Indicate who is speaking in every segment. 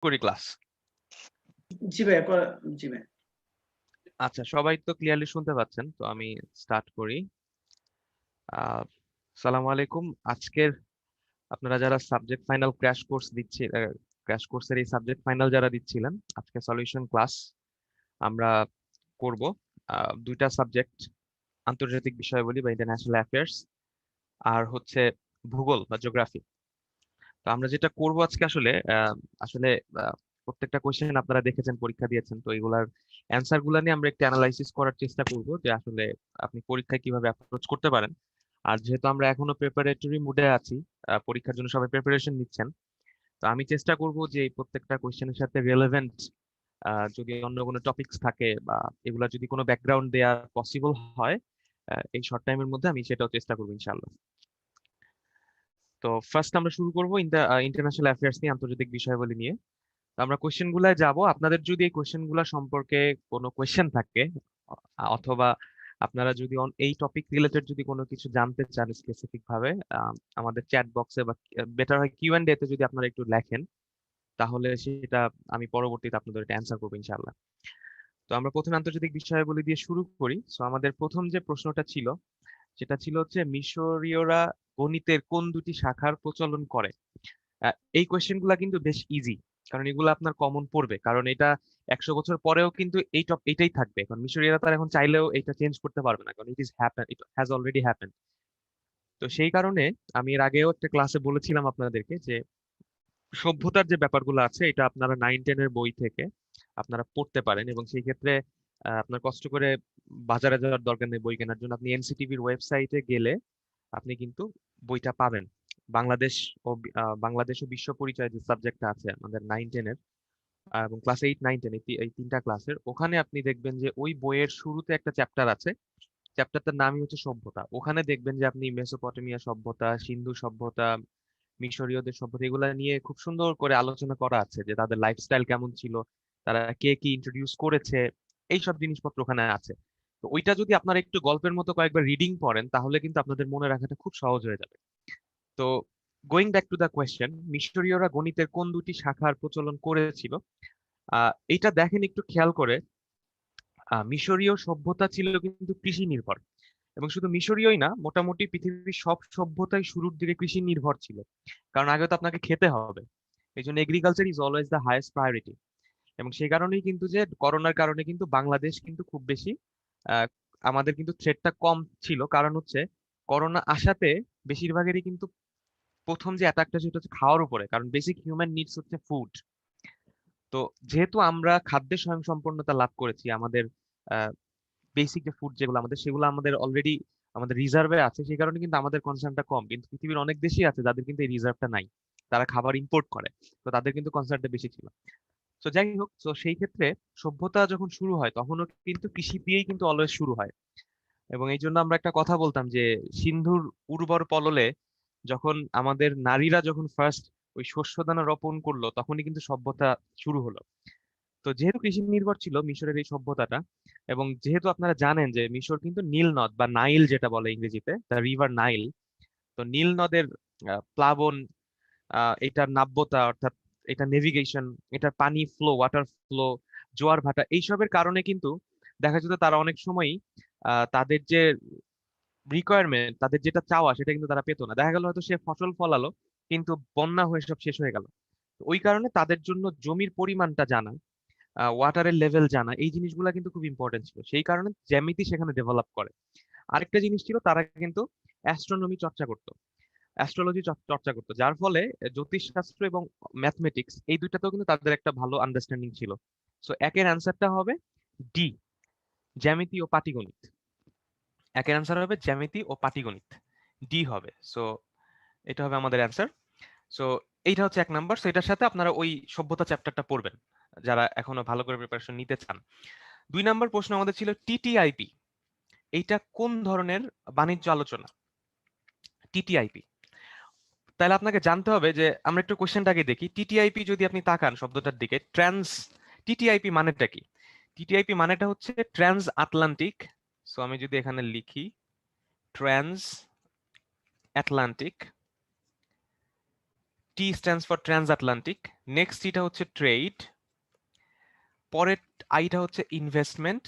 Speaker 1: করি ক্লাস।
Speaker 2: জি ভাইয়া জি ভাই।
Speaker 1: আচ্ছা, সবাই তো ক্লিয়ারলি শুনতে পাচ্ছেন, তো আমি স্টার্ট করি। আসসালামু আলাইকুম। আজকের আপনারা যারা সাবজেক্ট ফাইনাল ক্র্যাশ কোর্স দিচ্ছে, ক্র্যাশ কোর্সের এই সাবজেক্ট ফাইনাল যারা দিচ্ছিলেন, আজকে সলিউশন ক্লাস আমরা করব। দুইটা সাবজেক্ট, আন্তর্জাতিক বিষয়াবলী বা ইন্টারন্যাশনাল অ্যাফেয়ার্স, আর হচ্ছে ভূগোল বা জিওগ্রাফি। তো আমরা যেটা করব আজকে আসলে আসলে প্রত্যেকটা কোশ্চেন আপনারা দেখেছেন, পরীক্ষা দিয়েছেন, তো এগুলার অ্যান্সার গুলা নিয়ে আমরা একটু অ্যানালাইসিস করার চেষ্টা করব যে আসলে আপনি পরীক্ষায় কিভাবে অ্যাপ্রোচ করতে পারেন। আর যেহেতু আমরা এখনো প্রিপারেটরি মুডে আছি, পরীক্ষার জন্য সবাই প্রিপারেশন নিচ্ছেন, তো আমি চেষ্টা করব যে এই প্রত্যেকটা কোশ্চেনের সাথে রিলেভেন্ট যদি অন্য কোনো টপিকস থাকে বা এগুলা যদি কোনো ব্যাকগ্রাউন্ড দেওয়া পসিবল হয়, এই শর্ট টাইমের মধ্যে আমি সেটাও চেষ্টা করবো ইনশাআল্লাহ। তো ফার্স্ট আমরা শুরু করবো ইন্টারন্যাশনাল অ্যাফেয়ার্স নিয়ে, আন্তর্জাতিক বিষয়াবলী নিয়ে। তো আমরা কোশ্চেন গুলায় যাবো। আপনাদের যদি এই কোশ্চেন গুলা সম্পর্কে কোনো কোশ্চেন থাকে, অথবা আপনারা যদি এই টপিক রিলেটেড যদি কোনো কিছু জানতে চান স্পেসিফিক ভাবে, আমাদের চ্যাট বক্সে বা বেটার হয় কিউ&এ তে যদি আপনারা একটু লেখেন, তাহলে সেটা আমি পরবর্তীতে আপনাদের এটা অ্যান্সার করবো ইনশাআল্লাহ। তো আমরা প্রথমে আন্তর্জাতিক বিষয়াবলী দিয়ে শুরু করি। সো আমাদের প্রথম যে প্রশ্নটা ছিল, সেটা ছিল হচ্ছে মিশরীয়রা গণিতের কোন দুটি শাখার প্রচলন করে। এই কোয়েশ্চেন গুলা কিন্তু বেশ ইজি, কারণ এগুলো আপনার কমন পড়বে, কারণ এটা 100 বছর পরেও কিন্তু এইটাই থাকবে। কারণ মিশরীয়রা তার এখন চাইলেও এটা চেঞ্জ করতে পারবে না, কারণ ইট হ্যাজ অলরেডি হ্যাপেন। তো সেই কারণে আমি এর আগেও একটা ক্লাসে বলেছিলাম আপনাদেরকে যে সভ্যতার যে ব্যাপারগুলো আছে, এটা আপনারা 9-10 এর বই থেকে আপনারা পড়তে পারেন, এবং সেই ক্ষেত্রে আপনার কষ্ট করে বাজারে যাওয়ার দরকার নেই বই কেনার জন্য। আপনি এনসিটিভির ওয়েবসাইটে গেলে আপনি কিন্তু বইটা পাবেন। বাংলাদেশ ও বিশ্ব পরিচয় যে সাবজেক্টটা আছে আমাদের 9-10-এর, এবং ক্লাস 8, 9, 10 এই তিনটা ক্লাসের, ওখানে আপনি দেখবেন যে ওই বইয়ের শুরুতে একটা চ্যাপ্টার আছে। চ্যাপ্টারটার নামই হচ্ছে সভ্যতা। ওখানে দেখবেন যে আপনি মেসোপটেমিয়া সভ্যতা, সিন্ধু সভ্যতা, মিশরীয়দের সভ্যতা, এগুলা নিয়ে খুব সুন্দর করে আলোচনা করা আছে, যে তাদের লাইফস্টাইল কেমন ছিল, তারা কে কি ইন্ট্রোডিউস করেছে, এইসব জিনিসপত্র ওখানে আছে। তো ওইটা যদি আপনারা একটু গল্পের মতো কয়েকবার রিডিং পড়েন, তাহলে কিন্তু আপনাদের মনে রাখাটা খুব সহজ হয়ে যাবে। তো going back to the question, মিশরীয়রা গণিতের কোন দুটি শাখার প্রচলন করেছিল? এটা দেখেন একটু খেয়াল করে। মিশরীয় সভ্যতা ছিল কিন্তু কৃষি নির্ভর, এবং শুধু মিশরীয়ই না, মোটামুটি পৃথিবীর সব সভ্যতাই শুরুর দিকে কৃষি নির্ভর ছিল। কারণ আগে তো আপনাকে খেতে হবে, এই জন্য agriculture is always the highest priority. এবং সেই কারণেই কিন্তু যে করোনার কারণে কিন্তু বাংলাদেশ কিন্তু খুব বেশি আহ, আমাদের কিন্তু থ্রেটটা কম ছিল, কারণ হচ্ছে করোনা আসাতে বেশিরভাগেরই কিন্তু প্রথম যে অ্যাটাকটা সেটা হচ্ছে খাওয়ার উপরে, কারণ বেসিক হিউম্যান নিডস হচ্ছে ফুড। তো যেহেতু আমরা খাদ্যে স্বয়ংসম্পূর্ণতা লাভ করেছি, আমাদের বেসিক যে ফুড যেগুলো আমাদের, সেগুলো আমাদের অলরেডি আমাদের রিজার্ভে আছে, সেই কারণে কিন্তু আমাদের কনসার্নটা কম। কিন্তু পৃথিবীর অনেক দেশই আছে যাদের কিন্তু এই রিজার্ভটা নাই, তারা খাবার ইম্পোর্ট করে, তো তাদের কিন্তু কনসার্নটা বেশি ছিল। তো যাই হোক, তো সেই ক্ষেত্রে সভ্যতা যখন শুরু হয় তখনও কিন্তু কৃষি দিয়েই কিন্তু অলওয়েজ শুরু হয়। এবং এই জন্য আমরা একটা কথা বলতাম যে সিন্ধুর উর্বর পললে যখন আমাদের নারীরা যখন ফার্স্ট ওই শস্য দানা রোপণ করলো, তখনই কিন্তু সভ্যতা শুরু হলো। তো যেহেতু কৃষি নির্ভর ছিল মিশরের এই সভ্যতাটা, এবং যেহেতু আপনারা জানেন যে মিশর কিন্তু নীল নদ বা নাইল যেটা বলে ইংরেজিতে, দ্য রিভার নাইল। তো নীল নদের প্লাবন, এটার নাব্যতা অর্থাৎ এটা নেভিগেশন, এটার পানি ফ্লো, ওয়াটার ফ্লো, জোয়ার ভাটা, এইসবের কারণে কিন্তু দেখা যেত তারা অনেক সময়ই তাদের যে রিকোয়ারমেন্ট, তাদের যেটা চাওয়া, সেটা কিন্তু তারা পেতো না। দেখা গেল হয়তো সে ফসল ফলালো, কিন্তু বন্যা হয়ে সব শেষ হয়ে গেল। তো ওই কারণে তাদের জন্য জমির পরিমাণটা জানা, ওয়াটারের লেভেল জানা, এই জিনিসগুলো কিন্তু খুব ইম্পর্টেন্ট ছিল। সেই কারণে জ্যামিতি সেখানে ডেভেলপ করে। আরেকটা জিনিস ছিল, তারা কিন্তু অ্যাস্ট্রোনমি চর্চা করতো, অ্যাস্ট্রোলজি চর্চা করতো, যার ফলে জ্যোতিষশাস্ত্র এবং ম্যাথমেটিক্স এই দুইটাতেও কিন্তু তাদের একটা ভালো আন্ডারস্ট্যান্ডিং ছিল। সো একের অ্যান্সারটা হবে ডি, জ্যামিতি ও পাটিগণিত। একের অ্যান্সার হবে জ্যামিতি ও পাটিগণিত, ডি হবে। সো এটা হবে আমাদের অ্যান্সার। সো এইটা হচ্ছে 1 নাম্বার। সো এটার সাথে আপনারা ওই সভ্যতা চ্যাপ্টারটা পড়বেন যারা এখনো ভালো করে প্রিপারেশন নিতে চান। 2 নাম্বার প্রশ্ন আমাদের ছিল টিটিআইপি, এইটা কোন ধরনের বাণিজ্য আলোচনা? টিটিআইপি, তাহলে আপনাকে জানতে হবে যে আমরা একটু কোশ্চেনটাকে দেখি। টিটিআইপি যদি আপনি তাকান শব্দটার দিকে, টিটিআইপি মানেটা কি? টিটিআইপি মানেটা হচ্ছে ট্রান্স আটলান্টিক। সো আমি যদি এখানে লিখি trans Atlantic T stands for transatlantic, next টিটা হচ্ছে ট্রেড, পরের আইটা হচ্ছে ইনভেস্টমেন্ট,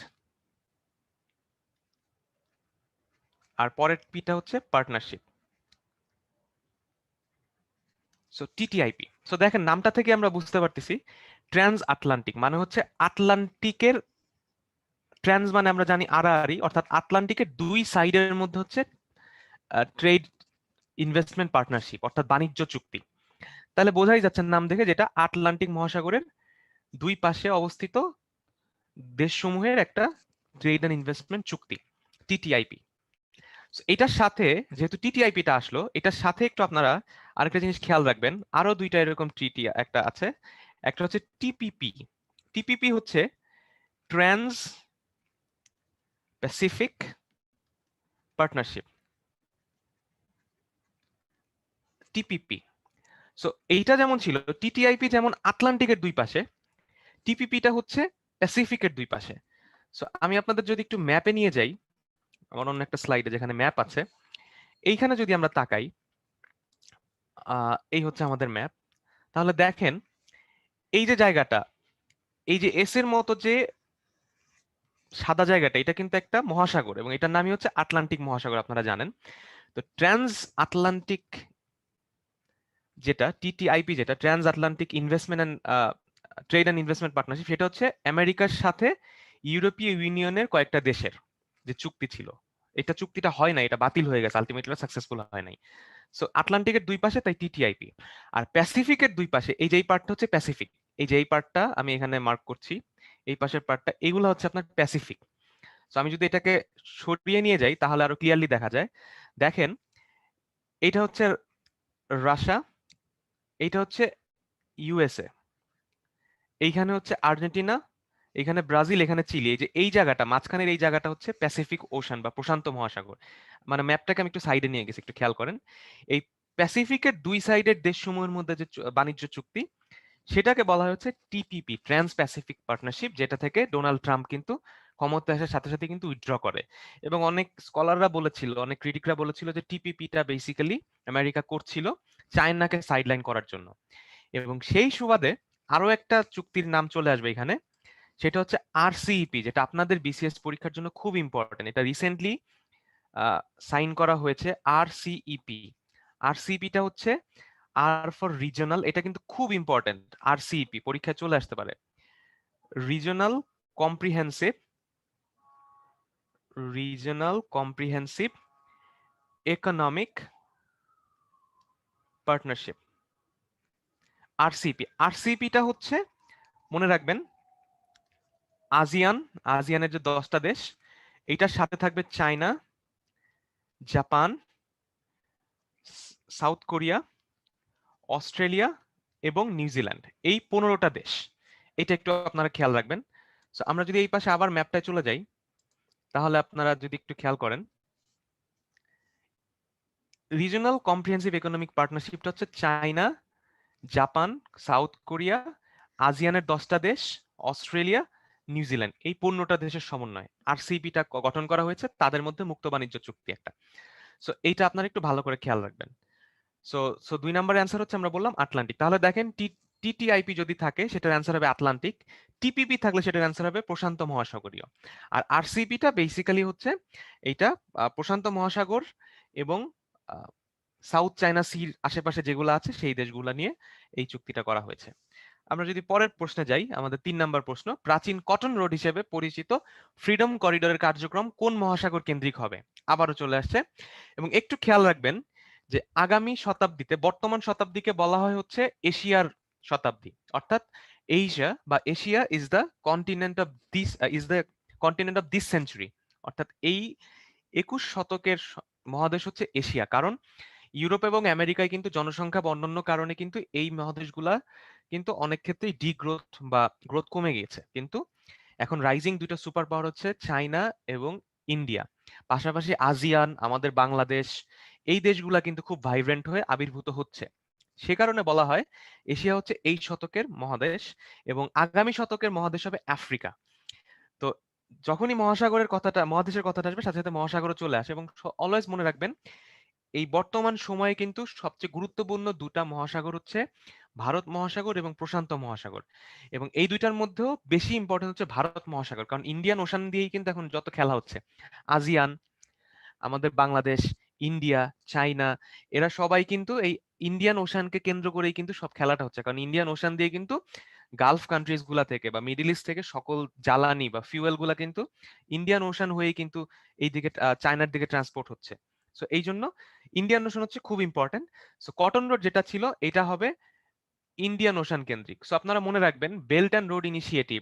Speaker 1: আর পরের পিটা হচ্ছে পার্টনারশিপ। সো টিটিআইপি। সো দেখেন নামটা থেকে আমরা বুঝতে পারতেছি ট্রান্স আটলান্টিক মানে হচ্ছে আটলান্টিকের, ট্রান্স মানে আমরা জানি আড়াআড়ি, অর্থাৎ আটলান্টিকের দুই সাইডের মধ্যে হচ্ছে ট্রেড ইনভেস্টমেন্ট পার্টনারশিপ অর্থাৎ বাণিজ্য চুক্তি। তাহলে বোঝাই যাচ্ছে নাম দেখে যেটা আটলান্টিক মহাসাগরের দুই পাশে অবস্থিত দেশসমূহের একটা ট্রেড অ্যান্ড ইনভেস্টমেন্ট চুক্তি, টিটিআইপি। এটার সাথে যেহেতু টিটিআইপিটা আসলো, এটার সাথে একটু আপনারা আরেকটা জিনিস খেয়াল রাখবেন, আরো দুইটা এরকম ট্রিটি একটা আছে। একটা হচ্ছে টিপিপি। টিপিপি হচ্ছে trans Pacific partnership, TPP. So এইটা যেমন ছিল টিটিআইপি যেমন আটলান্টিকের দুই পাশে, টিপিপিটা হচ্ছে প্যাসিফিকের দুই পাশে। সো আমি আপনাদের যদি একটু ম্যাপে নিয়ে যাই, আমার অন্য একটা স্লাইডে যেখানে ম্যাপ আছে, এইখানে যদি আমরা তাকাই, এই হচ্ছে আমাদের ম্যাপ। তাহলে দেখেন এই যে জায়গাটা, এই যে এস এর মতো যে সাদা জায়গাটা, এটা কিন্তু একটা মহাসাগর এবং এটার নামই হচ্ছে আটলান্টিক মহাসাগর, আপনারা জানেন। তো ট্রান্স আটলান্টিক যেটা টিটিআইপি, যেটা trans Atlantic investment and trade and investment partnership, সেটা হচ্ছে আমেরিকার সাথে ইউরোপীয় ইউনিয়নের কয়েকটা দেশের যে চুক্তি ছিল। এটা চুক্তিটা হয় না, এটা বাতিল হয়ে গেছে, আলটিমেটলি সাকসেসফুল হয় নাই। সো আটলান্টিকের দুই পাশে তাই টিটিআইপি। আর প্যাসিফিকের দুই পাশে এই যে এই পার্টটা হচ্ছে প্যাসিফিক, এই যে এই পার্টটা আমি এখানে মার্ক করছি, এই পাশের পার্টটা, এগুলো হচ্ছে আপনার প্যাসিফিক। তো আমি যদি এটাকে সরিয়ে নিয়ে যাই তাহলে আরো ক্লিয়ারলি দেখা যায়। দেখেন এটা হচ্ছে রাশিয়া, এইটা হচ্ছে ইউএসএ, এইখানে হচ্ছে আর্জেন্টিনা, এখানে ব্রাজিল, এখানে চিলি। এই যে এই জায়গাটা মাঝখানের এই জায়গাটা হচ্ছে প্যাসিফিক ওশান বা প্রশান্ত মহাসাগর। মানে ম্যাপটাকে আমি একটু সাইডে নিয়ে গেছি, একটু খেয়াল করেন। এই প্যাসিফিকের দুই সাইডের দেশসমূহের মধ্যে যে বাণিজ্য চুক্তি, সেটাকে বলা হচ্ছে টিপিপি, ট্রান্স প্যাসিফিক পার্টনারশিপ, যেটা থেকে ডোনাল্ড ট্রাম্প কিন্তু ক্ষমতা আসার সাথে সাথে কিন্তু উইথড্র করে। এবং অনেক স্কলাররা বলেছিল, অনেক ক্রিটিকরা বলেছিল যে টিপিপিটা বেসিক্যালি আমেরিকা করছিল চায়নাকে সাইডলাইন করার জন্য। এবং সেই সুবাদে আরো একটা চুক্তির নাম চলে আসবে এখানে, সেটা হচ্ছে আরসিইপি, যেটা আপনাদের বিসিএস পরীক্ষার জন্য খুব ইম্পর্টেন্ট। এটা রিসেন্টলি সাইন করা হয়েছে, আরসিইপি। আরসিইপিটা হচ্ছে আর ফর রিজনাল, এটা কিন্তু খুব ইম্পর্টেন্ট। আরসিইপি পরীক্ষায় চলে আসতে পারে, regional comprehensive, regional comprehensive economic partnership, RCEP. আরসিইপিটা হচ্ছে মনে রাখবেন আজিয়ানের যে 10টা দেশ, এইটার সাথে থাকবে China, Japan, south Korea, Australia এবং নিউজিল্যান্ড, এই 15টা দেশ। এটা একটু আপনারা খেয়াল রাখবেন। সো আমরা যদি এই পাশে আবার ম্যাপটায় চলে যাই, তাহলে আপনারা যদি একটু খেয়াল করেন, রিজনাল কম্প্রিহেন্সিভ ইকোনমিক পার্টনারশিপটা হচ্ছে চায়না, জাপান, সাউথ কোরিয়া, আসিয়ানের 10টা দেশ, অস্ট্রেলিয়া, নিউজিল্যান্ড, এই 15টা দেশের সমন্বয় আরসিইপিটা গঠন করা হয়েছে, তাদের মধ্যে মুক্ত বাণিজ্য চুক্তি একটা। সো এইটা আপনারা একটু ভালো করে খেয়াল রাখবেন। সো সো 2 নম্বর অ্যান্সার হচ্ছে আমরা বললাম আটলান্টিক। তাহলে দেখেন টিটিআইপি যদি থাকে সেটার অ্যান্সার হবে আটলান্টিক, টিপিপি থাকলে সেটার অ্যান্সার হবে প্রশান্ত মহাসাগরীয়। আর আরসিপিটা বেসিক্যালি হচ্ছে এইটা প্রশান্ত মহাসাগর এবং সাউথ চায়না সির আশেপাশে যেগুলো আছে সেই দেশগুলো নিয়ে এই চুক্তিটা করা হয়েছে। আমরা যদি পরের প্রশ্নে যাই, আমাদের 3 নম্বর প্রশ্ন, প্রাচীন কটন রোড হিসেবে পরিচিত ফ্রিডম করিডোরের কার্যক্রম কোন মহাসাগর কেন্দ্রিক হবে? আবারও চলে আসছে। এবং একটু খেয়াল রাখবেন যে আগামী শতাব্দীতে, বর্তমান শতাব্দীকে বলা হয় হচ্ছে এশিয়ার শতাব্দী, অর্থাৎ এশিয়া বা Asia is the continent of this century. অর্থাৎ এই 21 শতকের মহাদেশ হচ্ছে এশিয়া। কারণ ইউরোপ এবং আমেরিকায় কিন্তু জনসংখ্যা বা অন্যান্য কারণে কিন্তু এই মহাদেশগুলা কিন্তু অনেক ক্ষেত্রেই ডিগ্রোথ বা গ্রোথ কমে গিয়েছে। কিন্তু এখন রাইজিং দুইটা সুপার পাওয়ার হচ্ছে চায়না এবং ইন্ডিয়া, পাশাপাশি আসিয়ান, আমাদের বাংলাদেশ, এই দেশগুলা কিন্তু খুব ভাইব্রেন্ট হয়ে আবির্ভূত হচ্ছে। সে কারণে বলা হয় এশিয়া হচ্ছে এই শতকের মহাদেশ এবং আগামী শতকের মহাদেশ হবে আফ্রিকা। তো যখনই মহাসাগরের কথাটা, মহাদেশের কথাটা আসবে, সাথে সাথে মহাসাগরও চলে আসে। এবং অলওয়েজ মনে রাখবেন এই বর্তমান সময়ে কিন্তু সবচেয়ে গুরুত্বপূর্ণ দুটা মহাসাগর হচ্ছে ভারত মহাসাগর এবং প্রশান্ত মহাসাগর, এবং এই দুইটার মধ্যেও বেশি ইম্পর্টেন্ট হচ্ছে ভারত মহাসাগর, কারণ ইন্ডিয়ান ওশান দিয়েই কিন্তু এখন যত খেলা হচ্ছে, আসিয়ান, আমাদের বাংলাদেশ, ইন্ডিয়া, চাইনা, এরা সবাই কিন্তু এই ইন্ডিয়ান ওশানকে কেন্দ্র করেই কিন্তু সব খেলাটা হচ্ছে, কারণ ইন্ডিয়ান ওশান দিয়ে কিন্তু গালফ কান্ট্রিজ গুলা থেকে বা মিডল ইস্ট থেকে সকল জ্বালানি বা ফিউয়েল গুলা কিন্তু ইন্ডিয়ান ওশান হয়েই কিন্তু এই দিকে চায়নার দিকে ট্রান্সপোর্ট হচ্ছে। সো এই জন্য ইন্ডিয়ান ওশান হচ্ছে খুব ইম্পর্টেন্ট। সো কটন রোড যেটা ছিল এটা হবে ইন্ডিয়ান ওশান কেন্দ্রিক। সো আপনারা মনে রাখবেন বেল্ট অ্যান্ড রোড ইনিশিয়েটিভ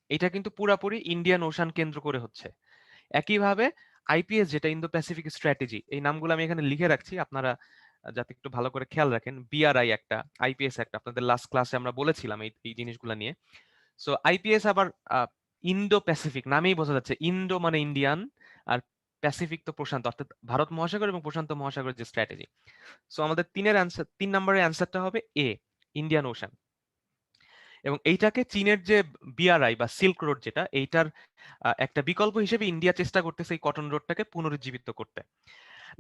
Speaker 1: এটা কিন্তু পুরাপুরি ইন্ডিয়ান ওশান কেন্দ্র করে হচ্ছে। একইভাবে আইপিএস যেটা ইন্দো প্যাসিফিক স্ট্র্যাটেজি, এই নামগুলো আমি এখানে লিখে রাখছি, আপনারা যাতে একটু ভালো করে খেয়াল রাখেন। বিআরআই একটা, আইপিএস একটা, আপনাদের লাস্ট ক্লাসে আমরা বলেছিলাম এই এই জিনিসগুলো নিয়ে। সো আইপিএস আবার ইন্দো প্যাসিফিক, নামেই বোঝা যাচ্ছে ইন্দো মানে ইন্ডিয়ান, আর প্যাসিফিক তো প্রশান্ত, অর্থাৎ ভারত মহাসাগর এবং প্রশান্ত মহাসাগরের যে স্ট্র্যাটেজি। সো আমাদের তিন নম্বরের অ্যান্সারটা হবে এ, ইন্ডিয়ান ওশান। এবং এইটাকে চীনের যে বিআরআই বা সিল্ক রোড যেটা, এইটার একটা বিকল্প হিসেবে ইন্ডিয়া চেষ্টা করতেছে এই কটন রোডটাকে পুনরুজ্জীবিত করতে।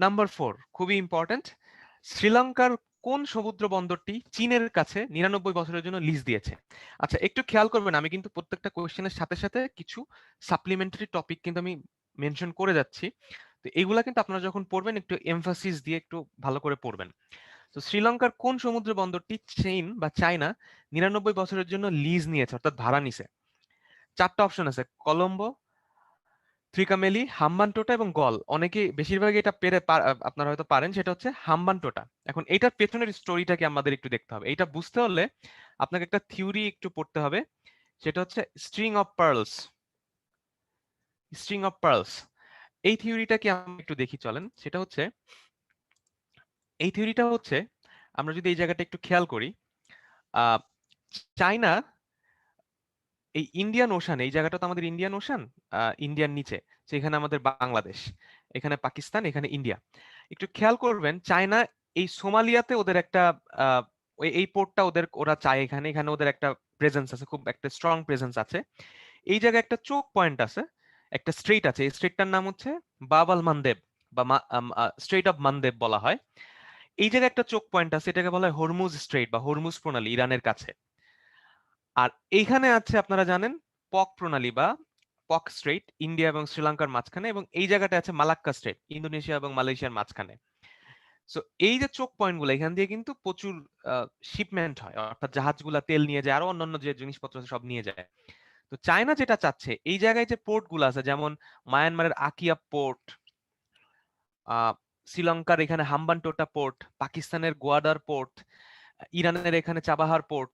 Speaker 1: নাম্বার 4 খুবই ইম্পর্টেন্ট, শ্রীলঙ্কার কোন সমুদ্র বন্দরটি চীনের কাছে 99 বছরের জন্য লিজ দিয়েছে? আচ্ছা একটু খেয়াল করবেন, আমি কিন্তু প্রত্যেকটা কোয়েশ্চেনের সাথে সাথে কিছু সাপ্লিমেন্টারি টপিক কিন্তু আমি মেনশন করে যাচ্ছি, তো এগুলা কিন্তু আপনারা যখন পড়বেন একটু এমফাসিস দিয়ে একটু ভালো করে পড়বেন। তো শ্রীলঙ্কার কোন সমুদ্র বন্দরটি চীন বা চায়না 99 বছরের জন্য লিজ নিয়েছে, অর্থাৎ ভাড়া নিছে? চারটা অপশন আছে, কলম্বো, ত্রিকামেলি, হাম্বানটোটা এবং গল। অনেকে বেশিরভাগ এটা আপনারা হয়তো পারেন, সেটা হচ্ছে হাম্বানটোটা। এখন এটার পেছনের স্টোরিটাকে আমাদের একটু দেখতে হবে। এটা বুঝতে হলে আপনাকে একটা থিওরি একটু পড়তে হবে, সেটা হচ্ছে string of pearls. String of pearls এই থিওরিটাকে আমরা একটু দেখি চলেন। সেটা হচ্ছে, এই থিওরিটা হচ্ছে, আমরা যদি এই জায়গাটা একটু খেয়াল করি, আহ চায়না এই ইন্ডিয়ান ওশান, এই জায়গাটা তো আমাদের ইন্ডিয়ান ওশান, ইন্ডিয়ান নিচে, সেখানে আমাদের বাংলাদেশ, এখানে পাকিস্তান, এখানে ইন্ডিয়া। একটু খেয়াল করবেন চায়না এই সোমালিয়াতে ওদের একটা এই পোর্টটা ওরা চায়, এখানে এখানে ওদের একটা প্রেজেন্স আছে, খুব একটা স্ট্রং প্রেজেন্স আছে। এই জায়গায় একটা চোক পয়েন্ট আছে, একটা স্ট্রেট আছে, এই স্ট্রেটটার নাম হচ্ছে বাব আল মানদেব বা স্ট্রেট অফ মানদেব বলা হয়। এই জায়গায় একটা চোক পয়েন্ট আছে, এটাকে বলা হয় হরমুজ স্ট্রেট বা হরমুজ প্রণালী, ইরানের কাছে। আর এইখানে আছে আপনারা জানেন পক প্রণালী বা পক স্ট্রেট, ইন্ডিয়া এবং শ্রীলঙ্কার মাঝখানে, এবং এই জায়গাটা আছে মালাক্কা স্ট্রেট, ইন্দোনেশিয়া এবং মালয়েশিয়ার মাঝখানে। সো এই যে চোক পয়েন্ট গুলো, এখান দিয়ে কিন্তু প্রচুর শিপমেন্ট হয়, অর্থাৎ জাহাজগুলা তেল নিয়ে যায়, আরো অন্যান্য যে জিনিসপত্র আছে সব নিয়ে যায়। তো চায়না যেটা চাচ্ছে, এই জায়গায় যে পোর্ট গুলো আছে, যেমন মায়ানমারের আকিয়া পোর্ট, শ্রীলঙ্কার এখানে হাম্বানটোটা পোর্ট, পাকিস্তানের গোয়াদার পোর্ট, ইরানের এখানে চাবাহার পোর্ট,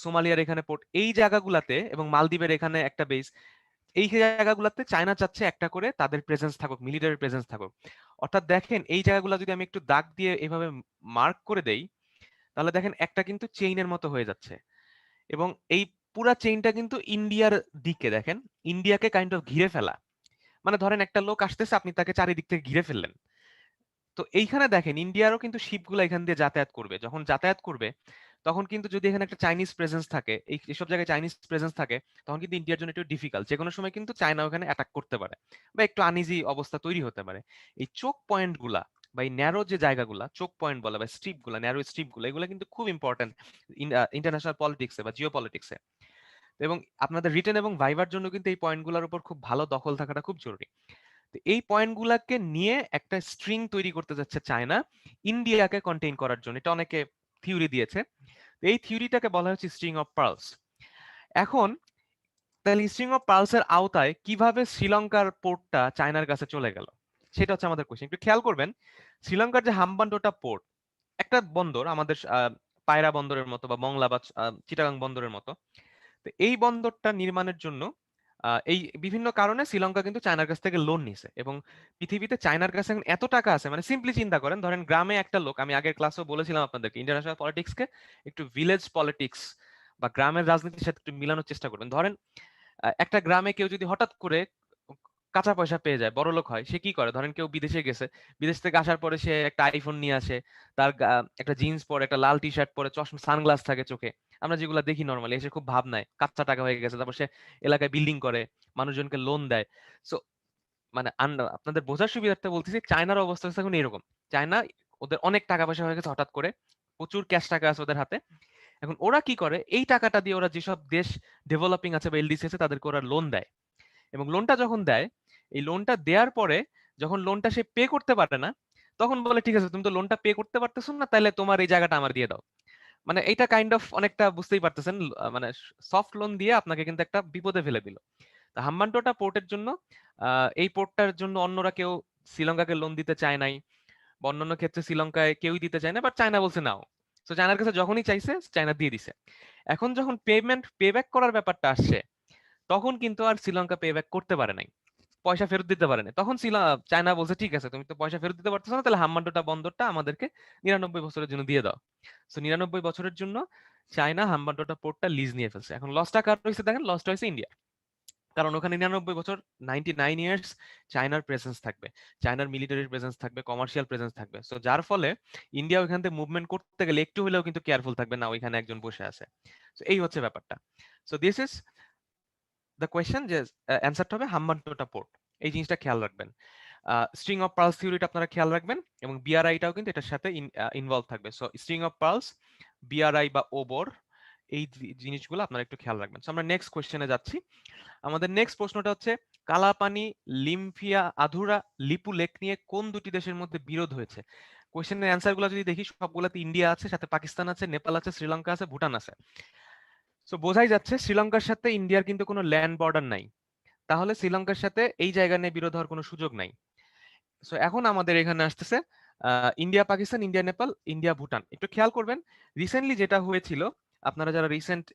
Speaker 1: সোমালিয়ার এখানে পোর্ট, এই জায়গাগুলাতে, এবং মালদ্বীপের এখানে একটা বেস, এই জায়গাগুলোতে চায়না চাচ্ছে একটা করে তাদের প্রেজেন্স থাকুক, মিলিটারি প্রেজেন্স থাকুক। অর্থাৎ দেখেন এই জায়গাগুলো যদি আমি একটু দাগ দিয়ে এভাবে মার্ক করে দেই, তাহলে দেখেন একটা কিন্তু চেইনের মতো হয়ে যাচ্ছে, এবং এই পুরা চেইনটা কিন্তু ইন্ডিয়ার দিকে, দেখেন ইন্ডিয়াকে কাইন্ড অফ ঘিরে ফেলা। মানে ধরেন একটা লোক আসতেছে, আপনি তাকে চারিদিক থেকে ঘিরে ফেললেন। তো এইখানে দেখেন ইন্ডিয়ারও কিন্তু শিপগুলো এখান দিয়ে যাতায়াত করবে, যখন যাতায়াত করবে তখন কিন্তু যদি এখানে একটা চাইনিজ প্রেজেন্স থাকে, এইসব জায়গায় চাইনিজ প্রেজেন্স থাকে, তখন কিন্তু ইন্ডিয়ার জন্য একটু ডিফিকাল্ট, যে কোনো সময় কিন্তু চায়না ওখানে অ্যাটাক করতে পারে বা একটু আনইজি অবস্থা তৈরি হতে পারে। এই চোক পয়েন্ট গুলা বা এই ন্যারো যে জায়গাগুলা চোক পয়েন্ট বলে বা স্ট্রিপ গুলা, ন্যারো স্ট্রিপ গুলো, এগুলো কিন্তু খুব ইম্পর্টেন্ট ইন্টারন্যাশনাল পলিটিক্সে বা জিও পলিটিক্সে। এবং আপনাদের রিটেন এবং ভাইবার জন্য কিন্তু এই পয়েন্টগুলোর উপর খুব ভালো দখল থাকাটা খুব জরুরি। তো এই পয়েন্টগুলোকে নিয়ে একটা স্ট্রিং তৈরি করতে যাচ্ছে চায়না ইন্ডিয়াকে কন্টেইন করার জন্য, এটা অনেকে থিওরি দিয়েছে। এই থিওরিটাকে বলা হচ্ছে স্ট্রিং অফ পার্লস। এখন তাহলে স্ট্রিং অফ পার্লস এর আওতায় কিভাবে শ্রীলঙ্কার পোর্টটা চায়নার কাছে চলে গেল, সেটা হচ্ছে আমাদের কোশ্চেন। একটু খেয়াল করবেন, শ্রীলঙ্কার যে হাম্বানটোটা পোর্ট, একটা বন্দর আমাদের পায়রা বন্দরের মতো বা মংলা বা চিটাগাং বন্দরের মতো। তো এই বন্দরটা নির্মাণের জন্য এই বিভিন্ন কারণে শ্রীলঙ্কা কিন্তু চায়নার কাছ থেকে লোন নিছে, এবং পৃথিবীতে চায়নার কাছে এখন এত টাকা আছে, মানে সিম্পলি চিন্তা করেন, ধরেন গ্রামে একটা লোক, আমি আগের ক্লাসেও বলেছিলাম আপনাদেরকে ইন্টারন্যাশনাল পলিটিক্সকে একটু ভিলেজ পলিটিক্স বা গ্রামের রাজনীতির সাথে একটু মিলানোর চেষ্টা করবেন। ধরেন একটা গ্রামে কেউ যদি হঠাৎ করে কাঁচা পয়সা পেয়ে যায়, বড়লোক হয়, সে কি করে? ধরেন কেউ বিদেশে গেছে, বিদেশ থেকে আসার পরে সে একটা আইফোন নিয়ে আসে, তার একটা জিন্স পরে, একটা লাল টি শার্ট পরে, চশমা সানগ্লাস থাকে চোখে, আমরা যেগুলো দেখি নর্মালি, এসে খুব ভাব নাই, কাচ্চা টাকা হয়ে গেছে, তারপর সে এলাকায় বিল্ডিং করে, মানুষজনকে লোন দেয়। সো মানে আপনাদের বোঝার সুবিধার্থে বলতেছি, চায়নার অবস্থা হচ্ছে এখন এরকম। চায়না ওদের অনেক টাকা পয়সা হয়ে গেছে হঠাৎ করে, প্রচুর ক্যাশ টাকা আছে ওদের হাতে। এখন ওরা কি করে, এই টাকাটা দিয়ে ওরা যেসব দেশ ডেভেলপিং আছে বা এলডিসি আছে তাদেরকে ওরা লোন দেয়, এবং লোনটা যখন দেয়, এই লোনটা দেওয়ার পরে যখন লোনটা সে পে করতে পারে না, তখন বলে ঠিক আছে তুমি তো লোনটা পে করতে পারতেছো না, তাহলে তোমার এই জায়গাটা আমার দিয়ে দাও। মানে এইটা কাইন্ড অফ অনেকটা বুঝতেই পারতেছেন, মানে সফট লোন দিয়ে আপনাকে কিন্তু একটা বিপদে ফেলে দিল। তা হাম্বানটোটা পোর্টের জন্য, এই পোর্টটার জন্য অন্যরা কেউ শ্রীলঙ্কাকে লোন দিতে চায় নাই, বা অন্যান্য ক্ষেত্রে শ্রীলঙ্কায় কেউই দিতে চায় না, বাট চায়না বলছে নাও। তো চায়নার কাছে যখনই চাইছে চায়না দিয়ে দিছে। এখন যখন পেমেন্ট পে ব্যাক করার ব্যাপারটা আসছে, তখন কিন্তু আর শ্রীলঙ্কা পে ব্যাক করতে পারে নাই, পয়সা ফেরত দিতে পারে না। তখন চায়না বলছে ঠিক আছে তুমি তো পয়সা ফেরত দিতে পারতেছো না, তাহলে হাম্বানটোটা বন্দরটা আমাদেরকে 99 বছরের জন্য দিয়ে দাও। তো 99 বছরের জন্য চায়না হাম্বানটোটা পোর্টটা লিজ নিয়ে ফেলছে। এখন লসটা কার হয়েছে দেখেন, লসটা হয়েছে ইন্ডিয়া, কারণ ওখানে 99 বছর, 99 ইয়ার্স চায়নার প্রেজেন্স থাকবে, চায়নার মিলিটারির প্রেজেন্স থাকবে, কমার্শিয়াল প্রেজেন্স থাকবে। সো যার ফলে ইন্ডিয়া ওইখান থেকে মুভমেন্ট করতে গেলে একটু হলেও কিন্তু কেয়ারফুল থাকবে, না ওইখানে একজন বসে আছে। তো এই হচ্ছে ব্যাপারটা। So this is the question, যে অ্যান্সারটা হবে হাম্বানটোটা পোর্ট। এই জিনিসটা খেয়াল রাখবেন। স্ট্রিং অফ পার্লস থিওরিটা আপনারা খেয়াল রাখবেন, এবং বিআরআইটাও কিন্তু এটার সাথে ইনভলভ থাকবে। So string of pearls, BRI বা ওবর, এই জিনিসগুলো আপনারা একটু খেয়াল রাখবেন। সো আমরা নেক্সট কোয়েশ্চেনে যাচ্ছি। আমাদের নেক্সট প্রশ্নটা হচ্ছে, কালাপানি, লিম্ফিয়া আধুরা, লিপু লেক নিয়ে কোন দুটি দেশের মধ্যে বিরোধ হয়েছে? কোয়েশ্চেনের অ্যান্সার গুলো যদি দেখি, সবগুলোতে ইন্ডিয়া আছে, সাথে পাকিস্তান আছে, নেপাল আছে, শ্রীলঙ্কা আছে, ভুটান আছে। সো বোঝাই যাচ্ছে শ্রীলঙ্কার সাথে ইন্ডিয়ার কিন্তু কোনো ল্যান্ড বর্ডার নাই, তাহলে শ্রীলঙ্কার সাথে এই জায়গা নিয়ে বিরোধ হওয়ার কোনো সুযোগ নাই। সো এখন আমাদের এখানে আসতেছে India Pakistan, India Nepal, India Bhutan. একটু খেয়াল করবেন রিসেন্টলি যেটা হয়েছিল, আপনারা যারা রিসেন্ট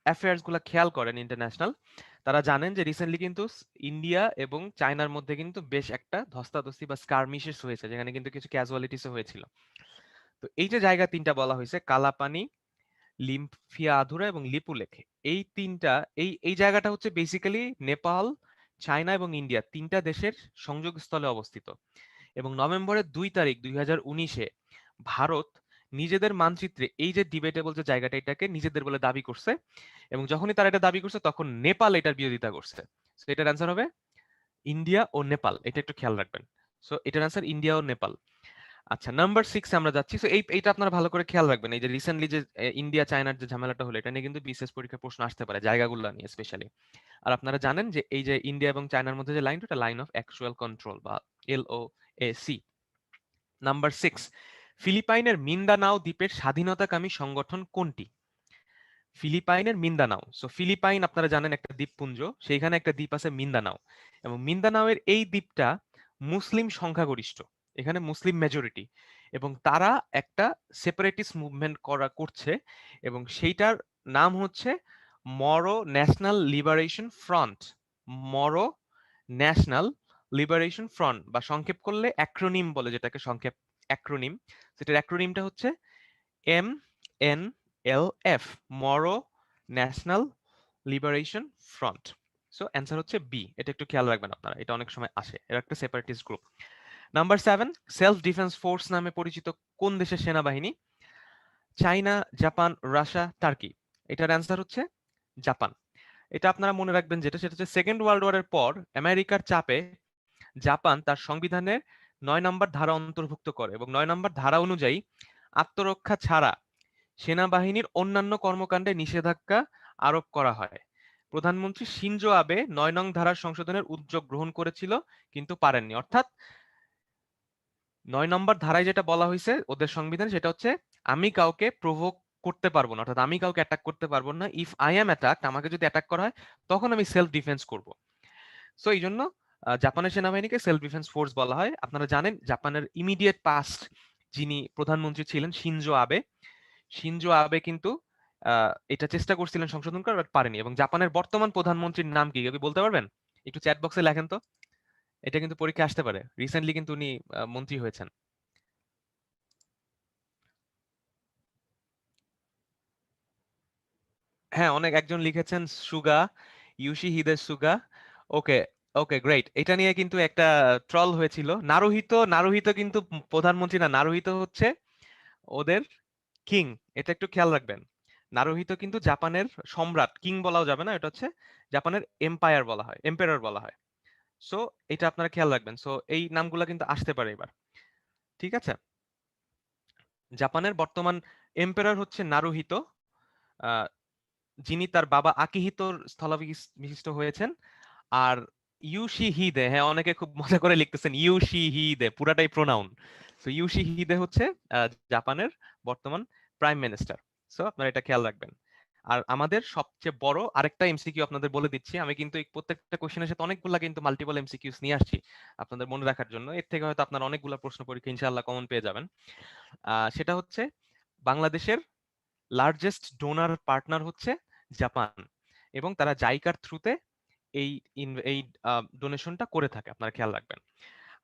Speaker 1: অ্যাফেয়ার্স গুলা খেয়াল করেন ইন্টারন্যাশনাল, তারা জানেন যে রিসেন্টলি কিন্তু ইন্ডিয়া এবং চায়নার মধ্যে কিন্তু বেশ একটা ধস্তাধস্তি বা স্কারমিশেস হয়েছে, যেখানে কিন্তু কিছু ক্যাজুয়ালিটিসও হয়েছিল। তো এই যে জায়গা তিনটা বলা হয়েছে, কালাপানি, লিম্ফিয়া আধুরা এবং লিপুলেখে, এই তিনটা, এই জায়গাটা হচ্ছে বেসিক্যালি নেপাল, চায়না এবং ইন্ডিয়া তিনটা দেশের সংযোগস্থলে অবস্থিত। এবং নভেম্বরের 2 তারিখ 2019-এ ভারত নিজেদের মানচিত্রে এই যে ডিবেটেবল যে জায়গাটা, এটাকে নিজেদের বলে দাবি করছে, এবং যখনই তারা এটা দাবি করছে তখন নেপাল এটার বিরোধিতা করছে। সো এটার অ্যান্সার হবে ইন্ডিয়া ও নেপাল, এটা একটু খেয়াল রাখবেন। সো এটার অ্যান্সার ইন্ডিয়া ও নেপাল। আচ্ছা, নাম্বার 6 আমরা যাচ্ছি। সো এইটা আপনারা ভালো করে খেয়াল রাখবেন, এই যে রিসেন্টলি যে ইন্ডিয়া চায়নার যে ঝামেলাটা হলো, এটা নিয়ে কিন্তু বিশেষ পরীক্ষার প্রশ্ন আসতে পারে, জায়গাগুলো নিয়ে স্পেশালি। আর আপনারা জানেন যে এই যে ইন্ডিয়া এবং চায়নার মধ্যে যে লাইনটা, লাইন অফ অ্যাকচুয়াল কন্ট্রোল বা LOAC। নাম্বার 6, ফিলিপাইনের মিন্দানাও দ্বীপের স্বাধীনতাকামী সংগঠন কোনটি? ফিলিপাইনের মিন্দানাও, সো ফিলিপাইন আপনারা জানেন একটা দ্বীপপুঞ্জ, সেইখানে একটা দ্বীপ আছে মিন্দানাও, এবং মিন্দানাওয়ের এই দ্বীপটা মুসলিম সংখ্যাগরিষ্ঠ, এখানে মুসলিম মেজরিটি, এবং তারা একটা সেপারেটিস্ট মুভমেন্ট করছে, এবং সেইটার নাম হচ্ছে মরো ন্যাশনাল লিবারেশন ফ্রন্ট। মরো ন্যাশনাল লিবারেশন ফ্রন্ট, বা সংক্ষেপ করলে অ্যাক্রোনিম বলে যেটাকে, সংক্ষেপ অ্যাক্রোনিম, সেটার অ্যাক্রোনিমটা হচ্ছে MNLF, Moro national liberation front. So answer হচ্ছে বি, এটা একটু খেয়াল রাখবেন আপনারা, এটা অনেক সময় আসে, এর একটা separatist group. Number 7, self defence force নামে পরিচিত কোন দেশের সেনাবাহিনী? China, Japan, Russia, turkey. এটার অ্যান্সার হচ্ছে জাপান। এটা আপনারা মনে রাখবেন, যেটা সেটা হচ্ছে সেকেন্ড ওয়ার্ল্ড ওয়ারের পর আমেরিকার চাপে জাপান তার সংবিধানের 9 নম্বর ধারা অন্তর্ভুক্ত করে, এবং 9 নম্বর ধারা অনুযায়ী আত্মরক্ষা ছাড়া সেনাবাহিনীর অন্যান্য কর্মকাণ্ডে নিষেধাজ্ঞা আরোপ করা হয়। প্রধানমন্ত্রী শিনজো আবে 9 নং ধারার সংশোধনের উদ্যোগ গ্রহণ করেছিল, কিন্তু পারেননি। অর্থাৎ 9 নম্বর ধারায় যেটা বলা হয়েছে ওদের সংবিধান, সেটা হচ্ছে আমি কাউকে প্রভোক করতে পারবো না, অর্থাৎ আমি কাউকে অ্যাটাক করতে পারবো না। ইফ আই অ্যাম অ্যাটাকড, আমাকে যদি অ্যাটাক করা হয় তখন আমি সেলফ ডিফেন্স করব। সো এই জন্য জাপানের সেনাবাহিনীকে সেলফ ডিফেন্স ফোর্স বলা হয়। আপনারা জানেন জাপানের ইমিডিয়েট পাস্ট যিনি প্রধানমন্ত্রী ছিলেন, শিনজো আবে, শিনজো আবে কিন্তু এটা চেষ্টা করছিলেন সংশোধন করার, বাট পারেনি। এবং জাপানের বর্তমান প্রধানমন্ত্রীর নাম কি, কেউ কি বলতে পারবেন? একটু চ্যাট বক্সে লেখেন তো, এটা কিন্তু পরীক্ষা আসতে পারে, রিসেন্টলি কিন্তু উনি মন্ত্রী হয়েছেন। হ্যাঁ, অনেক একজন লিখেছেন সুগা, ইউশিহিদে সুগা। ওকে, ওকে, গ্রেট। এটা নিয়ে কিন্তু একটা ট্রল হয়েছিল। নারুহিতো, নারুহিতো কিন্তু প্রধানমন্ত্রী না, নারুহিতো হচ্ছে ওদের কিং, এটা একটু খেয়াল রাখবেন। নারুহিতো কিন্তু জাপানের সম্রাট, কিং বলাও যাবে না, এটা হচ্ছে জাপানের এম্পায়ার বলা হয়, এম্পায়ার বলা হয়। সো এটা আপনারা খেয়াল রাখবেন। সো এই নামগুলা কিন্তু আসতে পারে এবার। ঠিক আছে? জাপানের বর্তমান এম্পারার হচ্ছে নারুহিতো, আহ, যিনি তার বাবা আকিহিতোর স্থলাভিষিক্ত হয়েছেন। আর ইউশি হিদে, হ্যাঁ অনেকে খুব মজা করে লিখতেছেন ইউশি হিদে, পুরাটাই প্রোনাউন। সো ইউশি হিদে হচ্ছে জাপানের বর্তমান প্রাইম মিনিস্টার। সো আপনারা এটা খেয়াল রাখবেন। আর আমাদের সবচেয়ে বড় আরেকটা এমসিকিউ আপনাদের বলে দিচ্ছি, আমি কিন্তু এই প্রত্যেকটা কোশ্চেনের সাথে অনেকগুলা কিন্তু মাল্টিপল এমসিকিউস নিয়ে আসছি আপনাদের মনে রাখার জন্য। এর থেকে হয়তো আপনারা অনেকগুলা প্রশ্ন পরীক্ষা ইনশাআল্লাহ কমন পেয়ে যাবেন। সেটা হচ্ছে বাংলাদেশের লার্জেস্ট ডোনার পার্টনার হচ্ছে জাপান, এবং তারা জাইকার থ্রুতে এই এই ডোনেশনটা করে থাকে, আপনারা খেয়াল রাখবেন।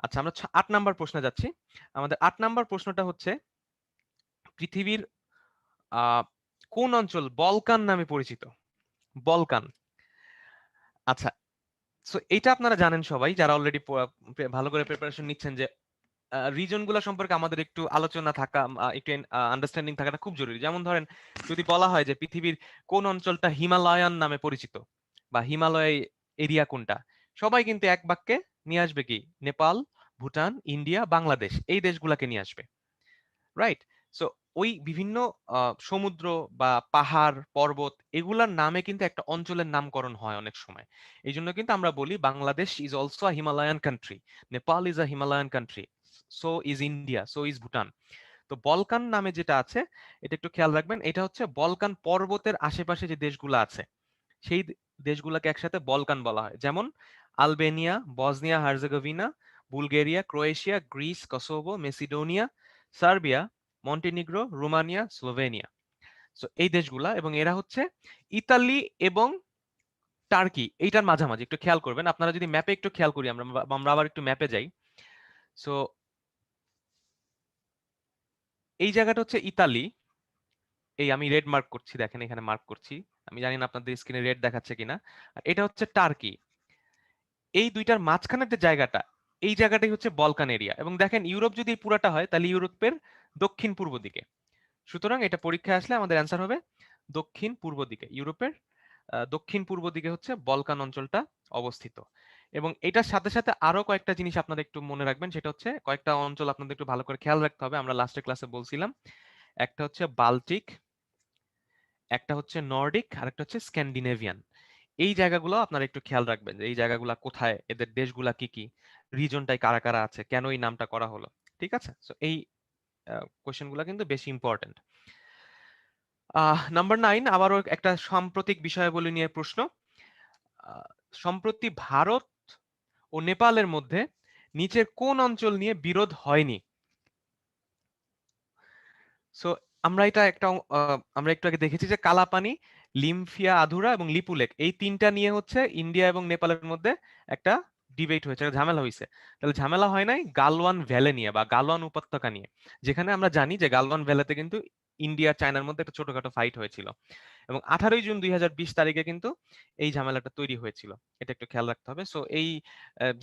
Speaker 1: আচ্ছা, আমরা 8 নাম্বার প্রশ্নে যাচ্ছি। আমাদের 8 নাম্বার প্রশ্নটা হচ্ছে পৃথিবীর আহ, কোন অঞ্চল বলকান নামে পরিচিত? বলকান। আচ্ছা, সো এটা আপনারা জানেন সবাই যারা অলরেডি ভালো করে প্রিপারেশন নিচ্ছেন, যে রিজন গুলা সম্পর্কে আমাদের একটু আলোচনা থাকা, একটু আন্ডারস্ট্যান্ডিং থাকাটা খুব জরুরি। যেমন ধরেন, যদি বলা হয় যে পৃথিবীর কোন অঞ্চলটা হিমালয়ান নামে পরিচিত বা হিমালয় এরিয়া কোনটা, সবাই কিন্তু এক বাক্যে নিয়ে আসবে কি নেপাল, ভুটান, ইন্ডিয়া, বাংলাদেশ, এই দেশগুলাকে নিয়ে আসবে, রাইট? সো ওই বিভিন্ন সমুদ্র বা পাহাড় পর্বত এগুলার নামে কিন্তু একটা অঞ্চলের নামকরণ হয় অনেক সময়। এই জন্য কিন্তু আমরা বলি Bangladesh is also a Himalayan country, Nepal is a Himalayan country, so is India, so is Bhutan. তো বলকান নামে যেটা আছে, এটা একটু খেয়াল রাখবেন, এটা হচ্ছে বলকান পর্বতের আশেপাশে যে দেশগুলো আছে সেই দেশগুলোকে একসাথে বলকান বলা হয়। যেমন Albania, Bosnia Herzegovina, Bulgaria, Croatia, Greece, Kosovo, Macedonia, Serbia, Montenegro, Romania, Slovenia. So এই দেশগুলা, এবং এরা হচ্ছে ইতালি এবং টার্কি এইটার মাঝামাঝি। একটু খেয়াল করবেন, আপনারা যদি ম্যাপে একটু খেয়াল করি, আমরা আমরা আবার একটু ম্যাপে যাই। সো এই জায়গাটা হচ্ছে ইতালি, এই আমি রেড মার্ক করছি, দেখেন এখানে মার্ক করছি, আমি জানি না আপনাদের স্ক্রিনে রেড দেখাচ্ছে কিনা। আর এটা হচ্ছে টার্কি। এই দুইটার মাঝখানের যে জায়গাটা, এই জায়গাটাই হচ্ছে বলকান এরিয়া। এবং দেখেন ইউরোপ যদি এই পুরাটা হয় তাহলে ইউরোপের দক্ষিণ পূর্ব দিকে। সুতরাং এটা পরীক্ষায় আসলে আমাদের অ্যান্সার হবে দক্ষিণ পূর্ব দিকে। ইউরোপের দক্ষিণ পূর্ব দিকে হচ্ছে বলকান অঞ্চলটা অবস্থিত। এবং এটার সাথে সাথে আরো কয়েকটা জিনিস আপনাদের একটু মনে রাখবেন, সেটা হচ্ছে কয়েকটা অঞ্চল আপনাদের একটু ভালো করে খেয়াল রাখতে হবে, আমরা লাস্টের ক্লাসে বলছিলাম। একটা হচ্ছে বাল্টিক, একটা হচ্ছে নর্ডিক, আর একটা হচ্ছে স্ক্যান্ডিনেভিয়ান। এই জায়গাগুলো আপনারা একটু খেয়াল রাখবেন, যে এই জায়গাগুলো কোথায়, এদের দেশগুলা কি কি, রিজনটাই কারা কারা আছে, কেন এই নামটা করা হলো। ঠিক আছে, সো এই কোশ্চেনগুলো কিন্তু বেশি ইম্পর্টেন্ট। নাম্বার 9, আবারও একটা সাম্প্রতিক বিষয়াবলী নিয়ে প্রশ্ন। সম্প্রতি ভারত ও নেপালের মধ্যে নিচের কোন অঞ্চল নিয়ে বিরোধ হয়নি? সো আমরা এটা একটা আমরা একটু আগে দেখেছি যে কালাপানি, লিমফিয়া আধুরা এবং লিপুলেক, এই তিনটা নিয়ে হচ্ছে ইন্ডিয়া এবং নেপালের মধ্যে একটা ডিবেট হয়েছে, একটা ঝামেলা হয়েছে। তাহলে ঝামেলা হয় নাই গালওয়ান ভ্যালি নিয়ে বা গালওয়ান উপত্যকা নিয়ে, যেখানে আমরা জানি যে গালওয়ান ভ্যালিতে কিন্তু ইন্ডিয়া চায়নার মধ্যে একটা ছোটখাটো ফাইট হয়েছিল, এবং 18ই জুন 2020 তারিখে কিন্তু এই ঝামেলাটা তৈরি হয়েছিল। এটা একটু খেয়াল রাখতে হবে। সো এই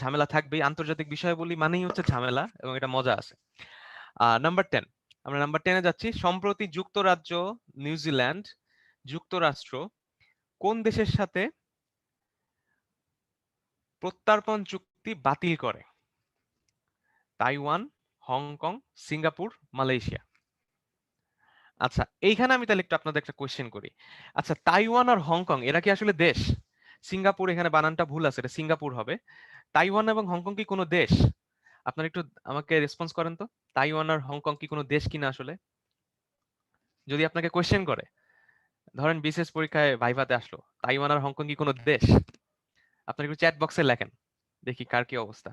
Speaker 1: ঝামেলা থাকবেই, আন্তর্জাতিক বিষয়াবলী মানেই হচ্ছে ঝামেলা, এবং এটা মজা আছে। নাম্বার 10, আমরা নাম্বার 10-এ যাচ্ছি। সম্প্রতি যুক্তরাজ্য, নিউজিল্যান্ড, যুক্তরাষ্ট্র কোন দেশের সাথে প্রত্যর্পণ চুক্তি বাতিল করে? Taiwan, Hong Kong, Singapore, Malaysia. আচ্ছা, এইখানে আমি তাহলে একটু আপনাদের একটা কোয়েশ্চেন করি। আচ্ছা, তাইওয়ান আর হংকং এরা কি আসলে দেশ? সিঙ্গাপুর, এখানে বানানটা ভুল আছে, এটা সিঙ্গাপুর হবে। তাইওয়ান এবং হংকং কি কোনো দেশ? আপনারা একটু আমাকে রেসপন্স করেন তো, তাইওয়ান আর হংকং কি কোনো দেশ কিনা আসলে? যদি আপনাকে কোয়েশ্চেন করে, ধরেন বিসিএস পরীক্ষায় ভাইভাতে আসলো, তাইওয়ান আর হংকং কি কোনো দেশ? আপনারা একটু চ্যাট বক্সে লেখেন, দেখি কার কি অবস্থা।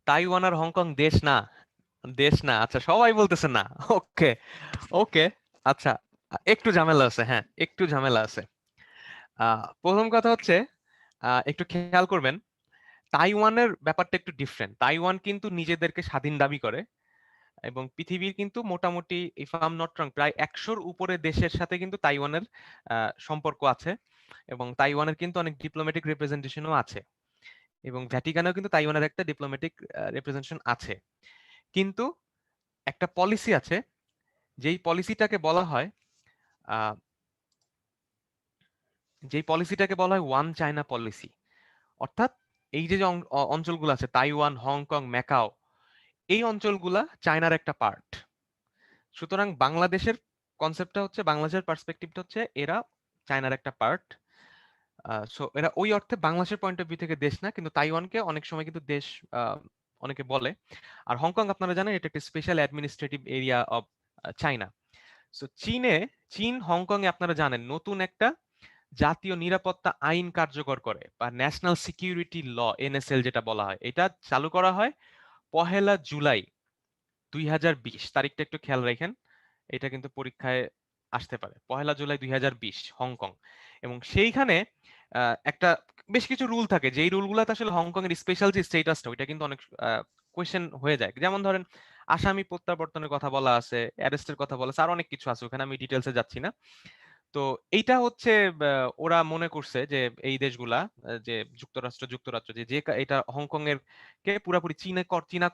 Speaker 1: তাইওয়ান আর হংকং দেশ না, দেশ না। আচ্ছা, সবাই বলতেছে না। ওকে, ওকে। আচ্ছা, একটু ঝামেলা আছে, হ্যাঁ একটু ঝামেলা আছে। প্রথম কথা হচ্ছে, একটু খেয়াল করবেন, তাইওয়ানের ব্যাপারটা একটু ডিফারেন্ট। তাইওয়ান কিন্তু নিজেদেরকে স্বাধীন দাবি করে, এবং পৃথিবীর কিন্তু মোটামুটি if I am not wrong প্রায় 100-র উপরে দেশের সাথে কিন্তু তাইওয়ানের সম্পর্ক আছে, এবং তাইওয়ানের কিন্তু অনেক ডিপ্লোম্যাটিক রিপ্রেজেন্টেশনও আছে, এবং ভ্যাটিকানেও কিন্তু তাইওয়ানের একটা ডিপ্লোম্যাটিক রিপ্রেজেন্টেশন আছে। কিন্তু একটা পলিসি আছে, যেই পলিসিটাকে বলা হয় যেই পলিসিটাকে বলা হয় ওয়ান চায়না পলিসি, অর্থাৎ এই যে যে অঞ্চলগুলো আছে তাইওয়ান, হংকং, ম্যাকাও, এই অঞ্চলগুলা চায়নার একটা পার্ট। সুতরাং বাংলাদেশের কনসেপ্টটা হচ্ছে, বাংলাদেশের পার্সপেক্টিভটা হচ্ছে এরা চায়নার একটা পার্ট। সো এরা ওই অর্থে বাংলাদেশের পয়েন্ট অফ ভিউ থেকে দেশ না, কিন্তু তাইওয়ানকে অনেক সময় কিন্তু দেশ অনেকে বলে। আর হংকং আপনারা জানেন এটা একটা special administrative area of China. So চীন হংকং এ আপনারা জানেন নতুন একটা জাতীয় নিরাপত্তা আইন কার্যকর করে, বা ন্যাশনাল সিকিউরিটি ল, এনএসএল যেটা বলা হয়, এটা চালু করা হয় 1 জুলাই 2020। তারিখটা একটু খেয়াল রাখেন, এটা কিন্তু পরীক্ষায় আসতে পারে। 1 জুলাই 2020 হংকং। এবং সেইখানে একটা বেশ কিছু রুল থাকে, যেই রুলগুলোতে আসলে হংকং এর স্পেশাল যে স্টেটাসটা, ওইটা কিন্তু অনেক কোয়েশ্চেন হয়ে যায়। যেমন ধরেন আসামি প্রত্যাবর্তনের কথা বলা আছে, অ্যারেস্টের কথা বলা আছে, আর অনেক কিছু আছে, ওখানে আমি ডিটেলসে যাচ্ছি না। তো এইটা হচ্ছে ওরা মনে করছে যে এই দেশগুলা, যে যুক্তরাষ্ট্র যে যে এটা হংকং এর কে পুরাপুরি চীনা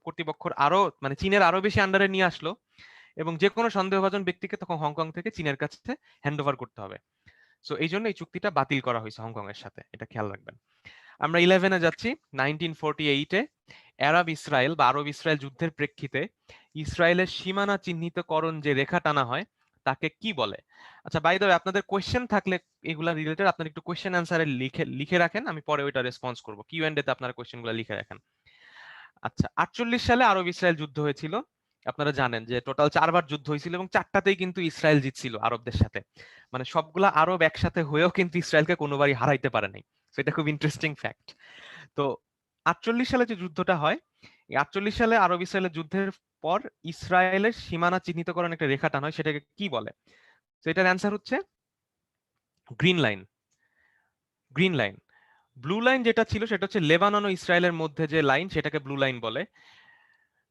Speaker 1: কর্তৃপক্ষের আরো, মানে চীনের আরো বেশি আন্ডারে নিয়ে আসলো, এবং যে কোনো সন্দেহভাজন ব্যক্তিকে তখন হংকং থেকে চীনের কাছে হ্যান্ড ওভার করতে হবে। সো এই জন্য এই চুক্তিটা বাতিল করা হয়েছে হংকং এর সাথে, এটা খেয়াল রাখবেন। আমরা 11-এ যাচ্ছি। 1948-এ আরব ইসরায়েল বা আরব ইসরায়েল যুদ্ধের প্রেক্ষিতে ইসরায়েলের সীমানা চিহ্নিতকরণ যে রেখা টানা হয় তাকে কি বলে? আচ্ছা, বাই দ্য ওয়ে, আপনাদের কোয়েশ্চেন থাকলে এগুলা রিলেটেড আপনারা একটু কোয়েশ্চেন অ্যান্সারে লিখে লিখে রাখেন, আমি পরে ওইটা রেসপন্স করব। কিউ&এ তে আপনারা কোয়েশ্চেনগুলো লিখে রাখেন। আচ্ছা, 48 সালে আরব ইসরায়েল যুদ্ধ হয়েছিল। আপনারা জানেন যে টোটাল 4বার যুদ্ধ হয়েছিল, এবং 4টাতেই কিন্তু ইসরায়েল জিতছিল আরবদের সাথে। মানে সবগুলা আরব একসাথে হয়েও কিন্তু ইসরায়েলকে কোনোবারই হারাইতে পারে নাই। তো এটা খুব ইন্টারেস্টিং ফ্যাক্ট। তো 48 সালে যে যুদ্ধটা হয়, এই 48 সালে আরব ইসরায়েলের যুদ্ধের পর ইসরায়েলের সীমানা চিহ্নিতকরণ একটা রেখা টানা হয়, সেটাকে কি বলে? তো এটার অ্যান্সার হচ্ছে green line. Green line. Blue line যেটা ছিল সেটা হচ্ছে লেবানন ও ইসরায়েলের মধ্যে যে লাইন, সেটাকে ব্লু লাইন বলে।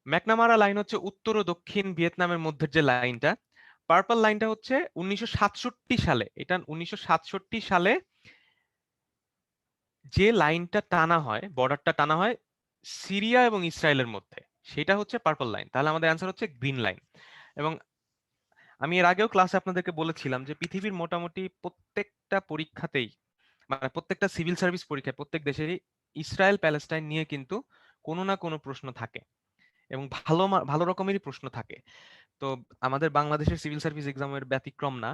Speaker 1: ম্যাকনামারা লাইন হচ্ছে উত্তর ও দক্ষিণ ভিয়েতনামের মধ্যে যে লাইনটা। পার্পল লাইনটা হচ্ছে 1967 সালে, এটা 1967 সালে যে লাইনটা টানা হয়, বর্ডারটা টানা হয় সিরিয়া এবং ইসরায়েলের মধ্যে, সেটা হচ্ছে পার্পল লাইন। তাহলে আমাদের অ্যান্সার হচ্ছে গ্রিন লাইন। এবং আমি এর আগেও ক্লাসে আপনাদেরকে বলেছিলাম যে পৃথিবীর মোটামুটি প্রত্যেকটা পরীক্ষাতেই, মানে প্রত্যেকটা সিভিল সার্ভিস পরীক্ষায় প্রত্যেক দেশেরই ইসরায়েল প্যালেস্টাইন নিয়ে কিন্তু কোনো না কোনো প্রশ্ন থাকে, এবং ভালো রকমেরই প্রশ্ন থাকে। তো আমাদের বাংলাদেশের সিভিল সার্ভিস এক্সামের ব্যতিক্রম না।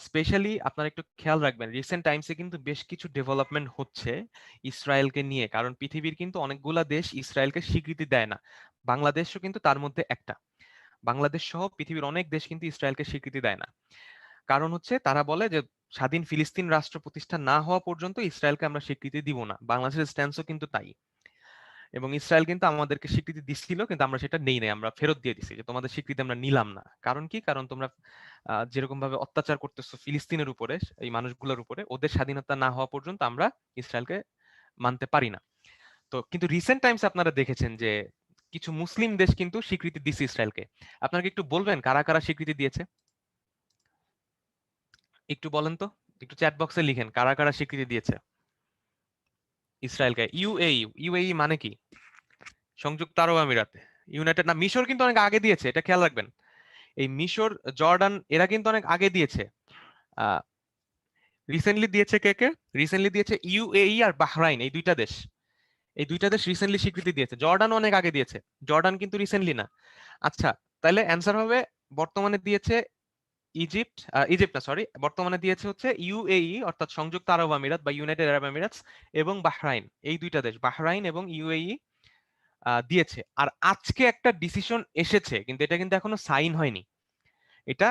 Speaker 1: স্পেশালি আপনারা একটু খেয়াল রাখবেন, রিসেন্ট টাইমসে কিন্তু বেশ কিছু ডেভেলপমেন্ট হচ্ছে ইসরায়েলকে নিয়ে, কারণ পৃথিবীর কিন্তু অনেকগুলা দেশ ইসরায়েলকে স্বীকৃতি দেয় না, বাংলাদেশও কিন্তু তার মধ্যে একটা। বাংলাদেশ সহ পৃথিবীর অনেক দেশ কিন্তু ইসরায়েলকে স্বীকৃতি দেয় না। কারণ হচ্ছে তারা বলে যে স্বাধীন ফিলিস্তিন রাষ্ট্র প্রতিষ্ঠা না হওয়া পর্যন্ত ইসরায়েলকে আমরা স্বীকৃতি দিব না। বাংলাদেশের স্ট্যান্সও কিন্তু তাই। এবং ইসরায়েল কিন্তু আমাদেরকে স্বীকৃতি দিচ্ছিল, কিন্তু আমরা সেটা নেই নাই, আমরা ফেরত দিয়ে দিছি যে তোমাদের স্বীকৃতি আমরা নিলাম না। কারণ কি? কারণ তোমরা যেরকম ভাবে অত্যাচার করতেছো ফিলিস্তিনের উপরে, এই মানুষগুলোর উপরে, ওদের স্বাধীনতা না হওয়া পর্যন্ত আমরা ইসরায়েলকে মানতে পারি না। তো কিন্তু রিসেন্ট টাইমস আপনারা দেখেছেন যে কিছু মুসলিম দেশ কিন্তু স্বীকৃতি দিচ্ছে ইসরায়েলকে। আপনারা কি একটু বলবেন কারা কারা স্বীকৃতি দিয়েছে? একটু বলেন তো, একটু চ্যাট বক্সে লিখেন কারা কারা স্বীকৃতি দিয়েছে ইসরায়েলকে। ইউএই। ইউএই মানে কি? সংযুক্ত আরব আমিরাত। ইউনাইটেড না, মিশর কিন্তু অনেক আগে দিয়েছে, এটা খেয়াল রাখবেন। এই মিশর, জর্ডান, এরা কিন্তু অনেক আগে দিয়েছে। রিসেন্টলি দিয়েছে কে কে? রিসেন্টলি দিয়েছে ইউএই আর বাহরাইন, এই দুইটা দেশ। এই দুইটা দেশ রিসেন্টলি স্বীকৃতি দিয়েছে। জর্ডান অনেক আগে দিয়েছে, জর্ডান কিন্তু রিসেন্টলি না। আচ্ছা, তাহলে অ্যান্সার হবে বর্তমানে দিয়েছে ইজিপ্ট, ইজিপ্ট না সরি, বর্তমানে দিয়েছে হচ্ছে ইউএই অর্থাৎ সংযুক্ত আরব আমিরাত বা ইউনাইটেড আরব আমিরাতস, এবং বাহরাইন। এই দুইটা দেশ বাহরাইন এবং ইউএই দিয়েছে। আর আজকে একটা ডিসিশন এসেছে, কিন্তু এটা কিন্তু এখনো সাইন হয়নি। এটা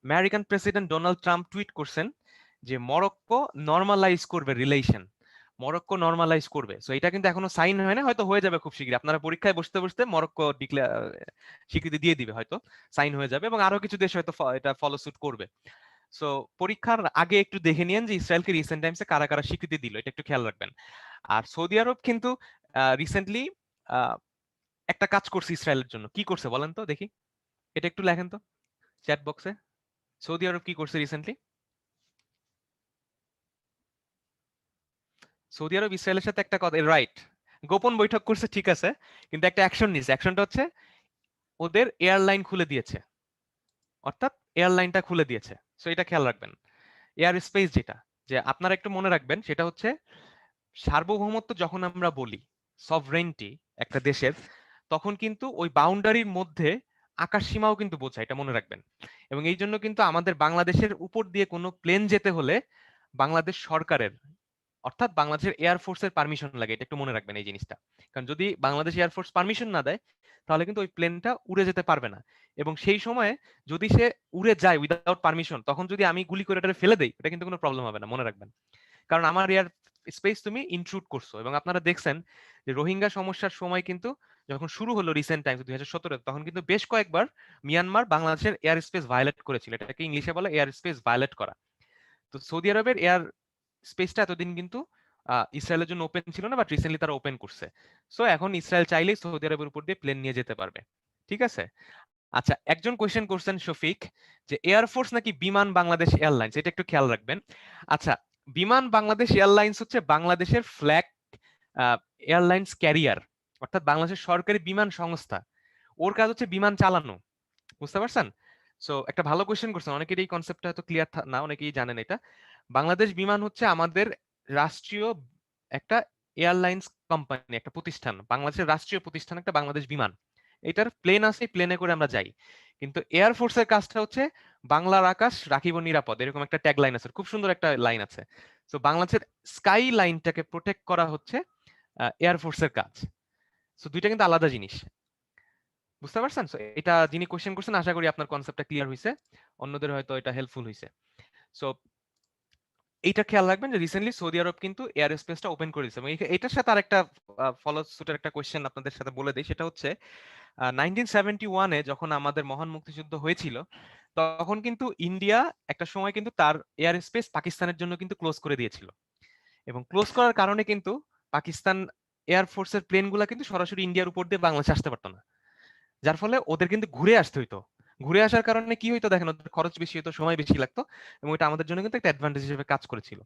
Speaker 1: American president Donald Trump tweet করছেন যে মরক্কো নরমালাইজ করবে রিলেশন, মরক্কো নরমালাইজ করবে। সো এটা কিন্তু এখনো সাইন হয় না, হয়তো হয়ে যাবে খুব শীঘ্রই। আপনারা পরীক্ষায় বসতে বসতে মরক্কো স্বীকৃতি দিয়ে দিবে, হয়তো সাইন হয়ে যাবে, এবং আরো কিছু দেশ হয়তো এটা ফলো সুট করবে। সো পরীক্ষার আগে একটু দেখে নিন যে ইসরায়েলকে রিসেন্ট টাইমসে কারা কারা স্বীকৃতি দিল, এটা একটু খেয়াল রাখবেন। আর সৌদি আরব কিন্তু রিসেন্টলি একটা কাজ করছে ইসরায়েলের জন্য। কি করছে বলেন তো দেখি, এটা একটু লেখেন তো চ্যাট বক্সে। সৌদি আরব কি করছে রিসেন্টলি? সৌদি আরব ইসরায়েলের সাথে একটা কথা, রাইট, গোপন বৈঠক করছে ঠিক আছে, কিন্তু একটা অ্যাকশন নিছে। অ্যাকশনটা হচ্ছে ওদের এয়ারলাইন খুলে দিয়েছে, অর্থাৎ এয়ারলাইনটা খুলে দিয়েছে। সো এটা খেয়াল রাখবেন, এয়ার স্পেস যেটা, যে আপনারা একটু মনে রাখবেন, সেটা হচ্ছে সার্বভৌমত্ব যখন আমরা বলি, সভরেন্টি একটা দেশের, তখন কিন্তু ওই বাউন্ডারির মধ্যে আকাশ সীমাও কিন্তু বোঝায়, এটা মনে রাখবেন। এবং এই জন্য কিন্তু আমাদের বাংলাদেশের উপর দিয়ে কোনো প্লেন যেতে হলে বাংলাদেশ সরকারের, অর্থাৎ বাংলাদেশের এয়ারফোর্সের পারমিশন লাগে, এটা একটু মনে রাখবেন এই জিনিসটা। কারণ যদি বাংলাদেশ এয়ারফোর্স পারমিশন না দেয়, তাহলে কিন্তু ওই প্লেনটা উড়ে যেতে পারবে না। এবং সেই সময়ে যদি সে উড়ে যায় উইদাউট পারমিশন, তখন যদি আমি গুলি করে এটা ফেলে দেই, এটা কিন্তু কোনো প্রবলেম হবে না, মনে রাখবেন। কারণ আমার এয়ার স্পেস তুমি ইন্ট্রুড করছো। এবং আপনারা দেখছেন যে রোহিঙ্গা সমস্যার সময় কিন্তু যখন শুরু হলো রিসেন্ট টাইমস 2017, তখন কিন্তু বেশ কয়েকবার মিয়ানমার বাংলাদেশের এয়ার স্পেস ভায়োলেট করেছিল, এটাকে ইংলিশে বলে এয়ার স্পেস ভায়োলেট করা। তো সৌদি আরবের এয়ার স্পেসটা এতদিন কিন্তু ইসরায়েলের জন্য ওপেন ছিল না, বাট রিসেন্টলি তারা ওপেন করছে। সো এখন ইসরায়েল চাইলেই সৌদি আরবের উপর দিয়ে প্লেন নিয়ে যেতে পারবে। ঠিক আছে। আচ্ছা, একজন কোয়েশ্চেন করছেন শফিক, যে এয়ারফোর্স নাকি বিমান বাংলাদেশ এয়ারলাইন্স, এটা একটু খেয়াল রাখবেন। আচ্ছা, বিমান বাংলাদেশ এয়ারলাইন্স হচ্ছে বাংলাদেশের ফ্ল্যাগ এয়ারলাইন্স ক্যারিয়ার, অর্থাৎ বাংলাদেশের সরকারি বিমান সংস্থা। ওর কাজ হচ্ছে বিমান চালানো, বুঝতে পারছেন? সো একটা ভালো কোয়েশ্চেন করছেন, অনেকের এই কনসেপ্টটা হয়তো ক্লিয়ার না, অনেকেই জানেন এটা। বাংলাদেশ বিমান হচ্ছে আমাদের রাষ্ট্রীয় একটা এয়ারলাইন্স কোম্পানি, একটা প্রতিষ্ঠান, বাংলাদেশের রাষ্ট্রীয় প্রতিষ্ঠান একটা বাংলাদেশ বিমান। এটার প্লেন আছে, প্লেনে করে আমরা যাই। কিন্তু এয়ারফোর্সের কাজটা হচ্ছে বাংলার আকাশ রাখিব নিরাপদ, এরকম একটা ট্যাগ লাইন আছে, খুব সুন্দর একটা লাইন আছে। তো বাংলাদেশের স্কাই লাইনটাকে প্রোটেক্ট করা হচ্ছে এয়ারফোর্সের কাজ। সো দুইটা কিন্তু আলাদা জিনিস, বুঝতে পারছেন? সো এটা যিনি কোশ্চেন করছেন, আশা করি আপনার কনসেপ্টটা ক্লিয়ার হয়েছে, অন্যদের হয়তো এটা হেল্পফুল হয়েছে। সো এইটা খেয়াল রাখবেন যে রিসেন্টলি সৌদি আরব কিন্তু এয়ার স্পেসটা ওপেন করে দিয়েছে। এবং এটার সাথে আরেকটা ফলো সুটের একটা কোশ্চেন আপনাদের সাথে বলে দিই, সেটা হচ্ছে 1971-এ যখন আমাদের মহান মুক্তিযুদ্ধ হয়েছিল, তখন কিন্তু ইন্ডিয়া একটা সময় কিন্তু তার এয়ার স্পেস পাকিস্তানের জন্য কিন্তু ক্লোজ করে দিয়েছিল। এবং ক্লোজ করার কারণে কিন্তু পাকিস্তান এয়ারফোর্সের প্লেনগুলো কিন্তু সরাসরি ইন্ডিয়ার উপর দিয়ে বাংলাদেশে আসতে পারতো না, যার ফলে ওদের কিন্তু ঘুরে আসতে হইতো। ঘুরে আসার কারণে কি হইতো দেখেন, ওদের খরচ বেশি হতো, সময় বেশি লাগতো, এবং এটা আমাদের জন্য কিন্তু একটা অ্যাডভান্টেজ হিসেবে কাজ করেছিল।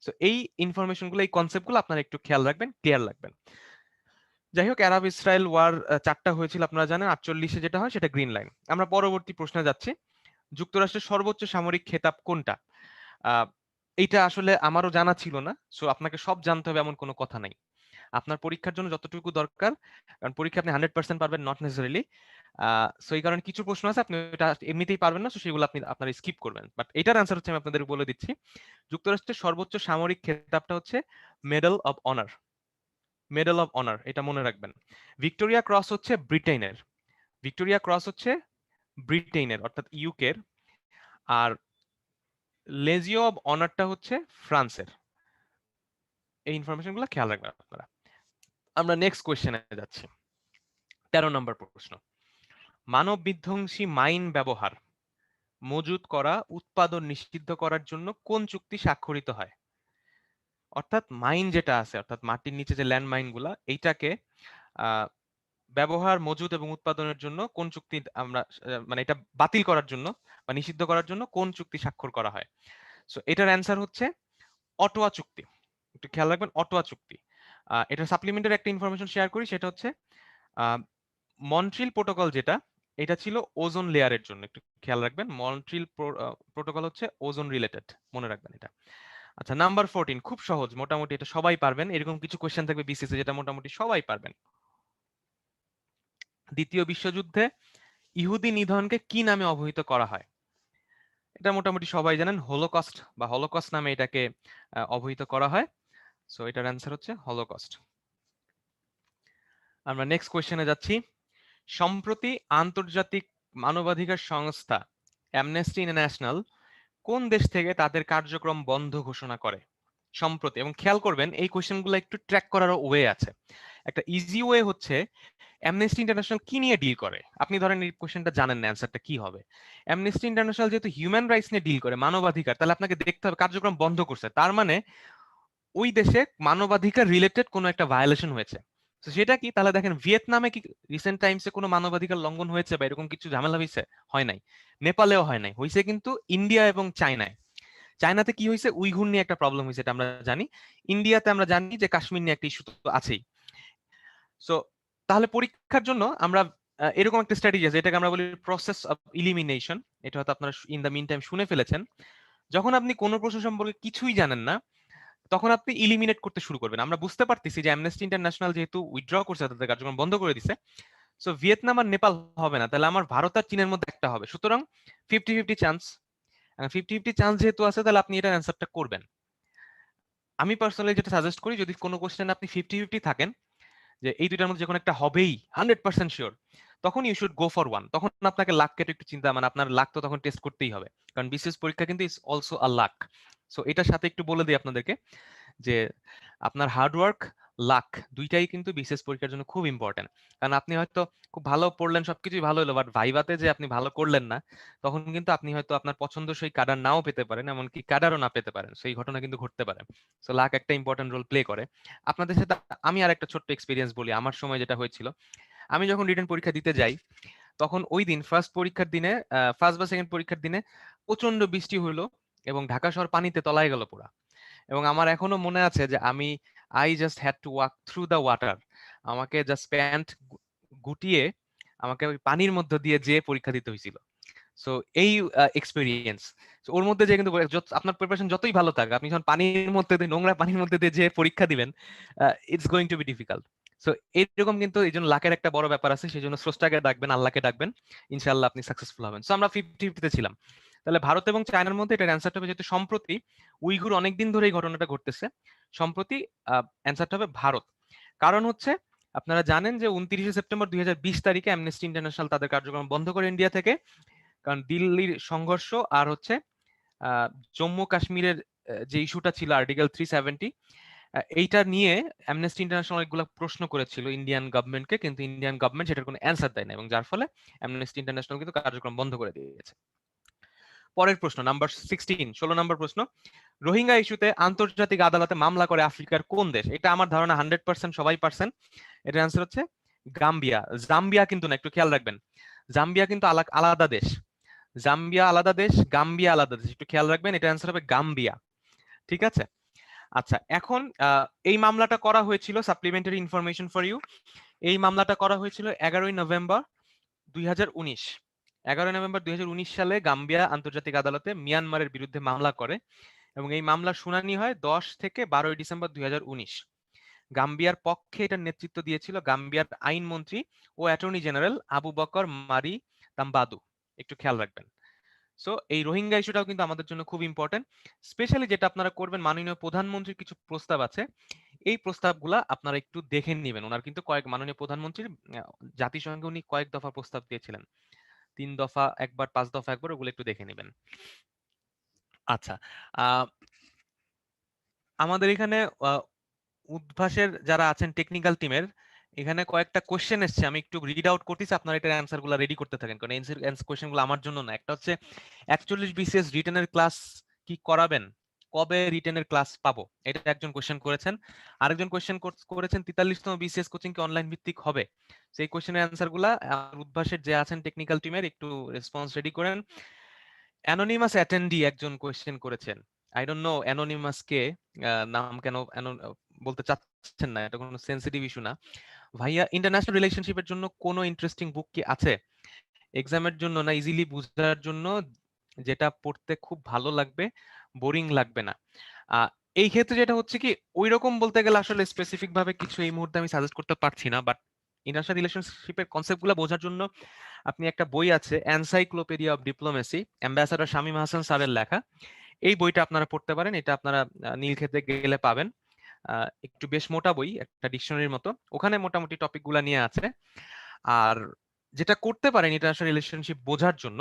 Speaker 1: সো এই ইনফরমেশন গুলো, এই কনসেপ্ট গুলো আপনারা একটু খেয়াল রাখবেন, ক্লিয়ার রাখবেন। যাই হোক, আরব ইসরায়েল ওয়ার 4টা হয়েছিল আপনারা জানেন। 48-এ যেটা হয় সেটা গ্রিন লাইন। আমরা পরবর্তী প্রশ্নে যাচ্ছি। যুক্তরাষ্ট্রের সর্বোচ্চ সামরিক খেতাব কোনটা? আহ, এইটা আসলে আমারও জানা ছিল না, সো আপনাকে সব জানতে হবে এমন কোনো কথা নাই। আপনার পরীক্ষার জন্য যতটুকু দরকার, কারণ পরীক্ষা আপনি 100% পারবেন নট নেসেসারিলি, সো এই কারণে কিছু প্রশ্ন আছে আপনি এটা এমনিতেই পারবেন না, সো সেগুলো আপনি আপনারা স্কিপ করবেন। বাট এটার অ্যান্সার হচ্ছে, আমি আপনাদের বলে দিচ্ছি, যুক্তরাষ্ট্রের সর্বোচ্চ সামরিক খেতাবটা হচ্ছে medal of honour. Medal of honour, এটা মনে রাখবেন। ভিক্টোরিয়া ক্রস হচ্ছে ব্রিটেনের, ভিক্টোরিয়া ক্রস হচ্ছে ব্রিটেনের অর্থাৎ ইউকের। আর লেজিও অফ অনারটা হচ্ছে ফ্রান্সের। এই ইনফরমেশনগুলো খেয়াল রাখবেন আপনারা। আমরা নেক্সট কোয়েশ্চেনে যাচ্ছি। 13 নম্বর প্রশ্ন, মানব বিধ্বংসী মাইন ব্যবহার, মজুত করা, উৎপাদন নিষিদ্ধ করার জন্য কোন চুক্তি স্বাক্ষরিত হয়? অর্থাৎ মাইন যেটা আছে, অর্থাৎ মাটির নিচে যে ল্যান্ড মাইন গুলা, এইটাকে আহ, ব্যবহার, মজুত এবং উৎপাদনের জন্য কোন চুক্তি আমরা মানে এটা বাতিল করার জন্য বা নিষিদ্ধ করার জন্য কোন চুক্তি স্বাক্ষর করা হয়? সো এটার অ্যান্সার হচ্ছে অটোয়া চুক্তি। একটু খেয়াল রাখবেন, অটোয়া চুক্তি। এটা সাপ্লিমেন্টারি একটা ইনফরমেশন শেয়ার করি, সেটা হচ্ছে মন্ট্রিল প্রোটোকল যেটা, এটা ছিল ওজোন লেয়ারের জন্য। একটু খেয়াল রাখবেন, মন্ট্রিল প্রোটোকল হচ্ছে ওজোন রিলেটেড, মনে রাখবেন এটা। আচ্ছা, নাম্বার 14 খুব সহজ, মোটামুটি এটা সবাই পারবেন। এরকম কিছু কোশ্চেন থাকবে বিসিএস যেটা মোটামুটি সবাই পারবেন। দ্বিতীয় বিশ্বযুদ্ধে ইহুদি নিধনকে কি নামে অভিহিত করা হয়? এটা মোটামুটি সবাই জানেন, হোলোকস্ট বা হলোকস্ট নামে এটাকে অভিহিত করা হয়। সো এটার অ্যান্সার হচ্ছে হলোকস্ট। আমরা নেক্সট কোয়েশ্চেনে যাচ্ছি। সম্প্রতি আন্তর্জাতিক মানবাধিকার সংস্থা অ্যামনেস্টি ইন্টারন্যাশনাল কোন দেশ থেকে তাদের কার্যক্রম বন্ধ ঘোষণা করে সম্প্রতি? এবং খেয়াল করবেন, এই কোয়েশ্চেনগুলো একটু ট্র্যাক করারও ওয়ে আছে। একটা ইজি ওয়ে হচ্ছে, অ্যামনেস্টি ইন্টারন্যাশনাল কি নিয়ে ডিল করে? আপনি ধরেন এই কোশ্চেনটা জানেন না, অ্যান্সারটা কি হবে? অ্যামনেস্টি ইন্টারন্যাশনাল যেহেতু হিউম্যান রাইটস নিয়ে ডিল করে, মানবাধিকার, তাহলে আপনাকে দেখতে হবে কার্যক্রম বন্ধ করছে, তার মানে ওই দেশে মানবাধিকার রিলেটেড কোনো একটা ভায়োলেশন হয়েছে। তো সেটা কি? তাহলে দেখেন, ভিয়েতনামে কি রিসেন্ট টাইমসে কোনো মানবাধিকার লঙ্ঘন হয়েছে বা এরকম কিছু ঝামেলা হয়েছে? হয় নাই। নেপালেও হয় নাই, হয়েছে কিন্তু ইন্ডিয়া এবং চায়নায়। চায়নাতে কি হয়েছে, উইঘুর নিয়ে একটা প্রবলেম হয়েছে, এটা আমরা জানি। ইন্ডিয়াতে আমরা জানি যে কাশ্মীর নিয়ে একটা ইস্যু তো আছেই। সো তাহলে পরীক্ষার জন্য আমরা এরকম একটা স্ট্র্যাটেজি আছে, এটাকে আমরা বলি প্রসেস অফ ইলিমিনেশন। এটা হয়তো আপনারা ইন দ্য মিন টাইম শুনে ফেলেছেন। যখন আপনি কোনো প্রশ্ন সম্পর্কে কিছুই জানেন না, তখন আপনি ইলিমিনেট করতে শুরু করবেন। আমরা বুঝতে পারতেছি যে অ্যামনেস্টি ইন্টারন্যাশনাল যেহেতু উইথড্র করছে, তাদের কার্যক্রম বন্ধ করে দিছে, সো ভিয়েতনাম আর নেপাল হবে না, তাহলে আমার ভারত আর চীনের মধ্যে একটা হবে। সুতরাং 50-50 চান্স, 50-50 চান্স যেহেতু আছে, তাহলে আপনি এটার অ্যান্সারটা করবেন। আমি পার্সোনালি যেটা সাজেস্ট করি, যদি কোনো কোশ্চেন আপনি 50-50 থাকেন যে এই দুইটার মধ্যে যে কোনো একটা হবেই 100% শিওর, তখন you should go for one. তখন আপনাকে লাককে একটু চিন্তা, মানে আপনার লাক তো তখন টেস্ট করতেই হবে, কারণ বিসিএস পরীক্ষা কিন্তু is also a lakh. So এটার সাথে একটু বলে দিই আপনাদেরকে যে আপনার হার্ডওয়ার্ক, লাক দুইটাই কিন্তু বিসিএস পরীক্ষার জন্য খুব ইম্পর্টেন্ট। কারণ আপনি হয়তো খুব ভালো পড়লেন, সবকিছুই ভালো হলো, বাট ভাইভাতে যে আপনি ভালো করলেন না, তখন কিন্তু আপনি হয়তো আপনার পছন্দসই ক্যাডার নাও পেতে পারেন, এমনকি ক্যাডারও না পেতে পারেন। সেই ঘটনা কিন্তু ঘটতে পারে। সো লাক একটা ইম্পর্টেন্ট রোল প্লে করে। আপনাদের সাথে আমি আর একটা ছোট্ট এক্সপিরিয়েন্স বলি। আমার সময় যেটা হয়েছিল, আমি যখন রিটেন পরীক্ষা দিতে যাই, তখন ওই দিন ফার্স্ট পরীক্ষার দিনে, ফার্স্ট বা সেকেন্ড পরীক্ষার দিনে প্রচন্ড বৃষ্টি হইলো এবং ঢাকা শহর পানিতে তলায় গেল পুরা। এবং আমার এখনো মনে আছে যে আমি I just had to walk through the water. আমাকে জাস্ট প্যান্ট গুটিয়ে আমাকে ওই পানির মধ্যে দিয়ে যেয়ে পরীক্ষা দিতে হয়েছিল। সো এই এক্সপেরিয়েন্স, ওর মধ্যে যে কিন্তু আপনার প্রিপারেশন যতই ভালো থাকে, আপনি যখন পানির মধ্যে দিয়ে, নোংরা পানির মধ্যে দিয়ে যে পরীক্ষা দিবেন, it's going to be difficult. So এইরকম কিন্তু এই জন্য লাকের একটা বড় ব্যাপার আছে। সেই জন্য স্রষ্টাকে ডাকবেন, আল্লাহকে ডাকবেন, ইনশাআল্লাহ আপনি সাকসেসফুল হবেন। সো আমরা 50-50 ছিলাম। তাহলে ভারত এবং চায়নার মধ্যে এটার অ্যান্সারটা হবে, যেহেতু সম্প্রতি উইঘুর অনেকদিন ধরে এই ঘটনাটা ঘটতেছে, সম্প্রতি অ্যান্সারটা হবে ভারত। কারণ হচ্ছে, আপনারা জানেন যে 29শে সেপ্টেম্বর 2020 তারিখে অ্যামনেস্টি ইন্টারন্যাশনাল তাদের কার্যক্রম বন্ধ করে ইন্ডিয়া থেকে। কারণ দিল্লির সংঘর্ষ আর হচ্ছে আহ, জম্মু কাশ্মীরের যে ইস্যুটা ছিল আর্টিকেল 370, এইটা নিয়ে অ্যামনেস্টি ইন্টারন্যাশনাল অনেকগুলো প্রশ্ন করেছিল ইন্ডিয়ান গভর্নমেন্টকে, কিন্তু ইন্ডিয়ান গভর্নমেন্ট সেটার কোনো অ্যান্সার দেয় না, এবং যার ফলে অ্যামনেস্টি ইন্টারন্যাশনাল কিন্তু কার্যক্রম বন্ধ করে দিয়েছে। পরের প্রশ্ন নাম্বার 16, 16 নম্বর প্রশ্ন, রোহিঙ্গা ইস্যুতে আন্তর্জাতিক আদালতে মামলা করে আফ্রিকার কোন দেশ? এটা আমার ধারণা 100% সবাই পারছেন। এটার অ্যান্সার হচ্ছে গাম্বিয়া। জাম্বিয়া কিন্তু না, একটু খেয়াল রাখবেন, জাম্বিয়া কিন্তু আলাদা দেশ। জাম্বিয়া আলাদা দেশ, গাম্বিয়া আলাদা দেশ, একটু খেয়াল রাখবেন। এটা অ্যান্সার হবে গাম্বিয়া। ঠিক আছে। আচ্ছা, এখন এই মামলাটা করা হয়েছিল, সাপ্লিমেন্টারি ইনফরমেশন ফর ইউ, এই মামলাটা করা হয়েছিল 11ই নভেম্বর 2019। 11ই নভেম্বর 2019 সালে গাম্বিয়া আন্তর্জাতিক আদালতে মিয়ানমারের বিরুদ্ধে মামলা করে, এবং এই মামলার শুনানি হয় 10 থেকে 12ই ডিসেম্বর 2019। গাম্বিয়ার পক্ষে এটার নেতৃত্ব দিয়েছিল গাম্বিয়ার আইনমন্ত্রী ও অ্যাটর্নি জেনারেল আবু বকর মারি তাম্বাদু। একটু খেয়াল রাখবেন। সো এই রোহিঙ্গা ইস্যুটাও কিন্তু আমাদের জন্য খুব ইম্পর্টেন্ট। স্পেশালি যেটা আপনারা করবেন, মাননীয় প্রধানমন্ত্রীর কিছু প্রস্তাব আছে, এই প্রস্তাবগুলা আপনারা একটু দেখে নেবেন। ওনার কিন্তু মাননীয় প্রধানমন্ত্রীর জাতিসংঘে উনি কয়েক দফা প্রস্তাব দিয়েছিলেন, 3 দফা একবার, 5 দফা একবার, ওগুলো একটু দেখে নেবেন। আচ্ছা, আহ আমাদের এখানে উদ্ভাসের যারা আছেন টেকনিক্যাল টিমের, এখানে কয়েকটা কোশ্চেন এসছে, আমি একটু রিড আউট করতেছি, আপনারা এটার অ্যান্সার গুলো রেডি করতে থাকেন, কারণ কোশ্চেন গুলো আমার জন্য না। একটা হচ্ছে 41 বিসিএস রিটেনের ক্লাস কি করাবেন, কবে রিটেনের ক্লাস পাবো, এটা একজন কোশ্চেন করেছেন। আরেকজন কোশ্চেন করেছেন 43তম বিসিএস কোচিং কি অনলাইন ভিত্তিক হবে? সেই কোশ্চেনের অ্যান্সার গুলা উদ্ভাসের যে আছেন টেকনিক্যাল টিমের একটু রেসপন্স রেডি করেন। অ্যানোনিমাস অ্যাটেন্ডি একজন কোয়েশ্চেন করেছেন, আই ডোন্ট নো অ্যানোনিমাস কে, নাম কেন বলতে চাচ্ছেন না, এটা কোনো সেন্সিটিভ ইস্যু না। ভাইয়া, ইন্টারন্যাশনাল রিলেশনশিপের জন্য কোনো ইন্টারেস্টিং বুক কি আছে? এক্সামের জন্য না, ইজিলি বুঝার জন্য, যেটা পড়তে খুব ভালো লাগবে, বোরিং লাগবে না। আহ, এই ক্ষেত্রে যেটা হচ্ছে কি, ওই রকম বলতে গেলে আসলে স্পেসিফিক ভাবে কিছু এই মুহূর্তে আমি সাজেস্ট করতে পারছি না, বাট ইন্টারন্যাশনাল রিলেশনশিপের কনসেপ্ট গুলো বোঝার জন্য আপনি একটা বই আছে, encyclopedia of diplomacy, ambassador Shamim Hasan স্যারের লেখা, এই বইটা আপনারা পড়তে পারেন। এটা আপনারা নীলক্ষেতে গেলে পাবেন। একটু বেশ মোটা বই, একটা ডিকশনারির মতো, ওখানে মোটামুটি টপিক গুলা নিয়ে আছে। আর যেটা করতে পারেন ইন্টারন্যাশনাল রিলেশনশিপ বোঝার জন্য,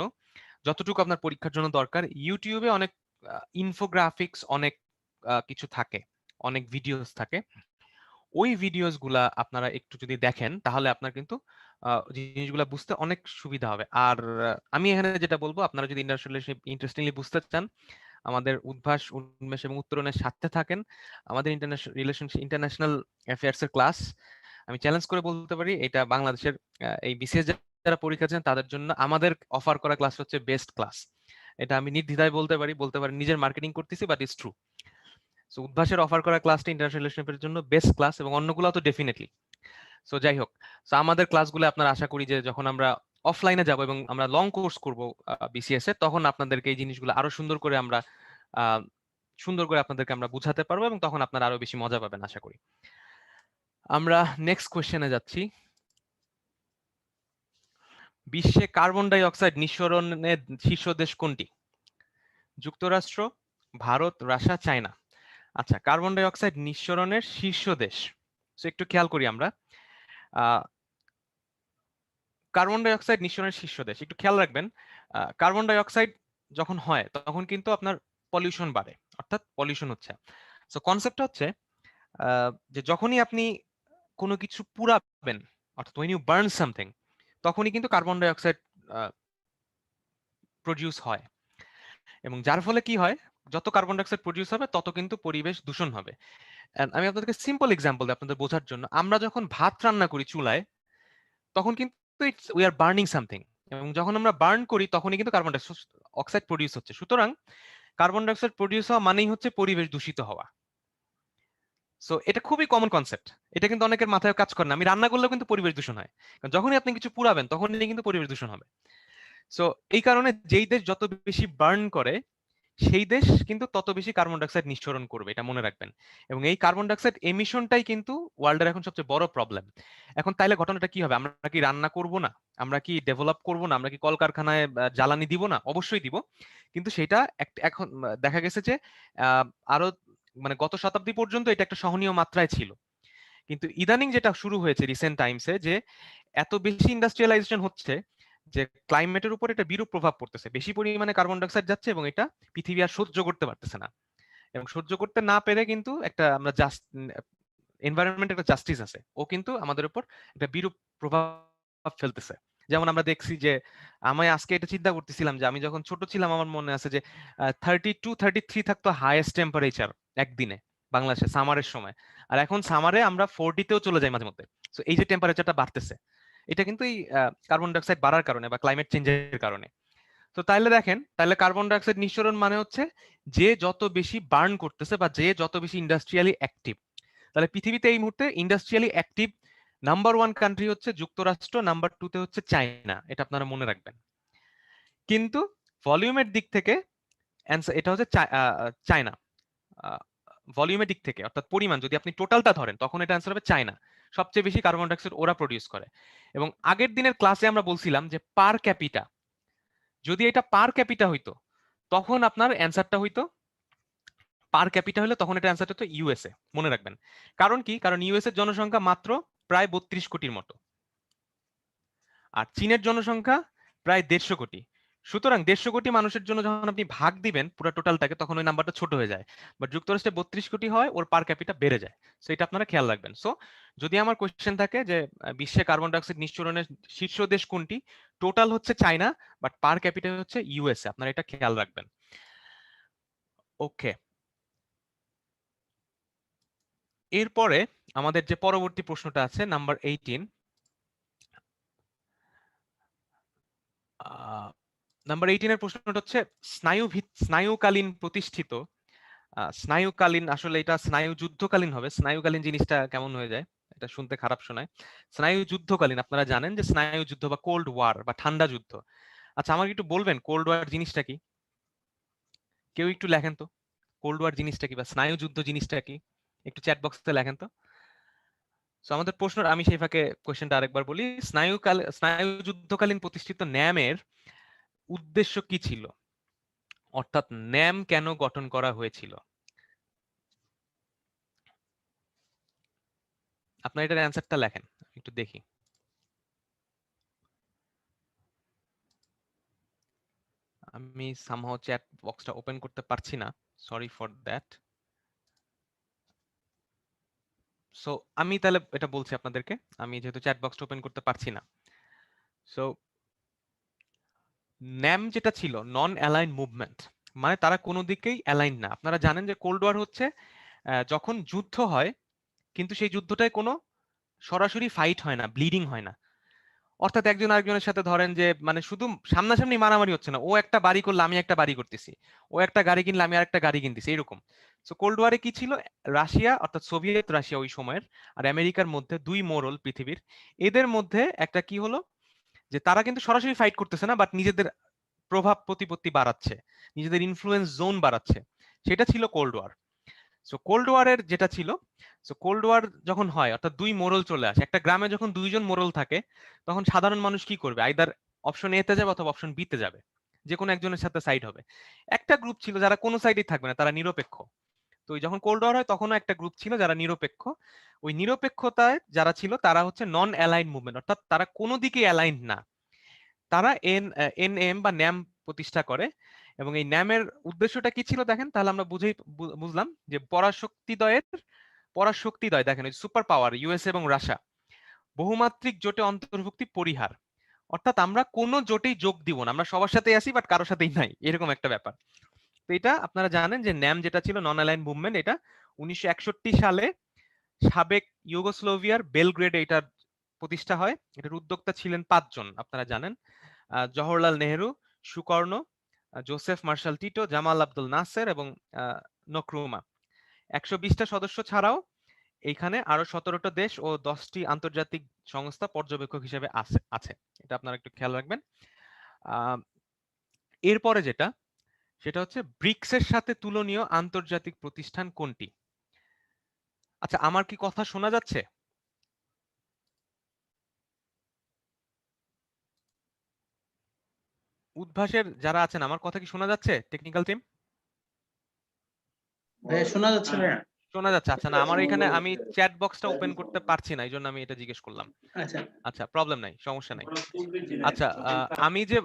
Speaker 1: যতটুকু আপনার পরীক্ষার জন্য দরকার, ইউটিউবে অনেক ইনফোগ্রাফিক্স, অনেক কিছু থাকে, অনেক ভিডিওস থাকে। ওই ভিডিওস গুলা আপনারা একটু যদি দেখেন, তাহলে আপনার কিন্তু জিনিসগুলা বুঝতে অনেক সুবিধা হবে। আর আমি এখানে যেটা বলবো, আপনারা যদি ইন্টারন্যাশনাল রিলেশনশিপ ইন্টারেস্টিংলি বুঝতে চান, আমাদের উদ্ভাস, উন্মেষ এবং উত্তরণের সাথে থাকেন। আমাদের ইন্টারন্যাশনাল অ্যাফেয়ার্স এর ক্লাস, আমি চ্যালেঞ্জ করে বলতে পারি, এটা বাংলাদেশের এই বিসিএস যারা পরীক্ষা দিচ্ছেন তাদের জন্য আমাদের অফার করা ক্লাস হচ্ছে বেস্ট ক্লাস। এটা আমি নির্দ্বিধায় বলতে পারি, নিজের মার্কেটিং করতেছি, বাট ইটস ট্রু। সো উদ্ভাসের অফার করা ক্লাসটা ইন্টারন্যাশনাল রিলেশনশিপের জন্য বেস্ট ক্লাস, এবং অন্যগুলো তো ডেফিনেটলি। সো যাই হোক, সো আমাদের ক্লাসগুলো আপনারা আশা করি যে যখন আমরা অফলাইনে যাব এবং আমরা লং কোর্স করব বিসিএস এর, তখন আপনাদেরকে এই জিনিসগুলো আরো সুন্দর করে আমরা সুন্দর করে আপনাদেরকে আমরা বুঝাতে পারবো এবং তখন আপনারা আরো বেশি মজা পাবেন আশা করি। আমরা নেক্সট কোয়েশ্চেনে যাচ্ছি। বিশ্বে কার্বন ডাই অক্সাইড নিঃসরণের শীর্ষ দেশ কোনটি? যুক্তরাষ্ট্র, ভারত, রাশিয়া, চায়না। আচ্ছা, কার্বন ডাই অক্সাইড নিঃসরণের শীর্ষ দেশ, তো একটু খেয়াল করি আমরা। কার্বন ডাই অক্সাইড নিঃসরণের শীর্ষ দেশ, একটু খেয়াল রাখবেন। কার্বন ডাই অক্সাইড যখন হয় তখন কিন্তু আপনার পলিউশন বাড়ে, অর্থাৎ পলিউশন হচ্ছে। সো কনসেপ্টটা হচ্ছে যে যখনই আপনি কোনো কিছু পুড়াবেন, অর্থাৎ when you burn something, তখনই কিন্তু কার্বন ডাই অক্সাইড প্রডিউস হয়, এবং যার ফলে কি হয়, যত কার্বন ডাই অক্সাইড প্রডিউস হবে তত কিন্তু পরিবেশ দূষণ হবে। And আমি আপনাদেরকে সিম্পল এক্সাম্পল দিই আপনাদের বোঝার জন্য। আমরা যখন ভাত রান্না করি চুলায়, তখন কিন্তু উই আর বার্নিং সামথিং, এবং যখন আমরা বার্ন করি তখনই কিন্তু কার্বন ডাই অক্সাইড প্রডিউস হচ্ছে। সুতরাং কার্বন ডাই অক্সাইড প্রডিউস হওয়া মানেই হচ্ছে পরিবেশ দূষিত হওয়া। সো এটা খুবই কমন কনসেপ্ট, এটা কিন্তু অনেকের মাথায় কাজ করে না। আমি রান্না করলেও কিন্তু পরিবেশ দূষণ হয়, কারণ যখনই আপনি কিছু পুড়াবেন তখনই কিন্তু পরিবেশ দূষণ হবে। সো এই কারণে যেই দেশ যত বেশি বার্ন করে সেই দেশ কিন্তু তত বেশি কার্বন ডাইঅক্সাইড নিঃসরণ করবে, এটা মনে রাখবেন। এবং এই কার্বন ডাইঅক্সাইড এমিশনটাই কিন্তু ওয়ার্ল্ডের এখন সবচেয়ে বড় প্রবলেম। এখন তাইলে ঘটনাটা কি হবে? আমরা কি রান্না করব না? আমরা কি ডেভেলপ করব না? আমরা কি কলকারখানায় জ্বালানি দিব না? অবশ্যই দিব, কিন্তু সেটা এখন দেখা গেছে যে আরো মানে গত শতাব্দী পর্যন্ত এটা একটা সহনীয় মাত্রায় ছিল, কিন্তু ইদানিং যেটা শুরু হয়েছে রিসেন্ট টাইমসে, যে এত বেশি ইন্ডাস্ট্রিয়ালাইজেশন হচ্ছে যে ক্লাইমেটের উপর এটা বিরূপ প্রভাব পড়তেছে, বেশি পরিমাণে কার্বন ডাইঅক্সাইড যাচ্ছে এবং এটা পৃথিবী আর সহ্য করতে পারতেছে না। এবং সহ্য করতে না পেরে কিন্তু একটা আমরা জাস্ট এনভায়রনমেন্ট একটা জাস্টিস আছে, ও কিন্তু আমাদের উপর একটা বিরূপ প্রভাব ফেলতেছে। যেমন আমরা দেখছি যে আমি আজকে এটা চিন্তা করতেছিলাম যে আমি যখন ছোট ছিলাম আমার মনে আছে যে 32-33 থাকতো হাইয়েস্ট টেম্পারেচার একদিনে বাংলাদেশে সামারের সময়, আর এখন সামারে আমরা 40-তেও চলে যাই মাঝে মধ্যে। তো এই যে টেম্পারেচারটা বাড়তেছে, এটা কিন্তু এই কার্বন ডাইঅক্সাইড বাড়ার কারণে বা ক্লাইমেট চেঞ্জের কারণে। তো তাইলে দেখেন, তাহলে কার্বন ডাইঅক্সাইড নিঃসরণ মানে হচ্ছে যে যত বেশি বার্ন করতেছে বা যে যত বেশি ইন্ডাস্ট্রিয়ালি অ্যাক্টিভ। তাহলে পৃথিবীতে এই মুহূর্তে ইন্ডাস্ট্রিয়ালি অ্যাক্টিভ নাম্বার 1 কান্ট্রি হচ্ছে যুক্তরাষ্ট্র, নাম্বার 2-তে হচ্ছে চায়না, এটা আপনারা মনে রাখবেন। কিন্তু ভলিউমের দিক থেকে এটা হচ্ছে চায়না। ভলিউমের দিক থেকে অর্থাৎ পরিমাণ যদি আপনি টোটালটা ধরেন তখন এটা অ্যান্সার হবে চায়না। সবচেয়ে বেশি কার্বন ডাইঅক্সাইড ওরা প্রডিউস করে। এবং আগের দিনের ক্লাসে আমরা বলছিলাম যে পার ক্যাপিটা, যদি এটা পার ক্যাপিটা হইতো তখন আপনার অ্যান্সারটা হইতো, পার ক্যাপিটা হলে তখন এটা অ্যান্সারটা হতো ইউএসএ, মনে রাখবেন। কারণ কি? কারণ ইউএস এর জনসংখ্যা মাত্র প্রায় 32 কোটির মতো, আর চীনের জনসংখ্যা প্রায় 150 কোটি। সুতরাং 150 কোটি মানুষের জন্য যখন আপনি ভাগ দিবেন পুরো টোটালটাকে, তখন ওই নাম্বারটা ছোট হয়ে যায়। বাট যুক্তরাষ্ট্রে 32 কোটি হয়, ওর পার ক্যাপিটা বেড়ে যায়। সো এটা আপনারা খেয়াল রাখবেন। সো যদি আমার কোশ্চেন থাকে যে বিশ্বে কার্বন ডাইঅক্সাইড নিঃসরণের শীর্ষ দেশ কোনটি, টোটাল হচ্ছে চায়না, বাট পার ক্যাপিটা হচ্ছে ইউএসএ, আপনারা এটা খেয়াল রাখবেন। ওকে, এরপরে আমাদের যে পরবর্তী প্রশ্নটা আছে নাম্বার 18। নাম্বার 18 এর প্রশ্নটা হচ্ছে স্নায়ুকালীন প্রতিষ্ঠিত, স্নায়ুকালীন, আসলে এটা স্নায়ু যুদ্ধকালীন হবে। স্নায়ুকালীন জিনিসটা কেমন হয়ে যায়, এটা শুনতে খারাপ শোনায়। স্নায়ু যুদ্ধকালীন, আপনারা জানেন যে স্নায়ু যুদ্ধ বা কোল্ড ওয়ার বা ঠান্ডা যুদ্ধ। আচ্ছা, আমাকে একটু বলবেন কোল্ড ওয়ার জিনিসটা কি? কেউ একটু লেখেন তো, কোল্ড ওয়ার জিনিসটা কি বা স্নায়ু যুদ্ধ জিনিসটা কি? একটু চ্যাট বক্সে লেখেন তো। সো আমাদের প্রশ্ন, আমি সেই ফাঁকে কোশ্চেনটা আরেকবার বলি। স্নায়ু যুদ্ধকালীন প্রতিষ্ঠিত ন্যামের উদ্দেশ্য কি ছিল, অর্থাৎ ন্যাম কেন গঠন করা হয়েছিল? আপনার এটার অ্যান্সারটা লেখেন, একটু দেখি। আমি সামহাও চ্যাট বক্সটা ওপেন করতে পারছি না, সরি ফর দ্যাট। সো আমি তাহলে এটা বলছি আপনাদেরকে, আমি যেহেতু চ্যাট বক্সটা ওপেন করতে পারছি না। সো ন্যাম যেটা ছিল নন অ্যালাইন মুভমেন্ট, মানে তারা কোনো দিকেই অ্যালাইন না। আপনারা জানেন যে কোল্ড ওয়ার হচ্ছে যখন যুদ্ধ হয় কিন্তু সেই যুদ্ধটায় কোনো সরাসরি ফাইট হয় না, ব্লিডিং হয় না। অর্থাৎ একজন আরেকজনের সাথে ধরেন যে মানে শুধু সামনাসামনি মারামারি হচ্ছে না, ও একটা বাড়ি করলে আমি একটা বাড়ি করতেছি, ও একটা গাড়ি কিনলে আমি আরেকটা গাড়ি কিনতেছি, এরকম। সো কোল্ড ওয়ারে কি ছিল, রাশিয়া অর্থাৎ সোভিয়েত রাশিয়া ওই সময়ের আর আমেরিকার মধ্যে দুই মোড়ল পৃথিবীর, এদের মধ্যে একটা কি হলো যে তারা কিন্তু সরাসরি ফাইট করতেছে না, বাট নিজেদের প্রভাব প্রতিপত্তি বাড়াচ্ছে, নিজেদের ইনফ্লুয়েন্স জোন বাড়াচ্ছে। সেটা ছিল কোল্ড ওয়ার। সো কোল্ড ওয়ারের যেটা ছিল, সো কোল্ড ওয়ার যখন হয় অর্থাৎ দুই মোড়ল চলে আসে, একটা গ্রামে যখন দুইজন মোড়ল থাকে তখন সাধারণ মানুষ কি করবে, আইদার অপশন এ তে যাবে অথবা অপশন বি তে যাবে, যে কোনো একজনের সাথে সাইড হবে। একটা গ্রুপ ছিল যারা কোনো সাইডেই থাকবে না, তারা নিরপেক্ষ। তো ওই যখন কোল্ড ওয়ার হয় তখনও একটা গ্রুপ ছিল যারা নিরপেক্ষ। ওই নিরপেক্ষতায় যারা ছিল তারা হচ্ছে নন অ্যালাইন মুভমেন্ট, অর্থাৎ তারা কোনো দিকে অ্যালাইন না। তারা এনএম বা ন্যাম প্রতিষ্ঠা করে। এবং এই ন্যামের উদ্দেশ্যটা কি ছিল দেখেন, তাহলে আমরা বুঝলাম যে পরাশক্তিদ্বয় দেখেন, সুপার পাওয়ার ইউএসএ এবং রাশিয়া বহুমাত্রিক জোটে অন্তর্ভুক্তি পরিহার, অর্থাৎ আমরা কোনো জোটেই যোগ দিব না, আমরা সবার সাথেই আছি বাট কারোর সাথেই নাই, এরকম একটা ব্যাপার। তো এটা আপনারা জানেন যে ন্যাম যেটা ছিল নন অ্যালাইন মুভমেন্ট, এটা 1961 সালে সাবেক ইউগোস্লোভিয়ার বেলগ্রেডে এটা প্রতিষ্ঠা হয়। এটার উদ্যোক্তা ছিলেন 5 জন, আপনারা জানেন, Jawaharlal Nehru, Sukarno, Joseph Marshal Tito, Jamal Abdul Nasser এবং নক্রুমা। 120টা সদস্য ছাড়াও এইখানে আরো 17টা দেশ ও 10টি আন্তর্জাতিক সংস্থা পর্যবেক্ষক হিসেবে আছে। এটা আপনারা একটু খেয়াল রাখবেন। এরপরে যেটা, সেটা হচ্ছে ব্রিক্সের সাথে তুলনীয় আন্তর্জাতিক প্রতিষ্ঠান কোনটি? আচ্ছা, আমার কি কথা শোনা যাচ্ছে? উদ্ভাসের যারা আছেন, আমার কথা কি শোনা যাচ্ছে? টেকনিক্যাল টিম
Speaker 2: ভাইয়া শোনা যাচ্ছে ভাইয়া?
Speaker 1: শোনা যাচ্ছে? আচ্ছা, না আমার এখানে আমি চ্যাট বক্সটা ওপেন করতে পারছি না, এই জন্য আমি এটা জিজ্ঞেস করলাম।
Speaker 2: আচ্ছা
Speaker 1: আচ্ছা, প্রবলেম নাই, সমস্যা নাই। আচ্ছা, আমি যে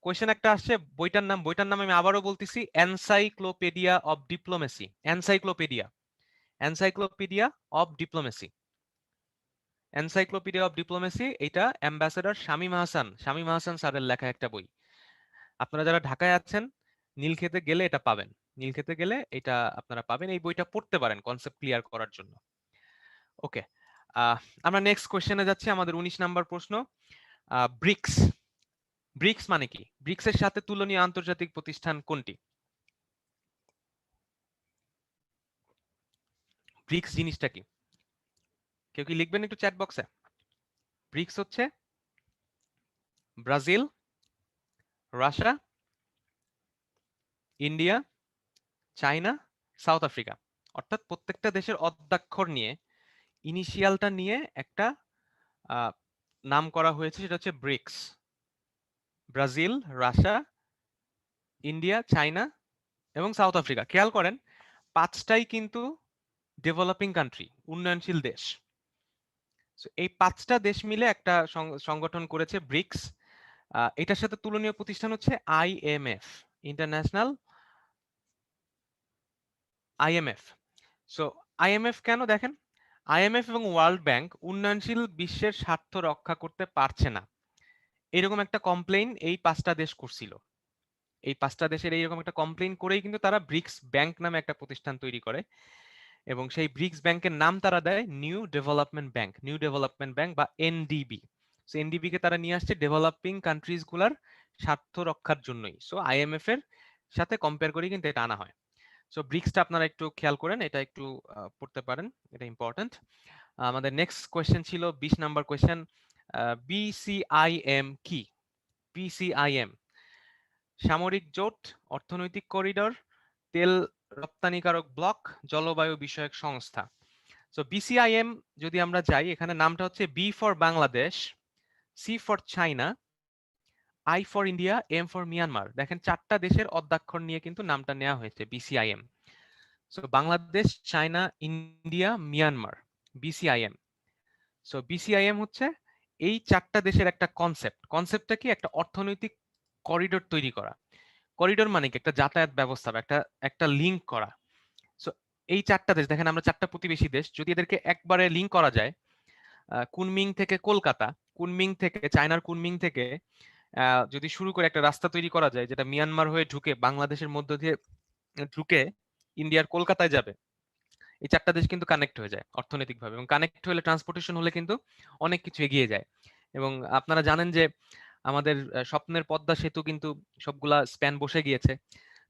Speaker 1: কোয়েশ্চেন একটা আসছে, বইটার নাম আমি আবারও বলতেছি, encyclopedia of diplomacy. Encyclopedia of diplomacy. Encyclopedia of diplomacy, এটা অ্যাম্বাসেডর শামীম আহসান স্যারের লেখা একটা বই। আপনারা যারা ঢাকায় আছেন, নীলক্ষেতে গেলে এটা পাবেন। নীলক্ষেতে গেলে এটা আপনারা পাবেন, এই বইটা পড়তে পারেন কনসেপ্ট ক্লিয়ার করার জন্য। ওকে, আমরা নেক্সট কোয়েশ্চেনে যাচ্ছি, আমাদের 19 নাম্বার প্রশ্ন। ব্রিক্স ব্রিক্স মানে কি? ব্রিক্সের সাথে তুলনীয় আন্তর্জাতিক প্রতিষ্ঠান কোনটি? ব্রিক্স জিনিসটা কি? কেউ কি লিখবেন একটু চ্যাট বক্সে? ব্রিক্স হচ্ছে Brazil, Russia, India, China, south Africa. অর্থাৎ প্রত্যেকটা দেশের অদ্যাক্ষর নিয়ে, ইনিশিয়ালটা নিয়ে একটা নাম করা হয়েছে, সেটা হচ্ছে BRICS. Brazil, Russia, India, China এবং সাউথ আফ্রিকা। খেয়াল করেন, 5টাই কিন্তু ডেভেলপিং কান্ট্রি, উন্নয়নশীল দেশ। এই 5টা দেশ মিলে একটা সংগঠন করেছে ব্রিক্স। এটার সাথে তুলনীয় প্রতিষ্ঠান হচ্ছে IMF, international IMF. So IMF কেন দেখেন, আইএমএফ এবং ওয়ার্ল্ড ব্যাংক উন্নয়নশীল বিশ্বের স্বার্থ রক্ষা করতে পারছে না, এরকম একটা কমপ্লেইন এই 5টা দেশ করছিল। এই 5টা দেশের এইরকম একটা কমপ্লেইন করেই কিন্তু তারা ব্রিক্স ব্যাংক নামে একটা প্রতিষ্ঠান তৈরি করে, এবং সেই ব্রিক্স ব্যাংকের নাম তারা দেয় নিউ ডেভেলপমেন্ট ব্যাংক বা এনডিবি। সো এনডিবি কে তারা নিয়ে আসছে ডেভেলপিং কান্ট্রিজ গুলার স্বার্থ রক্ষার জন্যই। সো আইএমএফ এর সাথে কম্পেয়ার করে কিন্তু এটা আনা হয়। সো ব্রিক্সটা আপনারা একটু খেয়াল করেন, এটা একটু পড়তে পারেন, এটা ইম্পর্টেন্ট। আমাদের নেক্সট কোয়েশ্চেন ছিল 20 নাম্বার কোয়েশ্চেন, বিসিআইএম কি? বিসিআইএম সামরিক জোট, অর্থনৈতিক করিডোর, তেল রপ্তানিকারক ব্লক, জলবায়ু বিষয়ক সংস্থা। সো বিসিআইএম যদি আমরা যাই, এখানে নামটা হচ্ছে B for Bangladesh, C for China, I for India, M for Myanmar. দেখেন 4টা দেশের অদ্যাক্ষর নিয়ে কিন্তু নামটা নেওয়া হয়েছে BCIM. So Bangladesh, China, India, Myanmar, BCIM. So BCIM হচ্ছে এই 4টা দেশের একটা কনসেপ্টটা কি? একটা অর্থনৈতিক করিডোর তৈরি করা। করিডোর মানে কি? একটা যাতায়াত ব্যবস্থা, একটা একটা লিঙ্ক করা। সো এই 4টা দেশ, দেখেন আমরা 4টা প্রতিবেশী দেশ, যদি এদেরকে একবারে লিঙ্ক করা যায়, কুনমিং থেকে কলকাতা, কুনমিং থেকে চায়নার কুনমিং থেকে যদি শুরু করে একটা রাস্তা তৈরি করা যায়, যেটা মিয়ানমার হয়ে ঢুকে বাংলাদেশের মধ্য দিয়ে ঢুকে ইন্ডিয়ার কলকাতায় যাবে, এই 4টা দেশ কিন্তু কানেক্ট হয়ে যায় অর্থনৈতিকভাবে, এবং কানেক্ট হলে, ট্রান্সপোর্টেশন হলে কিন্তু অনেক কিছু এগিয়ে যায়। এবং আপনারা জানেন যে আমাদের স্বপ্নের পদ্মা সেতু কিন্তু সবগুলা স্প্যান বসে গিয়েছে।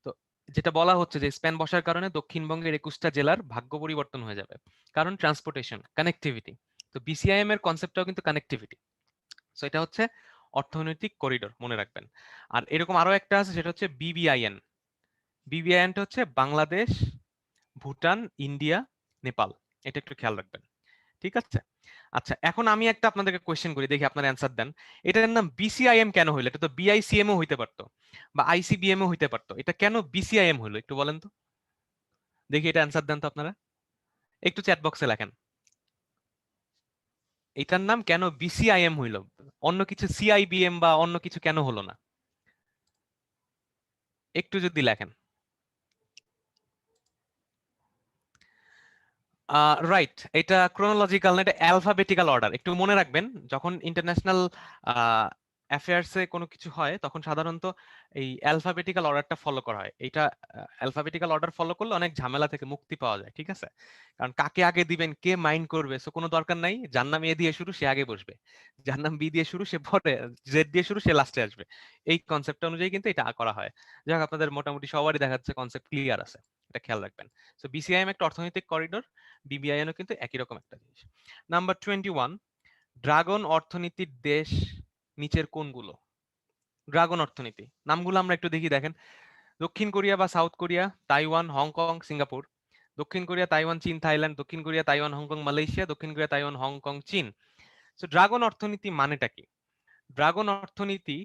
Speaker 1: তো যেটা বলা হচ্ছে যে স্প্যান বসার কারণে দক্ষিণবঙ্গের 21টা জেলার ভাগ্য পরিবর্তন হয়ে যাবে, কারণ ট্রান্সপোর্টেশন, কানেক্টিভিটি। তো বিসিআইএম এর কনসেপ্টটাও কিন্তু কানেক্টিভিটি। সো এটা হচ্ছে অর্থনৈতিক করিডোর, মনে রাখবেন। আর এরকম আরো একটা আছে, সেটা হচ্ছে বিবিআইএন, BBINটা হচ্ছে বাংলাদেশ, ভুটান, ইন্ডিয়া, নেপাল। এটা একটু খেয়াল রাখবেন, ঠিক আছে? আচ্ছা, এখন আমি একটা আপনাদেরকে কোয়েশ্চেন করি, দেখি আপনার অ্যান্সার দেন। এটার নাম BCIM কেন হইলো? এটা তো BICM ও হইতে পারতো, বা ICBM ও হইতে পারতো, এটা কেন BCIM হইলো একটু বলেন তো, দেখি এটা অ্যান্সার দেন তো আপনারা, একটু চ্যাট বক্সে লেখেন। এটার নাম কেন BCIM হইলো, অন্য কিছু CIBM বা অন্য কিছু কেন হলো না, একটু যদি লেখেন। রাইট, এটা ক্রোনোলজিক্যাল না, এটা অ্যালফাবেটিক্যাল অর্ডার। একটু মনে রাখবেন, যখন ইন্টারন্যাশনাল অ্যাফেয়ার্সে কোনো কিছু হয় তখন সাধারণত এই অ্যালফাবেটিক্যাল অর্ডারটা ফলো করা হয়। এটা অ্যালফাবেটিক্যাল অর্ডার ফলো করলে অনেক ঝামেলা থেকে মুক্তি পাওয়া যায়, ঠিক আছে? কারণ কাকে আগে দিবেন, কে মাইন্ড করবে, সো কোনো দরকার নাই। যার নাম এ দিয়ে শুরু সে আগে বসবে, যার নাম বি দিয়ে শুরু সে পরে, জেড দিয়ে শুরু সে লাস্টে আসবে। এই কনসেপ্ট অনুযায়ী কিন্তু এটা করা হয়। যাই হোক, আপনাদের মোটামুটি সবারই দেখা যাচ্ছে কনসেপ্ট ক্লিয়ার আছে, এটা খেয়াল রাখবেন। সো BCIM একটা অর্থনৈতিক করিডোর, BBINও কিন্তু একই রকম একটা জিনিস। নাম্বার 21, ড্রাগন অর্থনীতির দেশ নিচের কোনগুলো? ড্রাগন অর্থনীতি নামগুলো আমরা একটু দেখি, দেখেন। দক্ষিণ কোরিয়া বা south Korea, Taiwan, Hong Kong, Singapore. দক্ষিণ কোরিয়া, তাইওয়ান, চীন, থাইল্যান্ড। দক্ষিণ কোরিয়া, তাইওয়ান, হংকং, মালয়েশিয়া। দক্ষিণ কোরিয়া, তাইওয়ান, হংকং, চীন। সো ড্রাগন অর্থনীতি মানেটা কি? ড্রাগন অর্থনীতি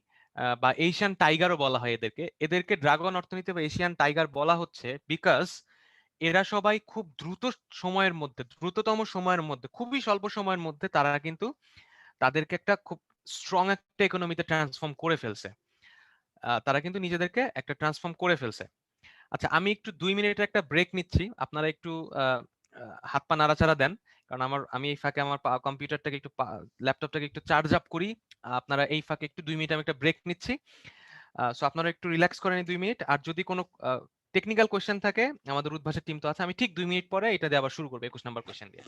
Speaker 1: বা এশিয়ান টাইগারও বলা হয় এদেরকে, এদেরকে ড্রাগন অর্থনীতি বা এশিয়ান টাইগার বলা হচ্ছে বিকজ এরা সবাই খুব দ্রুত সময়ের মধ্যে, দ্রুততম সময়ের মধ্যে, খুবই স্বল্প সময়ের মধ্যে তারা কিন্তু তাদেরকে একটা খুব স্ট্রং একটা ইকোনমিতে ট্রান্সফর্ম করে ফেলছে। তারা কিন্তু নিজেদেরকে একটা ট্রান্সফর্ম করে ফেলছে। আচ্ছা, আমি একটু 2 মিনিটের একটা ব্রেক নিচ্ছি, আপনারা একটু আহ, হাত পা নাড়াচাড়া দেন, কারণ আমি এই ফাঁকে আমার কম্পিউটারটাকে একটু, ল্যাপটপটাকে একটু চার্জ আপ করি। আপনারা এই ফাঁকে একটু 2 মিনিট আমি একটা ব্রেক নিচ্ছি। সো আপনারা একটু রিল্যাক্স করেন এই 2 মিনিট। আর যদি কোনো টেকনিক্যাল কোয়েশ্চেন থাকে, আমাদের উদ্ভাসের টিম তো আছে, আমি ঠিক 2 মিনিট পরে এটা দিয়ে আবার শুরু করবো 21 নম্বর কোয়েশ্চেন দিয়ে।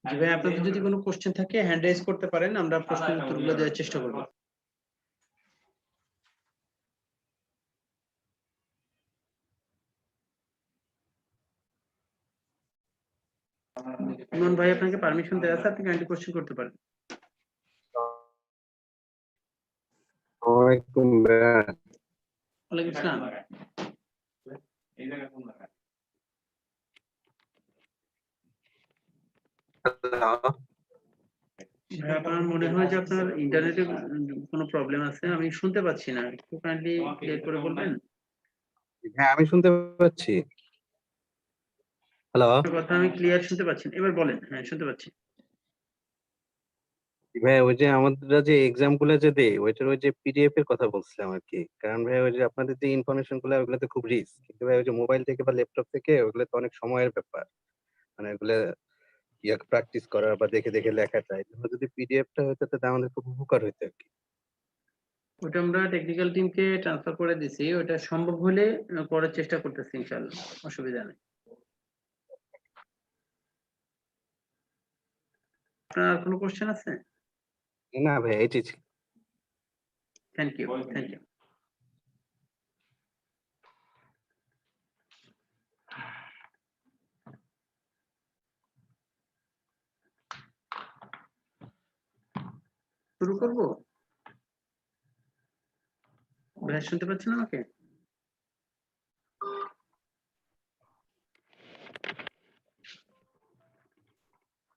Speaker 2: জি ভাই, আপনাদের যদি কোনো কোশ্চেন থাকে হ্যান্ড রেজ করতে পারেন, আমরা প্রশ্নের উত্তরগুলো দেওয়ার চেষ্টা করব। ইমন ভাই, আপনাকে পারমিশন দেওয়া আছে, আপনি কাইন্ডলি কোশ্চেন করতে পারেন।
Speaker 3: ওয়ালাইকুম ভাইয়া।
Speaker 2: ওয়ালাইকুম আসসালাম।
Speaker 3: হ্যালো।
Speaker 2: ভাই, আপনার মনে হয় যে আপনার ইন্টারনেটে কোনো প্রবলেম আছে, আমি শুনতে পাচ্ছি না, একটু কাইন্ডলি ক্লিয়ার করে বলবেন?
Speaker 3: হ্যাঁ, আমি শুনতে পাচ্ছি। হ্যালো।
Speaker 2: আপনার কথা আমি ক্লিয়ার শুনতে পাচ্ছি না। এবার বলেন। হ্যাঁ, শুনতে পাচ্ছি।
Speaker 3: ভাই, ওই যে আমরা যে এক্সাম গুলো যে দেই ওইটার ওই যে পিডিএফ এর কথা বলছিলাম আর কি। কারণ ভাই ওই যে আপনাদের যে ইনফরমেশন গুলো ওগুলোতে খুব রিস্ক, কিন্তু ভাই ওই যে মোবাইল থেকে বা ল্যাপটপ থেকে ওগুলো তো অনেক সময়ের ব্যাপার। মানে ওগুলো প্র্যাকটিস করা বা দেখে দেখে লেখাটা, এজন্য যদি পিডিএফটা হতো তাহলে আমাদের খুব উপকার হতো আর কি।
Speaker 2: ওটা আমরা টেকনিক্যাল টিমকে ট্রান্সফার করে দিছি, ওটা সম্ভব হলে করার চেষ্টা করতেছি ইনশাআল্লাহ, অসুবিধা নেই। আপনার আর কোনো কোশ্চেন আছে?
Speaker 3: না ভাই, এটাই ছিল।
Speaker 2: Thank you, thank you. শুরু করব? ভাই শুনতে পাচ্ছেন আমাকে?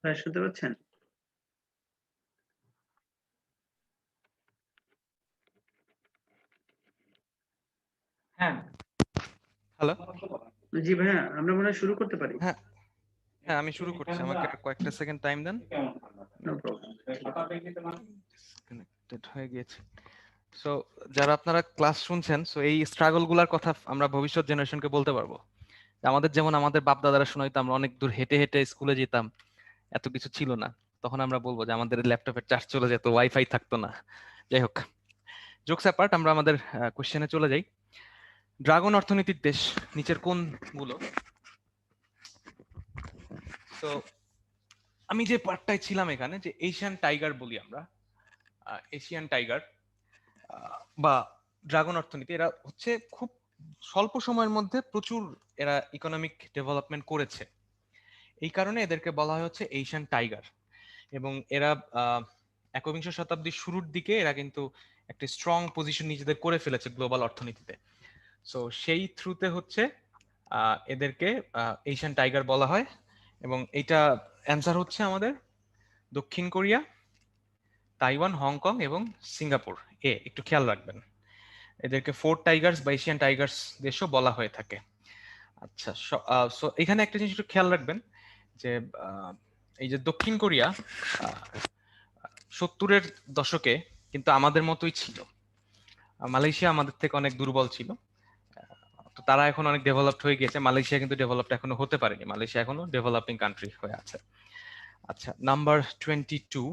Speaker 2: ভাই শুনতে পাচ্ছেন?
Speaker 1: হ্যাঁ, হ্যালো।
Speaker 2: জি ভাইয়া, আমরা মনে হয় শুরু করতে পারি।
Speaker 1: হ্যাঁ, হ্যাঁ, আমি শুরু করছি, আমাকে আর কয়েকটা সেকেন্ড টাইম দেন।
Speaker 2: No problem.
Speaker 1: কানেক্টেড হয়ে গিয়েছে। সো যারা আপনারা ক্লাস শুনছেন, সো এই স্ট্রাগল গুলার কথা আমরা ভবিষ্যৎ জেনারেশনকে বলতে পারবো। আমাদের যেমন আমাদের বাপ দাদারা শোনাইতো, আমরা অনেক দূর হেঁটে হেঁটে স্কুলে যেতাম, এত কিছু ছিল না। তখন আমরা বলবো যে আমাদের ল্যাপটপের চার্জ চলে যেত, ওয়াইফাই থাকতো না। যাই হোক, জোকস অ্যাপার্ট, আমরা আমাদের কোশ্চেনে চলে যাই। ড্রাগন অর্থনীতির দেশ নিচের কোনগুলো? তো আমি যে পার্টটায় ছিলাম এখানে, যে এশিয়ান টাইগার বলি আমরা, এশিয়ান টাইগার বা ড্রাগন অর্থনীতি, এরা হচ্ছে খুব স্বল্প সময়ের মধ্যে প্রচুর এরা ইকোনমিক ডেভেলপমেন্ট করেছে। এই কারণে এদেরকে বলা হয় হচ্ছে এশিয়ান টাইগার। এবং এরা একবিংশ শতাব্দীর শুরুর দিকে এরা কিন্তু একটা স্ট্রং পজিশন নিজেদের করে ফেলেছে গ্লোবাল অর্থনীতিতে। সো সেই থ্রুতে হচ্ছে এদেরকে এশিয়ান টাইগার বলা হয়। এবং এইটা অ্যান্সার হচ্ছে আমাদের দক্ষিণ কোরিয়া, তাইওয়ান, হংকং এবং সিঙ্গাপুর। একটু খেয়াল রাখবেন, এদেরকে ফোর টাইগার্স বা এশিয়ান টাইগার্স দেশও বলা হয়ে থাকে। আচ্ছা, সো এখানে একটা জিনিস একটু খেয়াল রাখবেন যে এই যে দক্ষিণ কোরিয়া 70-এর দশকে কিন্তু আমাদের মতোই ছিল। মালয়েশিয়া আমাদের থেকে অনেক দুর্বল ছিল, তো তারা এখন অনেক ডেভেলপড হয়ে গেছে। মালয়েশিয়া কিন্তু ডেভেলপড এখনো হতে পারেনি, মালয়েশিয়া এখনো ডেভেলপিং কান্ট্রি হয়ে আছে। আচ্ছা, নাম্বার 22,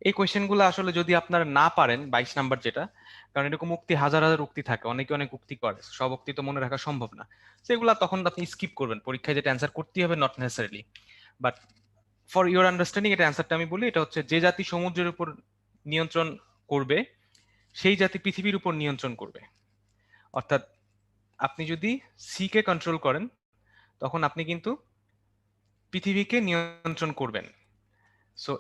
Speaker 1: এই কোয়েশ্চেনগুলো আসলে যদি আপনারা না পারেন, 22 নাম্বার যেটা, কারণ এরকম উক্তি হাজার হাজার উক্তি থাকে, অনেকে অনেক উক্তি করে, সব উক্তি তো মনে রাখা সম্ভব না। সেগুলা তখন আপনি স্কিপ করবেন, পরীক্ষায় যেটা অ্যান্সার করতেই হবে not necessarily. But for your understanding এটা অ্যান্সারটা আমি বলি, এটা হচ্ছে যে জাতি সমুদ্রের উপর নিয়ন্ত্রণ করবে সেই জাতি পৃথিবীর উপর নিয়ন্ত্রণ করবে। অর্থাৎ আপনি যদি সি কে কন্ট্রোল করেন তখন আপনি কিন্তু পৃথিবীকে নিয়ন্ত্রণ করবেন। সো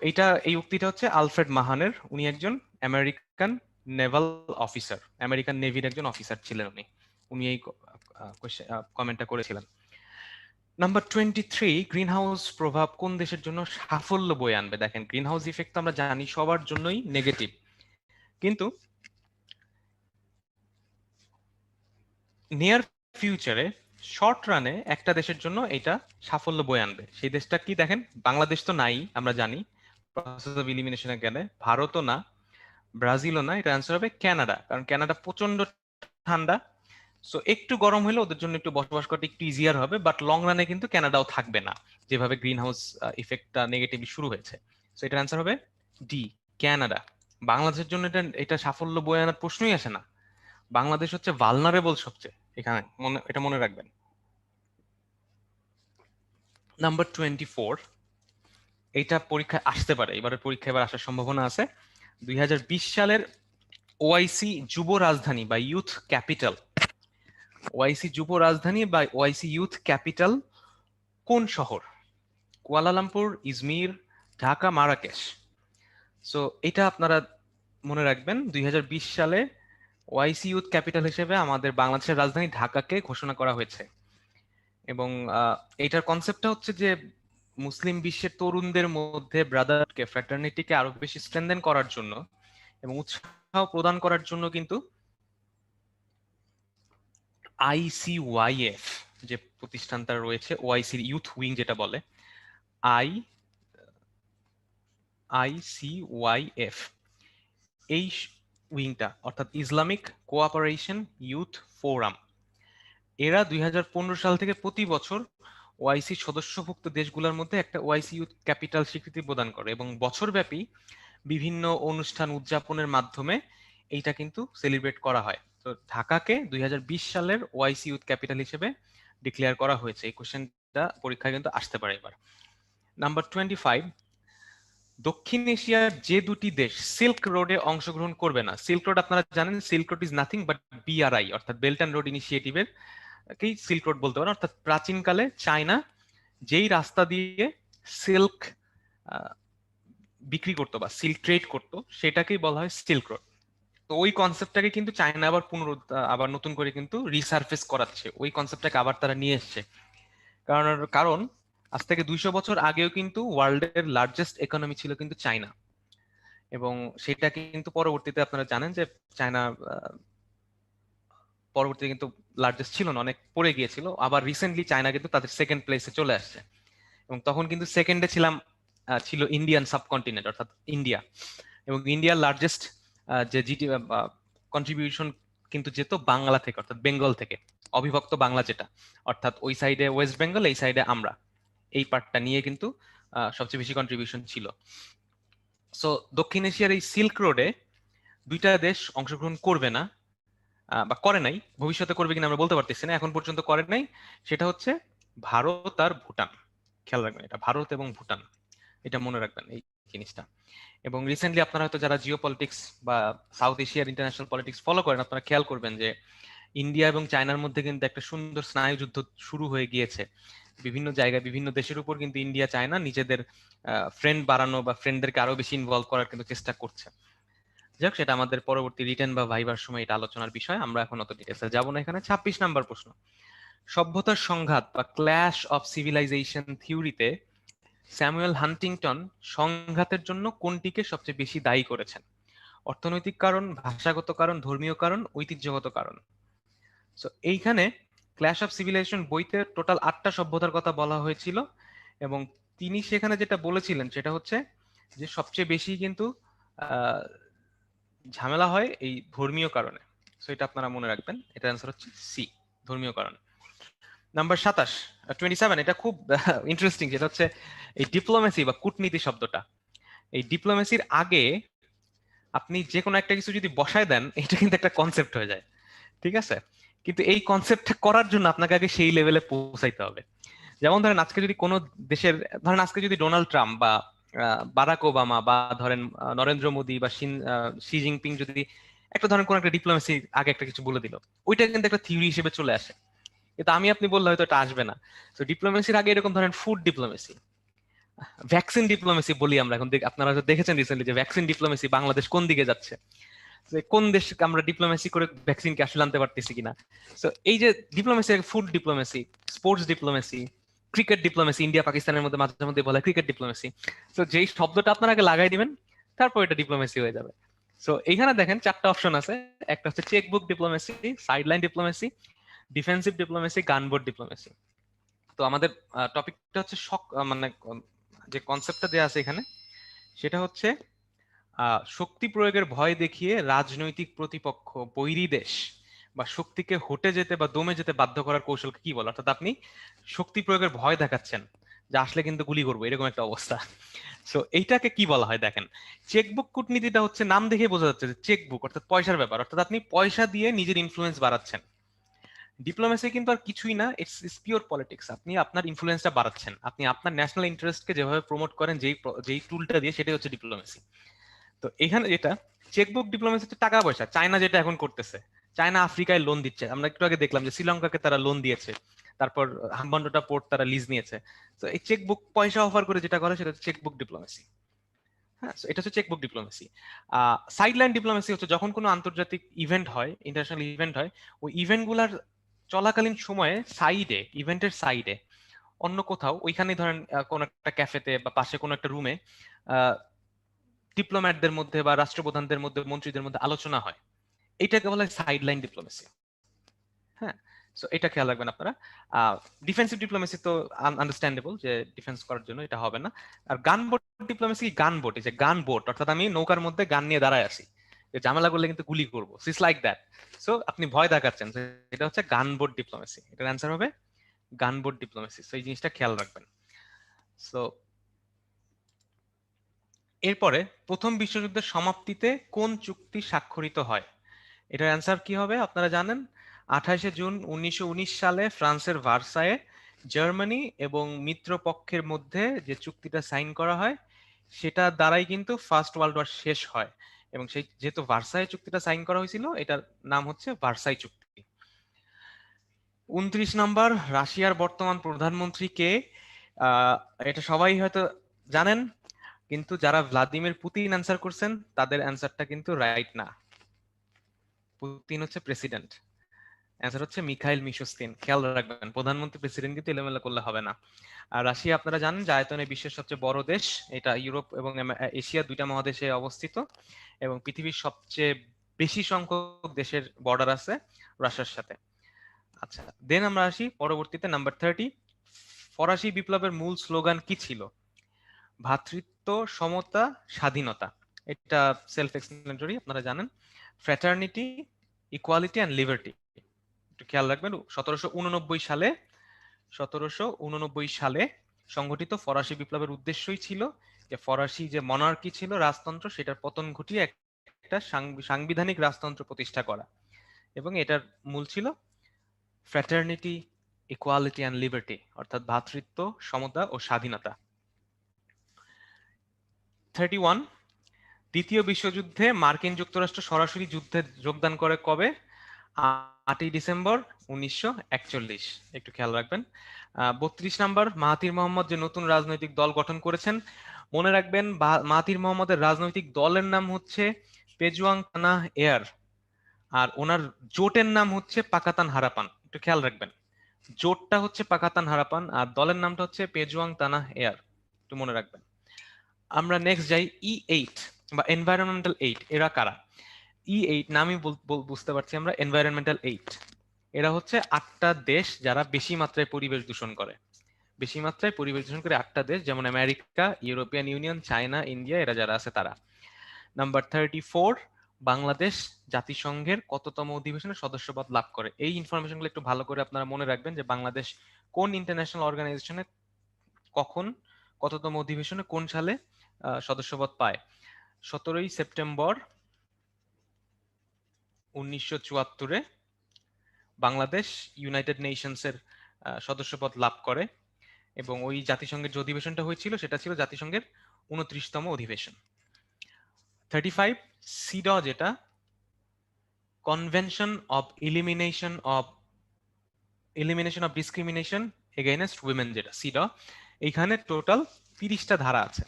Speaker 1: এই উক্তিটা হচ্ছে আলফ্রেড মাহানের, উনি একজন আমেরিকান নেভাল অফিসার, আমেরিকান নেভির একজন অফিসার ছিলেন উনি। উনি এই কমেন্টটা করেছিলেন। নাম্বার 23, গ্রিন হাউস প্রভাব কোন দেশের জন্য সাফল্য বয়ে আনবে? দেখেন, গ্রিন হাউস ইফেক্ট আমরা জানি সবার জন্যই নেগেটিভ, কিন্তু নিয়ার ফিউচারে শর্ট রানে একটা দেশের জন্য এটা সাফল্য বয়ে আনবে। সেই দেশটা কি দেখেন? বাংলাদেশ তো নাই আমরা জানি, প্রসেস অফ এলিমিনেশনে গেলে। ভারতও না, ব্রাজিলও না, এটা অ্যান্সার হবে কানাডা। কারণ কানাডা প্রচন্ড ঠান্ডা, সো একটু গরম হলে ওদের জন্য একটু বসবাস করতে একটু ইজিয়ার হবে, বাট লং রানে কিন্তু কানাডাও থাকবে না, যেভাবে গ্রিন হাউস ইফেক্টটা নেগেটিভলি শুরু হয়েছে। সো এটার অ্যান্সার হবে ডি, কানাডা। বাংলাদেশের জন্য এটা সাফল্য বয়ে আনার প্রশ্নই আসে না। বাংলাদেশ হচ্ছে ভালনারেবল সবচেয়ে, এখানে এটা মনে রাখবেন। নাম্বার 24, এইটা পরীক্ষায় আসতে পারে, এবারের পরীক্ষায় এবার আসার সম্ভাবনা আছে। 2020 সালের ওআইসি যুব রাজধানী বা ইউথ ক্যাপিটাল, ওআইসি যুব রাজধানী বা ওআইসি ইউথ ক্যাপিটাল কোন শহর? Kuala Lumpur, Izmir, Dhaka, Marrakesh? So এটা আপনারা মনে রাখবেন, 2020 সালে ওআইসি ইউথ ক্যাপিটাল হিসেবে আমাদের বাংলাদেশের রাজধানী ঢাকাকে ঘোষণা করা হয়েছে। এবং এটার কনসেপ্টটা হচ্ছে যে মুসলিম বিশ্বের তরুণদের মধ্যে ব্রাদারকে, ফ্র্যাটার্নিটিকে আরো বেশি স্ট্রেনদেন করার জন্য এবং উৎসাহ প্রদান করার জন্য কিন্তু আইসিওয়াইএফ যে প্রতিষ্ঠানটা রয়েছে, ওআইসির ইউথ উইং যেটা বলে, আইসিওয়াইএফ, এই উইংটা অর্থাৎ ইসলামিক কোঅপারেশন ইউথ ফোরাম, এরা 2015 সাল থেকে প্রতি বছর ওআইসি সদস্যভুক্ত দেশগুলোর মধ্যে একটা ওআইসি ইউথ ক্যাপিটাল স্বীকৃতি প্রদান করে এবং বছরব্যাপী বিভিন্ন অনুষ্ঠান উদযাপনের মাধ্যমে এইটা কিন্তু সেলিব্রেট করা হয়। তো ঢাকাকে 2020 সালের ওআইসি ইউথ ক্যাপিটাল হিসেবে ডিক্লেয়ার করা হয়েছে। এই কোশ্চেনটা পরীক্ষায় কিন্তু আসতে পারে এবার। নাম্বার 25, দক্ষিণ এশিয়ার যে দুটি দেশ সিল্ক রোডে অংশগ্রহণ করবে না। সিল্ক রোড আপনারা জানেন, silk road is nothing but BRI, অর্থাৎ বেল্ট অ্যান্ড রোড ইনিশিয়েটিভের কেই সিল্ক রোড বলতে পারেন। অর্থাৎ প্রাচীনকালে চায়না যেই রাস্তা দিয়ে সিল্ক বিক্রি করতো বা সিল্ক ট্রেড করতো সেটাকেই বলা হয় সিল্ক রোড। তো ওই কনসেপ্টটাকে কিন্তু চায়না আবার নতুন করে কিন্তু রিসার্ফেস করাচ্ছে, ওই কনসেপ্টটাকে আবার তারা নিয়ে এসছে। কারণ আজ থেকে 200 বছর আগেও কিন্তু ওয়ার্ল্ডের লার্জেস্ট ইকোনমি ছিল কিন্তু চায়না, এবং সেটা কিন্তু পরবর্তীতে আপনারা জানেন যে চায়না পরবর্তীতে কিন্তু লার্জেস্ট ছিল না, অনেক পড়ে গিয়েছিল। আবার রিসেন্টলি চায়না কিন্তু তাদের সেকেন্ড প্লেসে চলে আসছে, এবং তখন কিন্তু সেকেন্ডে ছিল ইন্ডিয়ান সাবকন্টিনেন্ট অর্থাৎ ইন্ডিয়া, এবং ইন্ডিয়ার লার্জেস্ট যে জিটি কন্ট্রিবিউশন কিন্তু যেত বাংলা থেকে, অর্থাৎ বেঙ্গল থেকে, অবিভক্ত বাংলা যেটা, অর্থাৎ ওই সাইডে ওয়েস্ট বেঙ্গল, এই সাইডে আমরা, এই পার্টটা নিয়ে কিন্তু সবচেয়ে বেশি কন্ট্রিবিউশন ছিল। সো দক্ষিণ এশিয়ার এই সিল্ক রোডে দুইটা দেশ অংশগ্রহণ করবে না, বা করে নাই, ভবিষ্যতে করবে কিনা আমরা বলতে পারতেছি না, এখন পর্যন্ত করে নাই। সেটা হচ্ছে ভারত আর ভুটান। খেয়াল রাখবেন, এটা ভারত এবং ভুটান, এটা মনে রাখবেন এই জিনিসটা। এবং রিসেন্টলি আপনারা হয়তো যারা জিও পলিটিক্স বা সাউথ এশিয়ার ইন্টারন্যাশনাল পলিটিক্স ফলো করেন, আপনারা খেয়াল করবেন যে ইন্ডিয়া এবং চায়নার মধ্যে কিন্তু একটা সুন্দর স্নায়ুযুদ্ধ শুরু হয়ে গিয়েছে, বিভিন্ন জায়গায় বিভিন্ন দেশের উপর কিন্তু ইন্ডিয়া চায় না নিজেদের ফ্রেন্ড বাড়ানো বা ফ্রেন্ডদেরকে আরো বেশি ইনভলভ করার কিন্তু চেষ্টা করছে। যাক, সেটা আমাদের পরবর্তী রিটেন বা ভাইবার সময় এটা আলোচনার বিষয়, আমরা এখন অত ডিটেলসে যাব না। এখানে 26 নাম্বার প্রশ্ন, সভ্যতার সংঘাত বা ক্ল্যাশ অফ সিভিলাইজেশন থিওরিতে স্যামুয়েল হান্টিংটন সংঘাতের জন্য কোনটিকে সবচেয়ে বেশি দায়ী করেছেন? অর্থনৈতিক কারণ, ভাষাগত কারণ, ধর্মীয় কারণ, ঐতিহ্যগত কারণ। সো এইখানে ক্ল্যাশ অফ সিভিলাইজেশন বইতে টোটাল 8টা সভ্যতার কথা বলা হয়েছিল, এবং তিনি সেখানে যেটা বলেছিলেন সেটা হচ্ছে যে সবচেয়ে বেশি কিন্তু আহ, ঝামেলা হয় এই ধর্মীয় কারণে। সো এটা আপনারা মনে রাখবেন, এটার অ্যান্সার হচ্ছে সি, ধর্মীয় কারণে। নাম্বার 27, এটা খুব ইন্টারেস্টিং, যেটা হচ্ছে এই ডিপ্লোমেসি বা কূটনীতি শব্দটা। এই ডিপ্লোমেসির আগে আপনি যে কোনো একটা কিছু যদি বসায় দেন, এটা কিন্তু একটা কনসেপ্ট হয়ে যায়, ঠিক আছে? কিন্তু এই কনসেপ্টটা করার জন্য আপনাকে আগে সেই লেভেলে পৌঁছাইতে হবে। যেমন ধরেন আজকে যদি কোনো দেশের, ধরেন আজকে যদি ডোনাল্ড ট্রাম্প বা বারাক ওবামা বা ধরেন নরেন্দ্র মোদী বা শি জিনপিং যদি একটা ধরেন কোন একটা ডিপ্লোমেসি আগে একটা কিছু বলে দিল, ওইটা কিন্তু একটা থিওরি হিসেবে চলে আসে। কিন্তু আমি আপনি বললে হয়তো এটা আসবে না। তো ডিপ্লোমেসির আগে এরকম ধরেন ফুড ডিপ্লোমেসি, ভ্যাকসিন ডিপ্লোমেসি বলি আমরা এখন। আপনারা হয়তো দেখেছেন রিসেন্টলি যে ভ্যাকসিন ডিপ্লোমেসি বাংলাদেশ কোন দিকে যাচ্ছে, যে কোন দেশ আমরা ডিপ্লোমেসি করে ভ্যাকসিনকে আসলে আনতে পারতেছি কিনা। তো এই যে diplomacy, food diplomacy, sports diplomacy, cricket diplomacy, India পাকিস্তানের মধ্যে মাঝে মধ্যে বলে ক্রিকেট ডিপ্লোমেসি। তো যেই শব্দটা আপনারা আগে লাগাই দিবেন, তারপর এটা ডিপ্লোমেসি হয়ে যাবে। সো এইখানে দেখেন 4টা অপশন আছে, একটা হচ্ছে chequebook diplomacy, sideline diplomacy, defensive diplomacy, gunboat diplomacy. তো আমাদের টপিকটা হচ্ছে মানে যে কনসেপ্টটা দেওয়া আছে এখানে সেটা হচ্ছে শক্তি প্রয়োগের ভয় দেখিয়ে রাজনৈতিক প্রতিপক্ষ, বৈরী দেশ বা শক্তিকে হটে যেতে বা দমে যেতে বাধ্য করার কৌশলকে কি বলে? অর্থাৎ আপনি শক্তি প্রয়োগের ভয় দেখাচ্ছেন যে আসলে কিন্তু গুলি করবো, এরকম একটা অবস্থা। সো এইটাকে কি বলা হয় দেখেন, চেকবুক কূটনীতিটা হচ্ছে নাম দেখে বোঝা যাচ্ছে যে চেকবুক অর্থাৎ পয়সার ব্যাপার, অর্থাৎ আপনি পয়সা দিয়ে নিজের ইনফ্লুয়েন্স বাড়াচ্ছেন। ডিপ্লোমেসি কিন্তু আর কিছুই না, ইটস পিওর পলিটিক্স। আপনি আপনার ইনফ্লুয়েন্সটা বাড়াচ্ছেন, আপনি আপনার ন্যাশনাল ইন্টারেস্টকে যেভাবে প্রমোট করেন যেই টুলটা দিয়ে, সেটাই হচ্ছে ডিপ্লোমেসি। তো এখানে যেটা চেকবুক ডিপ্লোমেসি হচ্ছে টাকা পয়সা। চায়না যেটা এখন করতেছে, চায়না আফ্রিকায় লোন দিচ্ছে, আমরা একটু আগে দেখলাম যে শ্রীলঙ্কাকে তারা লোন দিয়েছে, তারপর হাম্বান্ডোটা পোর্ট তারা লিজ নিয়েছে। তো এই চেকবুক পয়সা অফার করে যেটা করে সেটা হচ্ছে চেকবুক ডিপ্লোমেসি। হ্যাঁ, এটা হচ্ছে চেকবুক ডিপ্লোমেসি। সাইডলাইন ডিপ্লোমেসি হচ্ছে যখন কোনো আন্তর্জাতিক ইভেন্ট হয়, ইন্টারন্যাশনাল ইভেন্ট হয়, ওই ইভেন্ট গুলার চলাকালীন সময়ে সাইডে, ইভেন্টের সাইডে অন্য কোথাও, ওইখানে ধরেন কোন একটা ক্যাফেতে বা পাশে কোনো একটা রুমে ডিপ্লোম্যাটদের মধ্যে বা রাষ্ট্রপ্রধানদের মধ্যে, মন্ত্রীদের মধ্যে আলোচনা হয়, এটাকে বলা হয় সাইডলাইন ডিপ্লোমেসি। হ্যাঁ, সো এটা খেয়াল রাখবেন আপনারা। ডিফেন্সিভ ডিপ্লোমেসি তো আন্ডারস্ট্যান্ডেবল যে ডিফেন্স করার জন্য, এটা হবে না। আর গান বোট ডিপ্লোমেসি, গান বোট, এই যে গান বোট অর্থাৎ আমি নৌকার মধ্যে গান নিয়ে দাঁড়ায় আছি, যে ঝামেলা করলে কিন্তু গুলি করবো, সিস লাইক দ্যাট। সো আপনি ভয় দেখাচ্ছেন, এটা হচ্ছে গান বোট ডিপ্লোমেসি। এটার অ্যান্সার হবে গান বোট ডিপ্লোমেসি। সো এই জিনিসটা খেয়াল রাখবেন। সো এরপরে প্রথম বিশ্বযুদ্ধের সমাপ্তিতে কোন চুক্তি স্বাক্ষরিত হয়? এটার অ্যান্সার কি হবে আপনারা জানেন। 28 জুন 1919 সালে ফ্রান্সের ভার্সায়ে জার্মানি এবং মিত্রপক্ষের মধ্যে যে চুক্তিটা সাইন করা হয়, সেটা দ্বারাই কিন্তু ফার্স্ট ওয়ার্ল্ড ওয়ার শেষ হয়। এবং সেই যেহেতু ভার্সায়ে চুক্তিটা সাইন করা হয়েছিল, এটার নাম হচ্ছে ভার্সাই চুক্তি। 29 নাম্বার, রাশিয়ার বর্তমান প্রধানমন্ত্রী কে? এটা সবাই হয়তো জানেন, কিন্তু যারা ভ্লাদিমির পুতিন অ্যান্সার করছেন তাদের অ্যান্সারটা কিন্তু রাইট না। পুতিন হচ্ছে প্রেসিডেন্ট, অ্যান্সার হচ্ছে মিখাইল মিশুস্তিন। খেয়াল রাখবেন, প্রধানমন্ত্রী প্রেসিডেন্ট কিন্তু এলোমেলো করলে হবে না। আর রাশিয়া আপনারা জানেন যে আয়তনে বিশ্বের সবচেয়ে বড় দেশ, এটা ইউরোপ এবং এশিয়া দুইটা মহাদেশে অবস্থিত, এবং পৃথিবীর সবচেয়ে বেশি সংখ্যক দেশের বর্ডার আছে রাশিয়ার সাথে। আচ্ছা, দেন আমরা আসি পরবর্তীতে নাম্বার 30, ফরাসি বিপ্লবের মূল স্লোগান কি ছিল? ভ্রাতৃত্ব, সমতা, স্বাধীনতা। এটা সেলফ এক্সপ্লেনেটরি, আপনারা জানেন। Fraternity, equality and liberty. একটু খেয়াল রাখবেন, 1789 সালে সংগঠিত ফরাসি বিপ্লবের উদ্দেশ্যই ছিল যে ফরাসি যে মনার্কি ছিল, রাজতন্ত্র, সেটার পতন ঘটিয়ে একটা সাংবিধানিক রাজতন্ত্র প্রতিষ্ঠা করা, এবং এটার মূল ছিল ফ্র্যাটার্নিটি, ইকুয়ালিটি অ্যান্ড লিবার্টি, অর্থাৎ ভ্রাতৃত্ব, সমতা ও স্বাধীনতা। 31, দ্বিতীয় বিশ্বযুদ্ধে মার্কিন যুক্তরাষ্ট্র সরাসরি যুদ্ধে যোগদান করে কবে? 8ই ডিসেম্বর 1941, একটু খেয়াল রাখবেন। 32 নাম্বার, মাহাথির মোহাম্মদ যে নতুন রাজনৈতিক দল গঠন করেছেন, মনে রাখবেন মাহাথির মোহাম্মদের রাজনৈতিক দলের নাম হচ্ছে পেজুয়াং তানাহ এয়ার, আর ওনার জোটের নাম হচ্ছে পাকাতান হারাপান। একটু খেয়াল রাখবেন, জোটটা হচ্ছে পাকাতান হারাপান আর দলের নামটা হচ্ছে পেজুয়াং তানাহ এয়ার, একটু মনে রাখবেন। আমরা নেক্সট যাই E8 বা এনভায়রনমেন্টাল 8। এরা কারা? E8 নামই বুঝতে পারছি আমরা, এনভায়রনমেন্টাল 8। এরা হচ্ছে 8টা দেশ যারা বেশি মাত্রায় পরিবেশ দূষণ করে। বেশি মাত্রায় পরিবেশ দূষণ করে 8টা দেশ, যেমন America, European union, China, India, এরা যারা আছে তারা। নাম্বার 34, বাংলাদেশ জাতিসংঘের কততম অধিবেশনে সদস্যপদ লাভ করে? এই ইনফরমেশনগুলো একটু ভালো করে আপনারা মনে রাখবেন যে বাংলাদেশ কোন ইন্টারন্যাশনাল অর্গানাইজেশনে কখন, কততম অধিবেশনে, কোন সালে সদস্যপদ পায়। 17ই সেপ্টেম্বর 1974-এ বাংলাদেশ ইউনাইটেড নেশনসের সদস্যপদ লাভ করে, এবং ওই জাতিসংঘের যে অধিবেশনটা হয়েছিল সেটা ছিল জাতিসংঘের 29তম অধিবেশন। 35, সিডা, যেটা convention of elimination of discrimination against women, যেটা সিডা, এইখানে টোটাল 30টা ধারা আছে।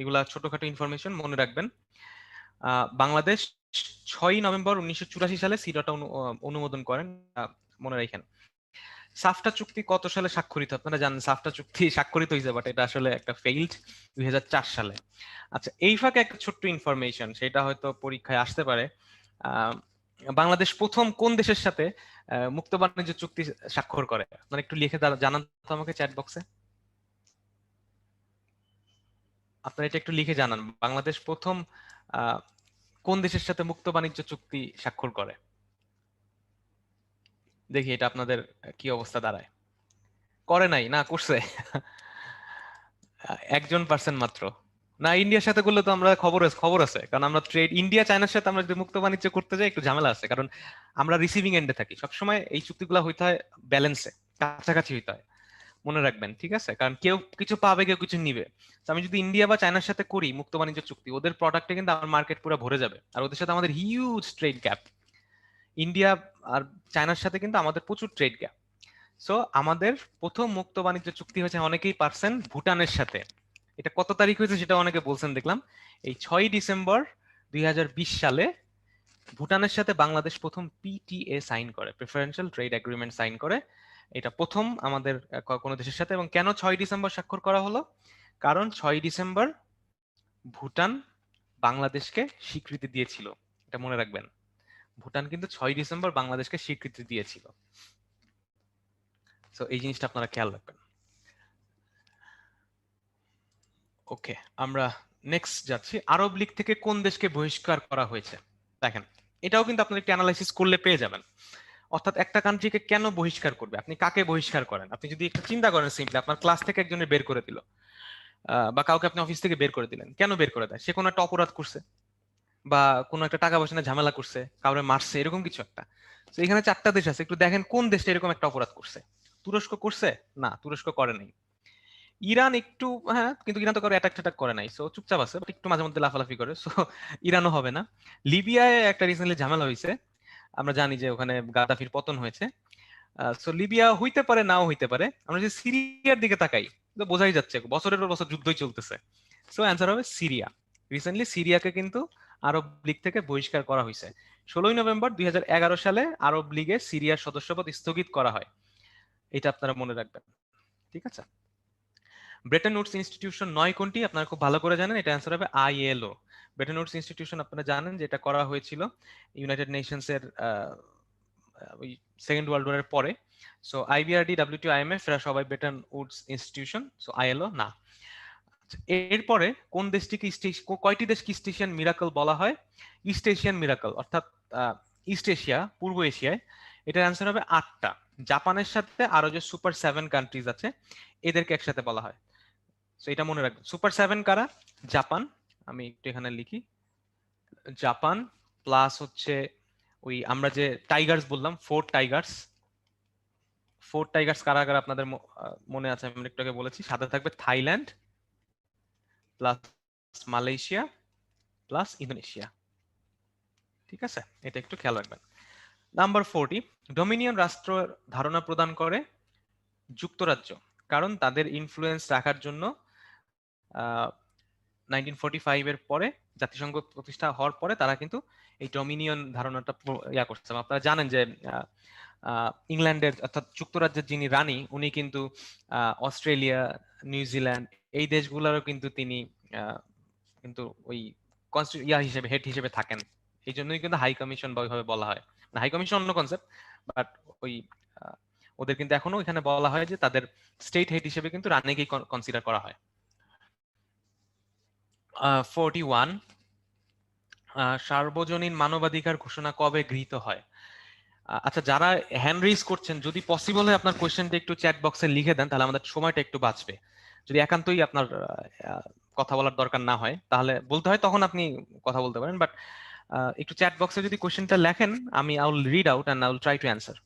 Speaker 1: এগুলা ছোটখাটো ইনফরমেশন মনে রাখবেন। বাংলাদেশ 6ই নভেম্বর 1984 সালে সিডাটা অনুমোদন করেন, মনে রাখেন। সাফটা চুক্তি কত সালে স্বাক্ষরিত? আপনারা জানেন সাফটা চুক্তি স্বাক্ষরিত হয়েছে, বাট এটা আসলে একটা ফেইল্ড 2004 সালে। আচ্ছা, এই ফাঁকে একটা ছোট্ট ইনফরমেশন, সেটা হয়তো পরীক্ষায় আসতে পারে। বাংলাদেশ প্রথম কোন দেশের সাথে মুক্ত বাণিজ্য চুক্তি স্বাক্ষর করে? আপনারা একটু লিখে জানান তো আমাকে চ্যাট বক্সে। আপনারা এটা একটু লিখে জানান, বাংলাদেশ প্রথম কোন দেশের সাথে মুক্ত বাণিজ্য চুক্তি স্বাক্ষর করে? দেখি এটা আপনাদের কি অবস্থা দাঁড়ায়। করে নাই না করছে? 1% মাত্র। না, ইন্ডিয়ার সাথে করলে তো আমরা খবর আছে, কারণ আমরা ট্রেড, ইন্ডিয়া চায়নার সাথে আমরা যদি মুক্ত বাণিজ্য করতে যাই একটু ঝামেলা আছে, কারণ আমরা রিসিভিং এন্ডে থাকি সবসময়। এই চুক্তিগুলো হইতে হয় ব্যালেন্সে, কাছাকাছি হইতে হয়, মনে রাখবেন, ঠিক আছে? কারণ কেউ কিছু পাবে, কেউ কিছু নিবে। তো আমি যদি ইন্ডিয়া বা চায়নার সাথে করি মুক্ত বাণিজ্য চুক্তি, ওদের প্রোডাক্টে কিন্তু আমার মার্কেট পুরো ভরে যাবে, আর ওদের সাথে আমাদের হিউজ ট্রেড গ্যাপ। ইন্ডিয়া আর চায়নার সাথে কিন্তু আমাদের প্রচুর ট্রেড গ্যাপ। সো আমাদের প্রথম মুক্ত বাণিজ্য চুক্তি হয়েছে, অনেকেই পারছেন, ভুটানের সাথে। এটা কত তারিখ হয়েছে সেটা অনেকে বলছেন দেখলাম, এই 6ই ডিসেম্বর 2020 সালে ভুটানের সাথে বাংলাদেশ প্রথম পিটিএ সাইন করে, প্রেফারেন্সিয়াল ট্রেড এগ্রিমেন্ট সাইন করে। এটা প্রথম আমাদের কোনো দেশের সাথে। এবং কেন 6ই ডিসেম্বর স্বাক্ষর করা হলো? কারণ 6ই ডিসেম্বর ভুটান বাংলাদেশকে স্বীকৃতি দিয়েছিল, এটা মনে রাখবেন। ভুটান কিন্তু 6ই ডিসেম্বর বাংলাদেশকে স্বীকৃতি দিয়েছিল। তো এই জিনিসটা আপনারা খেয়াল রাখবেন। ওকে, আমরা নেক্সট যাচ্ছি। আরব লীগ থেকে কোন দেশকে বহিষ্কার করা হয়েছে? দেখেন, এটাও কিন্তু আপনি একটু অ্যানালাইসিস করলে পেয়ে যাবেন। অর্থাৎ একটা কান্ট্রিকে কেন বহিষ্কার করবে, আপনি কাকে বহিষ্কার করেন, আপনি যদি একটু চিন্তা করেন সিম্পলি, আপনার ক্লাস থেকে একজনের বের করে দিল, বা কাউকে আপনি অফিস থেকে বের করে দিলেন, কেন বের করে দেয়? সে কোনো একটা অপরাধ করছে, বা কোনো একটা টাকা পয়সা নিয়ে ঝামেলা করছে, কাউরে মারছে, এরকম কিছু একটা। তো এখানে 4টা দেশ আছে, একটু দেখেন কোন দেশটা এরকম একটা অপরাধ করছে। তুরস্ক করছে? না, তুরস্ক করে নাই। ইরান একটু, হ্যাঁ, কিন্তু ইরান তো কারো অ্যাটাক করে নাই, সো চুপচাপ আছে, বাট একটু মাঝে মধ্যে লাফালাফি করে, সো ইরানও হবে না। লিবিয়ায় একটা রিসেন্টলি ঝামেলা হয়েছে, আমরা জানি যে ওখানে গাদ্দাফির পতন হয়েছে। সো লিবিয়া হইতে পারে, নাও হইতে পারে। আমরা যদি সিরিয়ার দিকে তাকাই, তো বোঝাই যাচ্ছে বছরের পর বছর যুদ্ধই চলতেছে। সো অ্যান্সার হবে সিরিয়া। রিসেন্টলি সিরিয়াকে কিন্তু আরব লীগ থেকে বহিষ্কার করা হয়েছে। 16ই নভেম্বর 2011 সালে আরব লীগে সিরিয়ার সদস্যপদ স্থগিত করা হয়, এটা আপনারা মনে রাখবেন, ঠিক আছে? ব্রেটন উডস ইনস্টিটিউশন 9 কোনটি? আপনারা খুব ভালো করে জানেন, এটা অ্যান্সার হবে আইএলও। ব্রেটন উডস ইনস্টিটিউশন আপনারা জানেন যে এটা করা হয়েছিল ইউনাইটেড নেশনস এর ওই সেকেন্ড ওয়ার্ল্ড ওয়ারের পরে। সো আইবিআরডি, ডব্লিউটিও, আইএমএফ এরা সবাই Bretton Woods institution, so ILO না। এরপরে কোন দেশটিকে কয়টি দেশকে ইস্ট এশিয়ান মিরাকল বলা হয়? ইস্ট এশিয়ান মিরাকল অর্থাৎ ইস্ট এশিয়া, পূর্ব এশিয়ায়, এটার অ্যান্সার হবে 8টা। জাপানের সাথে আরো যে সুপার 7 কান্ট্রিজ আছে এদেরকে একসাথে বলা হয়। তো এটা মনে রাখবেন, সুপার 7 কারা? জাপান, আমি একটু এখানে লিখি, জাপান প্লাস হচ্ছে ওই আমরা যে টাইগার্স বললাম, 4 টাইগার্স কারা কারা আপনাদের মনে আছে? আমি একটু আগে বলেছি, সাথে থাকবে Thailand plus Malaysia plus Indonesia, ঠিক আছে? এটা একটু খেয়াল রাখবেন। নাম্বার 40, ডোমিনিয়ন রাষ্ট্র ধারণা প্রদান করে যুক্তরাজ্য, কারণ তাদের ইনফ্লুয়েন্স রাখার জন্য 1945 এর পরে, জাতিসংঘ প্রতিষ্ঠা হওয়ার পরে তারা কিন্তু এই ডোমিনিয়ন ধারণাটা ইয়া করছে। আপনারা জানেন যে ইংল্যান্ডের অর্থাৎ যুক্তরাজ্যের যিনি রানী, উনি কিন্তু অস্ট্রেলিয়া, নিউজিল্যান্ড এই দেশগুলোরও কিন্তু তিনি কিন্তু ওই ইয়া হিসেবে, হেড হিসেবে থাকেন। এই জন্যই কিন্তু হাই কমিশন বা ওইভাবে বলা হয়। হাই কমিশন অন্য কনসেপ্ট, বাট ওই ওদের কিন্তু এখনো এখানে বলা হয় যে তাদের স্টেট হেড হিসেবে কিন্তু রানীকেই কনসিডার করা হয়। 41, সার্বজনীন মানবাধিকার ঘোষণা কবে গৃহীত হয়? আচ্ছা, যারা হ্যান্ড রেজ করছেন, যদি পসিবল হয় আপনার কোয়েশ্চেনটা একটু চ্যাট বক্সে লিখে দেন, তাহলে আমাদের সময়টা একটু বাঁচবে। যদি একান্তই আপনার কথা বলার দরকার না হয়, তাহলে বলতে হয়, তখন আপনি কথা বলতে পারেন। বাট একটু চ্যাট বক্সে যদি কোয়েশ্চেনটা লেখেন, আমি I will read out and I will try to answer.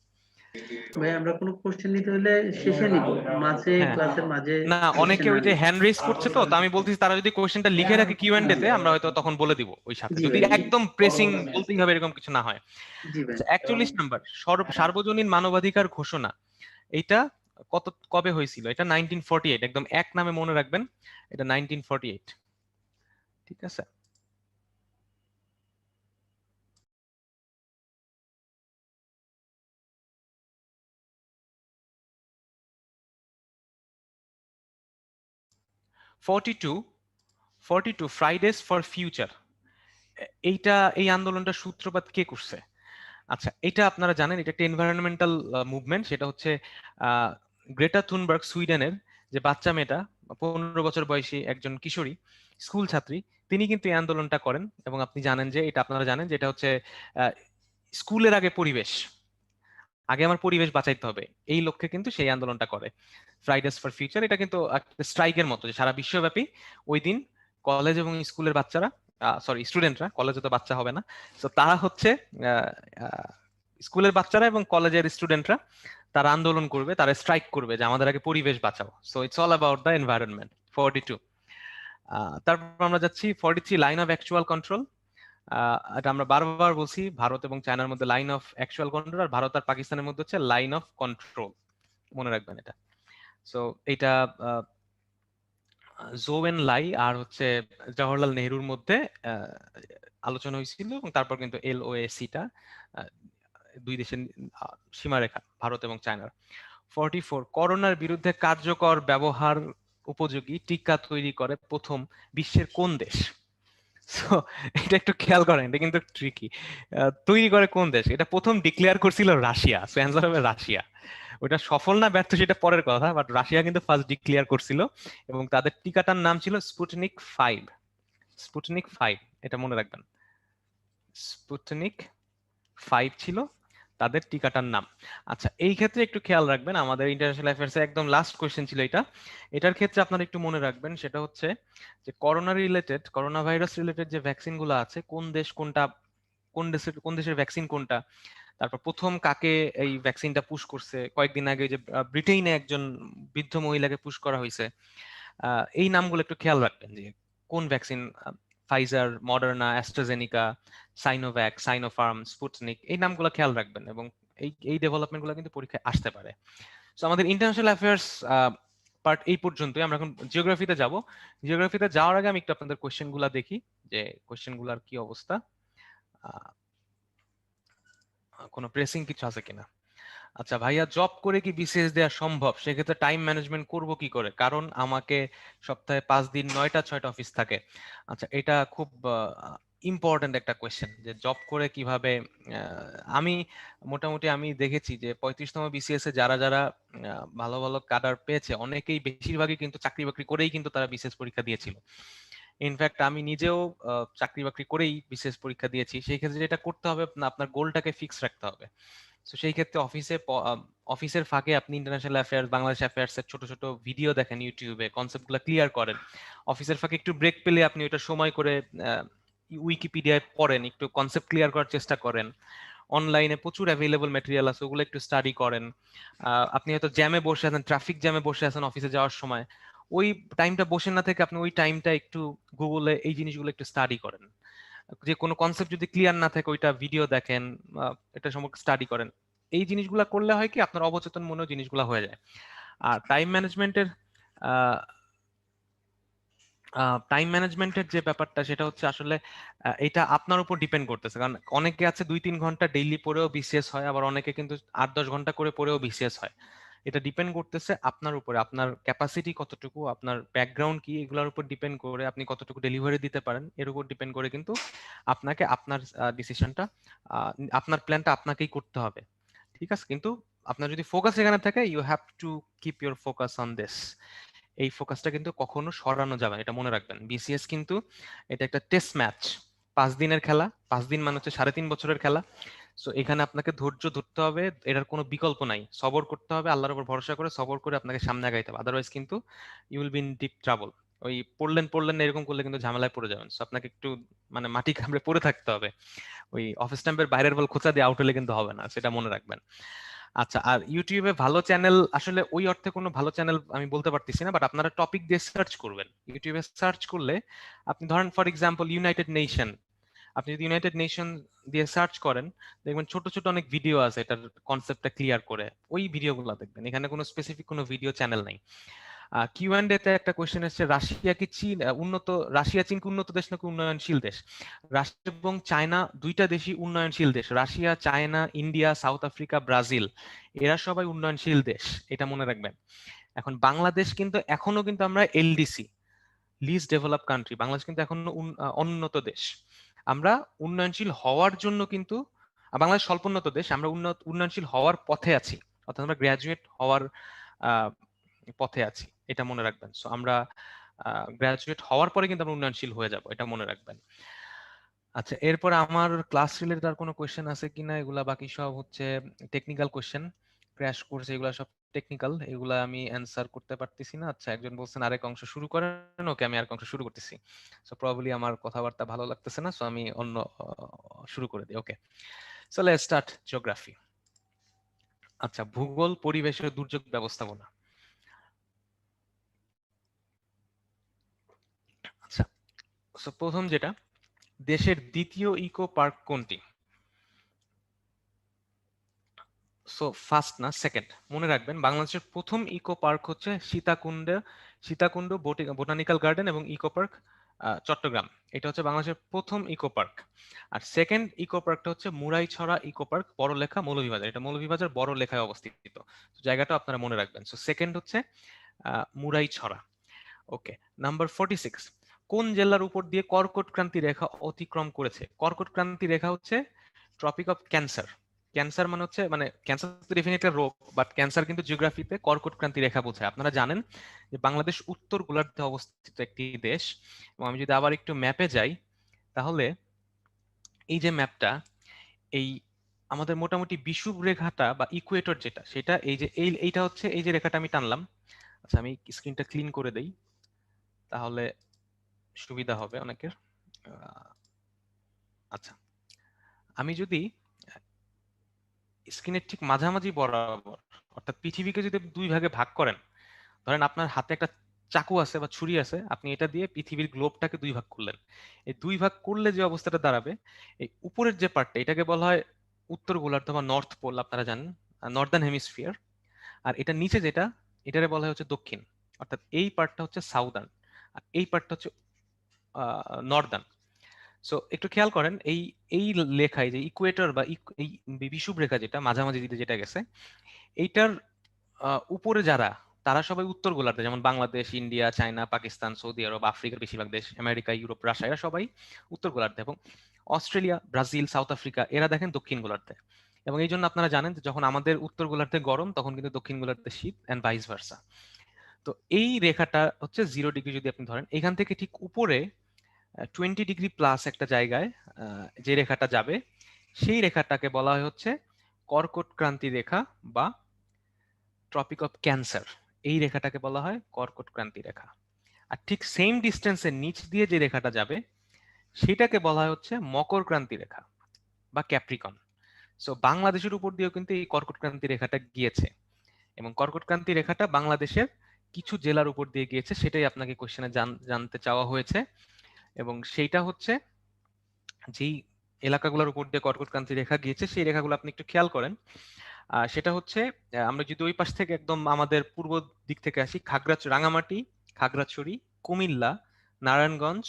Speaker 2: ভাই আমরা কোনো কোশ্চেন নিতে হলে শেষে নিব, মাঝে
Speaker 1: হ্যাঁ,
Speaker 2: ক্লাসের মাঝে
Speaker 1: না, অনেকে ওই যে হ্যান্ড রেজ করছে, তো আমি বলতেছি তারা যদি কোয়েশ্চেনটা লিখে রাখে কিউএনডে তে, আমরা হয়তো তখন বলে দিব ওই সাথে,
Speaker 2: জি
Speaker 1: যদি
Speaker 2: ভাই,
Speaker 1: একদম প্রেসিং বলতেই হবে এরকম কিছু না হয়।
Speaker 2: জি ভাই।
Speaker 1: 41 নাম্বার, সার্বজনীন মানবাধিকার ঘোষণা, এটা কবে হয়েছিল? এটা 1948, একদম এক নামে মনে রাখবেন, এটা 1948। ঠিক আছে। ফ্রাইডেজ ফর ফিউচার, এই আন্দোলনটা সূত্রপাত কে করছে? আচ্ছা, এটা আপনারা জানেন, এটা একটা এনভায়রনমেন্টাল মুভমেন্ট। সেটা হচ্ছে গ্রেটা থুনবার্গ, সুইডেনের যে বাচ্চা মেয়েটা, 15 বছর বয়সী একজন কিশোরী স্কুল ছাত্রী, তিনি কিন্তু এই আন্দোলনটা করেন। এবং আপনি জানেন যে এটা, আপনারা জানেন যে এটা হচ্ছে স্কুলের আগে পরিবেশ, আগে আমার পরিবেশ বাঁচাইতে হবে, এই লক্ষ্যে কিন্তু সেই আন্দোলনটা করে ফ্রাইডেজ ফর ফিউচার। এটা কিন্তু একটা স্ট্রাইকের মতো, যে সারা বিশ্বব্যাপী ওই দিন কলেজ এবং স্কুলের বাচ্চারা, স্টুডেন্টরা, কলেজে তো বাচ্চা হবে না, তো তারা হচ্ছে স্কুলের বাচ্চারা এবং কলেজের স্টুডেন্টরা তারা আন্দোলন করবে, তারা স্ট্রাইক করবে যে আমাদের আগে পরিবেশ বাঁচাও। So it's all about the environment. 42, তারপর আমরা যাচ্ছি 43, লাইন অফ অ্যাকচুয়াল কন্ট্রোল। এটা আমরা বারবার বলছি, ভারত এবং চায়নার মধ্যে লাইন অফ অ্যাকচুয়াল কন্ট্রোল, আর ভারত আর পাকিস্তানের মধ্যে হচ্ছে লাইন অফ কন্ট্রোল, মনে রাখবেন এটা। সো এটা জো এন লাই আর হচ্ছে জওহরলাল নেহরুর মধ্যে আলোচনা হয়েছিল, এবং তারপর কিন্তু LOAC-টা দুই দেশের সীমারেখা, ভারত এবং চায়নার। 44, করোনার বিরুদ্ধে কার্যকর ব্যবহার উপযোগী টিকা তৈরি করে প্রথম বিশ্বের কোন দেশ? সো এটা একটু খেয়াল করেন, এটা কিন্তু ট্রিকি। তৈরি করে কোন দেশ? এটা প্রথম ডিক্লেয়ার করছিল রাশিয়া। সো অ্যান্সার হবে রাশিয়া। ওটা সফল না ব্যর্থ সেটা পরের কথা, বাট রাশিয়া কিন্তু ফার্স্ট ডিক্লেয়ার করছিল, এবং তাদের টিকাটার নাম ছিল স্পুটনিক 5। স্পুটনিক 5, এটা মনে রাখবেন, স্পুটনিক 5 ছিল তাদের টিকাটার নাম। আচ্ছা, এই ক্ষেত্রে একটু খেয়াল রাখবেন, আমাদের ইন্টারন্যাশনাল অ্যাফেয়ার্স এর একদম লাস্ট কোশ্চেন ছিল এটা। এটার ক্ষেত্রে আপনারা একটু মনে রাখবেন, সেটা হচ্ছে যে করোনা ভাইরাস রিলেটেড যে ভ্যাকসিন গুলো আছে, কোন দেশ কোনটা, কোন দেশের ভ্যাকসিন কোনটা, তারপর প্রথম কাকে এই ভ্যাকসিনটা পুশ করছে। কয়েকদিন আগে যে ব্রিটেনে একজন বৃদ্ধ মহিলাকে পুশ করা হয়েছে। এই নামগুলো একটু খেয়াল রাখবেন, যে কোন vaccine, Pfizer, Moderna, AstraZeneca, Sinovac, Sinopharm, Sputnik, এই নামগুলো খেয়াল রাখবেন, এবং এই ডেভেলপমেন্ট গুলো কিন্তু পরীক্ষায় আসতে পারে। তো আমাদের ইন্টারন্যাশনাল অ্যাফেয়ার্স পার্ট এই পর্যন্তই। আমরা এখন জিওগ্রাফিতে যাব। জিওগ্রাফিতে যাওয়ার আগে আমি একটু আপনাদের কোয়েশ্চেন গুলা দেখি, যে কোয়েশ্চেন গুলার কি অবস্থা, কোনো প্রেসিং কিছু আছে কিনা। আচ্ছা ভাইয়া, জব করে কি বিসিএস দেওয়া সম্ভব? সেক্ষেত্রে টাইম ম্যানেজমেন্ট করব কি করে, কারণ আমাকে সপ্তাহে 5 দিন 9টা 6টা অফিস থাকে। আচ্ছা, এটা খুব ইম্পর্টেন্ট একটা কোয়েশ্চেন, যে জব করে কিভাবে। আমি মোটামুটি আমি দেখেছি যে 35তম বিসিএস এ যারা যারা ভালো ভালো কাডার পেয়েছে, অনেকেই, বেশিরভাগই কিন্তু চাকরি বাকরি করেই কিন্তু তারা বিসিএস পরীক্ষা দিয়েছিল। ইনফ্যাক্ট আমি নিজেও চাকরি বাকরি করেই বিসিএস পরীক্ষা দিয়েছি। সেই ক্ষেত্রে যেটা করতে হবে, আপনার গোলটাকে ফিক্স রাখতে হবে। তো সেই ক্ষেত্রে অফিসের ফাঁকে আপনি ইন্টারন্যাশনাল অ্যাফেয়ার্স, বাংলাদেশ অ্যাফেয়ার্স এর ছোট ছোট ভিডিও দেখেন ইউটিউবে, কনসেপ্টগুলো ক্লিয়ার করেন। অফিসের ফাঁকে একটু ব্রেক পেলে আপনি ওটা সময় করে উইকিপিডিয়ায় পড়েন, একটু কনসেপ্ট ক্লিয়ার করার চেষ্টা করেন। অনলাইনে প্রচুর অ্যাভেলেবল ম্যাটেরিয়াল আছে, ওগুলো একটু স্টাডি করেন। আপনি হয়তো জ্যামে বসে আছেন, ট্রাফিক জ্যামে বসে আছেন অফিসে যাওয়ার সময়, ওই টাইমটা বসে না থেকে আপনি ওই টাইমটা একটু গুগলে এই জিনিসগুলো একটু স্টাডি করেন। যে কোনো কনসেপ্ট যদি ক্লিয়ার না থাকে ওইটা ভিডিও দেখেন, এটা সম্পর্কে স্টাডি করেন। এই জিনিসগুলা করলে হয় কি আপনার অবচেতন মনেও জিনিসগুলা হয়ে যায়। আর টাইম ম্যানেজমেন্টের যে ব্যাপারটা সেটা হচ্ছে আসলে এটা আপনার উপর ডিপেন্ড করতেছে, কারণ অনেকে আছে 2-3 ঘন্টা ডেইলি পড়েও বিসিএস হয়, আবার অনেকে কিন্তু 8-10 ঘন্টা করে পড়েও বিসিএস হয়। এটা ডিপেন্ড করতেছে আপনার উপরে, আপনার ক্যাপাসিটি কতটুকু, আপনার ব্যাকগ্রাউন্ড কি, এগুলোর উপর ডিপেন্ড করে আপনি কতটুকু ডেলিভারি দিতে পারেন, এর উপর ডিপেন্ড করে কিন্তু আপনাকে আপনার ডিসিশনটা, আপনার প্ল্যানটা আপনাকেই করতে হবে। ঠিক আছে, কিন্তু আপনার যদি ফোকাস এখানে থাকে, you have to keep your focus on this. এই ফোকাসটা কিন্তু কখনো সরানো যাবে না, এটা মনে রাখবেন। বিসিএস কিন্তু এটা একটা টেস্ট ম্যাচ, 5 দিনের খেলা। 5 দিন মানে হচ্ছে 3.5 বছরের খেলা। সো এখানে আপনাকে ধৈর্য ধরতে হবে, এটার কোনো বিকল্প নাই। সবর করতে হবে, আল্লাহর উপর ভরসা করে সবর করে আপনাকে সামনে আগাইতে হবে, আদারওয়াইজ কিন্তু you will be in deep trouble. ওই পড়লেন না এরকম করলে কিন্তু ঝামেলায় পড়ে যাবেন। সো আপনাকে একটু মানে মাটি কামড়ে পড়ে থাকতে হবে। ওই অফিস স্ট্যাম্পের বাইরের বল খোঁচা দিয়ে আউট হলে কিন্তু হবে না, সেটা মনে রাখবেন। আচ্ছা, আর ইউটিউবে ভালো চ্যানেল আসলে ওই অর্থে কোনো ভালো চ্যানেল আমি বলতে পারতেছি না, বাট আপনারা টপিক দিয়ে সার্চ করবেন। ইউটিউবে সার্চ করলে আপনি ধরেন ফর এক্সাম্পল ইউনাইটেড নেশন, আপনি যদি ইউনাইটেড নেশন দিয়ে সার্চ করেন দেখবেন ছোট ছোট অনেক ভিডিও আছে এটার কনসেপ্টটা ক্লিয়ার করে, ওই ভিডিওগুলো দেখবেন। এখানে কোনো স্পেসিফিক কোনো ভিডিও চ্যানেল নাই। কিউ অ্যান্ড এতে একটা কোয়েশ্চেন এসেছে, রাশিয়া চীন কি উন্নত দেশ নাকি উন্নয়নশীল দেশ? রাশিয়া এবং চায়না দুইটা দেশই উন্নয়নশীল দেশ। Russia, China, India, south Africa, Brazil, এরা সবাই উন্নয়নশীল দেশ, এটা মনে রাখবেন। এখন বাংলাদেশ কিন্তু এখনো কিন্তু আমরা LDC, list develop country. Bangladesh কিন্তু এখনো অনুন্নত দেশ। আমরা উন্নয়নশীল হওয়ার জন্য কিন্তু, বাংলাদেশ স্বল্পোন্নত দেশ, আমরা উন্নয়নশীল হওয়ার পথে আছি, অর্থাৎ আমরা গ্রাজুয়েট হওয়ার পথে আছি, এটা মনে রাখবেন। সো আমরা গ্রাজুয়েট হওয়ার পরে কিন্তু আমরা উন্নয়নশীল হয়ে যাব, এটা মনে রাখবেন। আচ্ছা, এরপর আমার ক্লাস রিলেটেড আর কোনো কোয়েশ্চেন আছে কিনা? এগুলা বাকি সব হচ্ছে টেকনিক্যাল কোয়েশ্চেন, ক্র্যাশ কোর্স, এগুলা সব টেকনিক্যাল, এগুলা আমি অ্যান্সার করতে পারতেছি না। আচ্ছা, একজন বলছেন আরেক অংশ শুরু করেন, ওকে আমি আরেক অংশ শুরু করতেছি। সো প্রবাবলি আমার কথাবার্তা ভালো লাগতেছে না, সো আমি অন্য শুরু করে দিই। ওকে, সো লেটস স্টার্ট জিওগ্রাফি। আচ্ছা, ভূগোল, পরিবেশ ও দুর্যোগ ব্যবস্থাপনা। আচ্ছা, সো প্রথম যেটা, দেশের দ্বিতীয় ইকো পার্ক কোনটি? সো ফার্স্ট না, সেকেন্ড। মনে রাখবেন, বাংলাদেশের প্রথম ইকো পার্ক হচ্ছে সীতাকুণ্ড বোটানিক্যাল গার্ডেন এবং ইকো পার্ক চট্টগ্রাম। এটা হচ্ছে বাংলাদেশের প্রথম ইকো পার্ক। আর সেকেন্ড ইকো পার্কটা হচ্ছে মুরাইছড়া ইকো পার্ক, বড়লেখা, মৌলভীবাজার। এটা মৌলভীবাজার বড়লেখায় অবস্থিত, জায়গাটা আপনারা মনে রাখবেন। সো সেকেন্ড হচ্ছে মুরাইছড়া। ওকে, নাম্বার 46, কোন জেলার উপর দিয়ে কর্কট ক্রান্তি রেখা অতিক্রম করেছে? কর্কট ক্রান্তি রেখা হচ্ছে ট্রপিক অফ ক্যান্সার। ক্যান্সার মানে হচ্ছে, মানে ক্যান্সার তো ডেফিনেটলি রোগ, বাট ক্যান্সার কিন্তু জিওগ্রাফিতে কর্কট ক্রান্তি রেখা বোঝায়। আপনারা জানেন যে বাংলাদেশ উত্তর গোলার্ধে অবস্থিত একটি দেশ। এবং আমি যদি আবার একটু ম্যাপে যাই, তাহলে এই যে ম্যাপটা, এই আমাদের মোটামুটি বিষুব রেখাটা বা ইকুয়েটর যেটা, সেটা এই যে এইটা হচ্ছে এই যে রেখাটা আমি টানলাম। আচ্ছা, আমি স্ক্রিনটা ক্লিন করে দেই, তাহলে সুবিধা হবে অনেকের। আচ্ছা, আমি যদি স্ক্রিনের ঠিক মাঝামাঝি বরাবর, অর্থাৎ পৃথিবীকে যদি দুই ভাগে ভাগ করেন, ধরেন আপনার হাতে একটা চাকু আছে বা ছুরি আছে, আপনি এটা দিয়ে পৃথিবীর গ্লোবটাকে দুই ভাগ করলেন। এই দুই ভাগ করলে যে অবস্থাটা দাঁড়াবে, এই উপরের যে পার্টটা, এটাকে বলা হয় উত্তর গোলার্ধ বা নর্থ পোল, আপনারা জানেন, নর্দার্ন হেমিস্ফিয়ার। আর এটা নিচে যেটা, এটারে বলা হয় হচ্ছে দক্ষিণ, অর্থাৎ এই পার্টটা হচ্ছে সাউদার্ন, আর এই পার্টটা হচ্ছে নর্দার্ন। সো একটু খেয়াল করেন, এই এই লেখায় যে ইকুয়েটর বা এই বিষুব রেখা যেটা মাঝামাঝি দিকে যেটা গেছে, এইটার উপরে যারা, তারা সবাই উত্তর গোলার্ধে, যেমন বাংলাদেশ, ইন্ডিয়া, চায়না, পাকিস্তান, সৌদি আরব, আফ্রিকার বেশিরভাগ দেশ, আমেরিকা, ইউরোপ, রাশিয়া, এরা সবাই উত্তর গোলার্ধে। এবং অস্ট্রেলিয়া, ব্রাজিল, সাউথ আফ্রিকা, এরা দেখেন দক্ষিণ গোলার্ধে। এবং এই জন্য আপনারা জানেন যে যখন আমাদের উত্তর গোলার্ধে গরম, তখন কিন্তু দক্ষিণ গোলার্ধে শীত, এন্ড ভাইস ভার্সা। তো এই রেখাটা হচ্ছে 0 ডিগ্রি যদি আপনি ধরেন, এখান থেকে ঠিক উপরে 20 ডিগ্রি প্লাস একটা জায়গায় যে রেখাটা যাবে, সেই রেখাটাকে বলা হয় হচ্ছে কর্কট ক্রান্তি রেখা বা ট্রপিক অফ ক্যান্সার। এই রেখাটাকে বলা হয় কর্কট ক্রান্তি রেখা। আর ঠিক সেম ডিস্টেন্সের নিচ দিয়ে যে রেখাটা যাবে, সেটাকে বলা হয় হচ্ছে মকর ক্রান্তি রেখা বা ক্যাপ্রিকন। সো বাংলাদেশের উপর দিয়েও কিন্তু এই কর্কট ক্রান্তি রেখাটা গিয়েছে, এবং কর্কট ক্রান্তি রেখাটা বাংলাদেশের কিছু জেলার উপর দিয়ে গিয়েছে, সেটাই আপনাকে কোশ্চেনে জানতে চাওয়া হয়েছে। এবং সেইটা হচ্ছে যেই এলাকাগুলোর উপর দিয়ে কর্কটক্রান্তি রেখা গিয়েছে সেই রেখাগুলো আপনি একটু খেয়াল করেন। সেটা হচ্ছে আমরা যদি ওই পাশ থেকে একদম আমাদের পূর্ব দিক থেকে আসি, রাঙামাটি, খাগড়াছড়ি, কুমিল্লা, নারায়ণগঞ্জ,